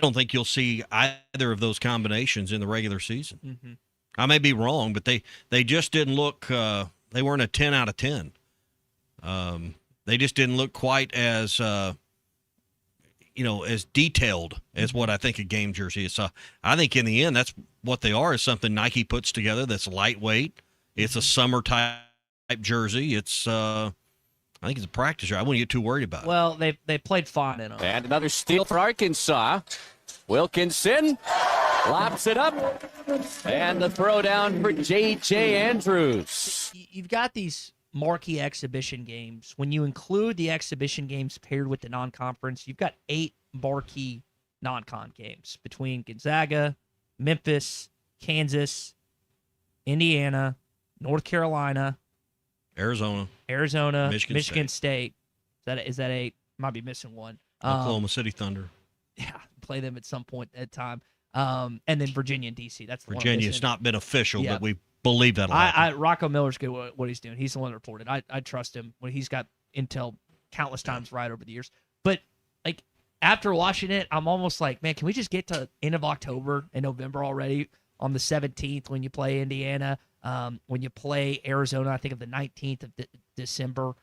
Speaker 7: don't think you'll see either of those combinations in the regular season.
Speaker 6: Mm-hmm.
Speaker 7: I may be wrong, but they just didn't look. They weren't a 10 out of 10. They just didn't look quite as as detailed as what I think a game jersey is. So I think in the end, that's what they are, is something Nike puts together that's lightweight. It's a summer type jersey. It's I think it's a practice jersey. I wouldn't get too worried about it.
Speaker 6: Well, they played fine in them.
Speaker 12: And another steal for Arkansas. Wilkinson lops it up. And the throw down for J.J. Andrews.
Speaker 6: You've got these marquee exhibition games. When you include the exhibition games paired with the non-conference, you've got 8 marquee non-con games between Gonzaga, Memphis, Kansas, Indiana, North Carolina,
Speaker 7: Arizona,
Speaker 6: Michigan State. Is that 8? Might be missing one.
Speaker 7: Oklahoma City Thunder.
Speaker 6: Yeah, play them at some point at time. And then Virginia and DC. That's the
Speaker 7: Virginia.
Speaker 6: one
Speaker 7: It's not been official,
Speaker 6: Yeah.
Speaker 7: but we believe that'll happen.
Speaker 6: Rocco Miller's good at what he's doing. He's the one that reported. I trust him when he's got intel countless times right over the years. But like after watching it, I'm almost like, man, can we just get to end of October and November already on the 17th when you play Indiana, when you play Arizona, I think of the 19th of December.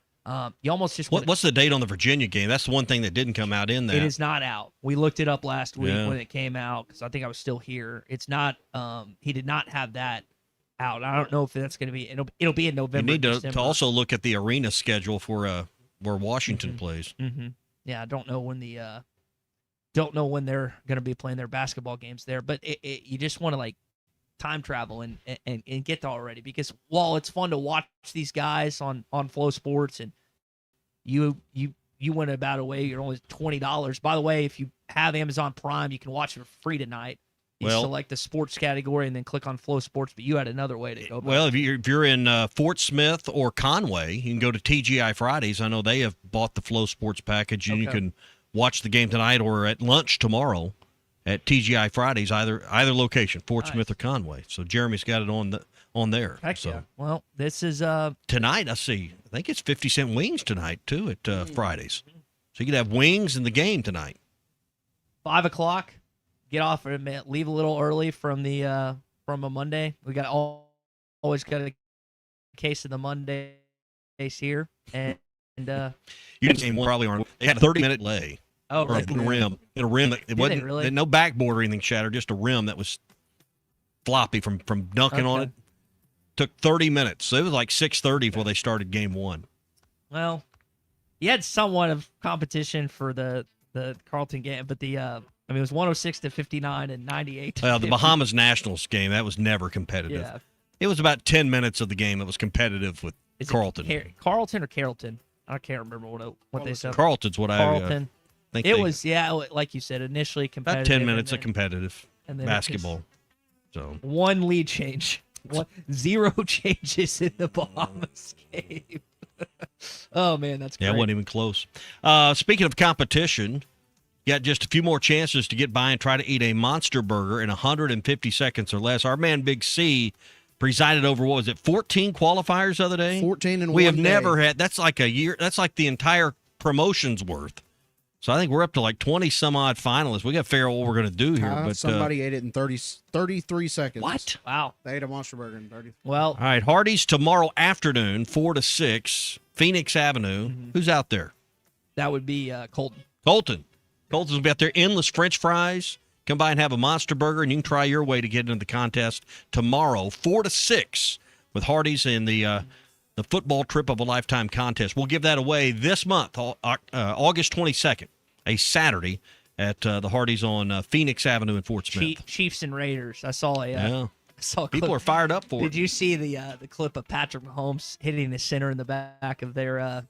Speaker 6: You almost just
Speaker 7: What's the date on the Virginia game? That's the one thing that didn't come out in that.
Speaker 6: It is not out. We looked it up last week
Speaker 7: Yeah.
Speaker 6: when it came out because I think I was still here. It's not. He did not have that out. I don't know if that's going to be. It'll be in
Speaker 7: You
Speaker 6: November.
Speaker 7: need to
Speaker 6: December.
Speaker 7: also look at the arena schedule for where Washington plays.
Speaker 6: Mm-hmm. Yeah, I don't know when they're going to be playing their basketball games there. But you just want to like time travel and get there already, because while it's fun to watch these guys on Flow Sports and you went about a way, you're only $20. By the way, if you have Amazon Prime, you can watch it for free tonight. You select the sports category and then click on Flow Sports, but you had another way to go about
Speaker 7: Well,
Speaker 6: it.
Speaker 7: if you're in Fort Smith or Conway, you can go to TGI Fridays. I know they have bought the Flow Sports package, and you can watch the game tonight or at lunch tomorrow at TGI Fridays, either location, Fort Smith or Conway. So Jeremy's got it on there.
Speaker 6: Heck
Speaker 7: so
Speaker 6: yeah. Well, this is
Speaker 7: tonight. I think it's 50-cent wings tonight too at Fridays. So you could have wings in the game tonight.
Speaker 6: 5:00. Get off a minute, leave a little early from a Monday. We got always got a case of the Mondays here, and
Speaker 7: You didn't game probably on. They had a 30-minute delay.
Speaker 6: Oh,
Speaker 7: or
Speaker 6: really?
Speaker 7: a rim. In a rim that it
Speaker 6: Did
Speaker 7: wasn't
Speaker 6: they really?
Speaker 7: no backboard or anything shattered, just a rim that was floppy from dunking on it. Took 30 minutes. So it was like 6:30 before they started game one.
Speaker 6: well, you had somewhat of competition for the Carlton game, but it was 106-59 and 98.
Speaker 7: The Bahamas Nationals game, that was never competitive.
Speaker 6: Yeah.
Speaker 7: It was about 10 minutes of the game that was competitive with Carlton.
Speaker 6: Carlton or Carrollton? I can't remember what they said.
Speaker 7: Carlton's what
Speaker 6: Carlton.
Speaker 7: I think.
Speaker 6: It was, like you said, initially competitive.
Speaker 7: About 10 minutes of competitive
Speaker 6: and then
Speaker 7: basketball. So
Speaker 6: one lead change. 0 changes in the Bahamas game. Oh, man, that's great.
Speaker 7: Yeah, it wasn't even close. Speaking of competition, you got just a few more chances to get by and try to eat a Monster Burger in 150 seconds or less. Our man Big C presided over, 14 qualifiers the other day?
Speaker 11: 14 in
Speaker 7: We
Speaker 11: one
Speaker 7: have
Speaker 11: day.
Speaker 7: never had, that's like a year, that's like the entire promotion's worth. So I think we're up to like 20 some odd finalists. We got to figure out what we're going to do here. But
Speaker 11: somebody ate it in 33 seconds.
Speaker 7: What?
Speaker 6: Wow.
Speaker 11: They ate a Monster Burger in 30.
Speaker 6: Well,
Speaker 7: all right, Hardee's tomorrow afternoon, 4 to 6, Phoenix Avenue. Who's out there?
Speaker 6: That would be Colton.
Speaker 7: Colton's will be out there. Endless French fries. Come by and have a Monster Burger, and you can try your way to get into the contest tomorrow, 4 to 6, with Hardee's in the football trip of a lifetime contest. We'll give that away this month, August 22nd, a Saturday at the Hardee's on Phoenix Avenue in Fort Smith.
Speaker 6: Chiefs and Raiders. I saw a
Speaker 7: Yeah.
Speaker 6: saw a
Speaker 7: People
Speaker 6: clip.
Speaker 7: are fired up for it.
Speaker 6: Did you see the clip of Patrick Mahomes hitting the center in the back of their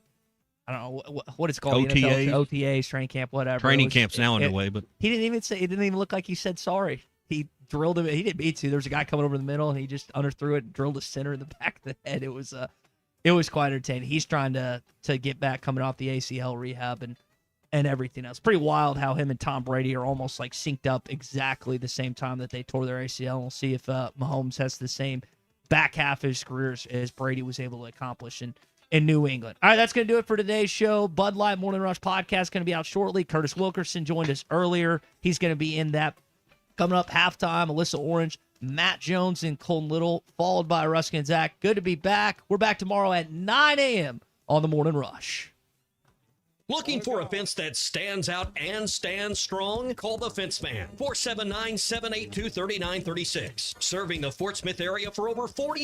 Speaker 6: I don't know what it's called, the
Speaker 7: OTAs?
Speaker 6: NFL, OTAs, training camp, whatever.
Speaker 7: Training
Speaker 6: It was-
Speaker 7: camp's now underway, but
Speaker 6: he didn't even say. It didn't even look like he said sorry. He drilled him. He didn't mean to. There was a guy coming over the middle, and he just underthrew it and drilled the center in the back of the head. It was quite entertaining. He's trying to get back, coming off the ACL rehab and everything else. Pretty wild how him and Tom Brady are almost like synced up exactly the same time that they tore their ACL. We'll see if Mahomes has the same back half of his career as Brady was able to accomplish in New England. All right, that's going to do it for today's show. Bud Light Morning Rush podcast going to be out shortly. Curtis Wilkerson joined us earlier. He's going to be in that. Coming up halftime, Alyssa Orange, Matt Jones, and Colton Little, followed by Ruskin and Zach. Good to be back. We're back tomorrow at 9 a.m. on the Morning Rush.
Speaker 10: Looking for a fence that stands out and stands strong? Call the Fence Man, 479-782-3936. Serving the Fort Smith area for over 40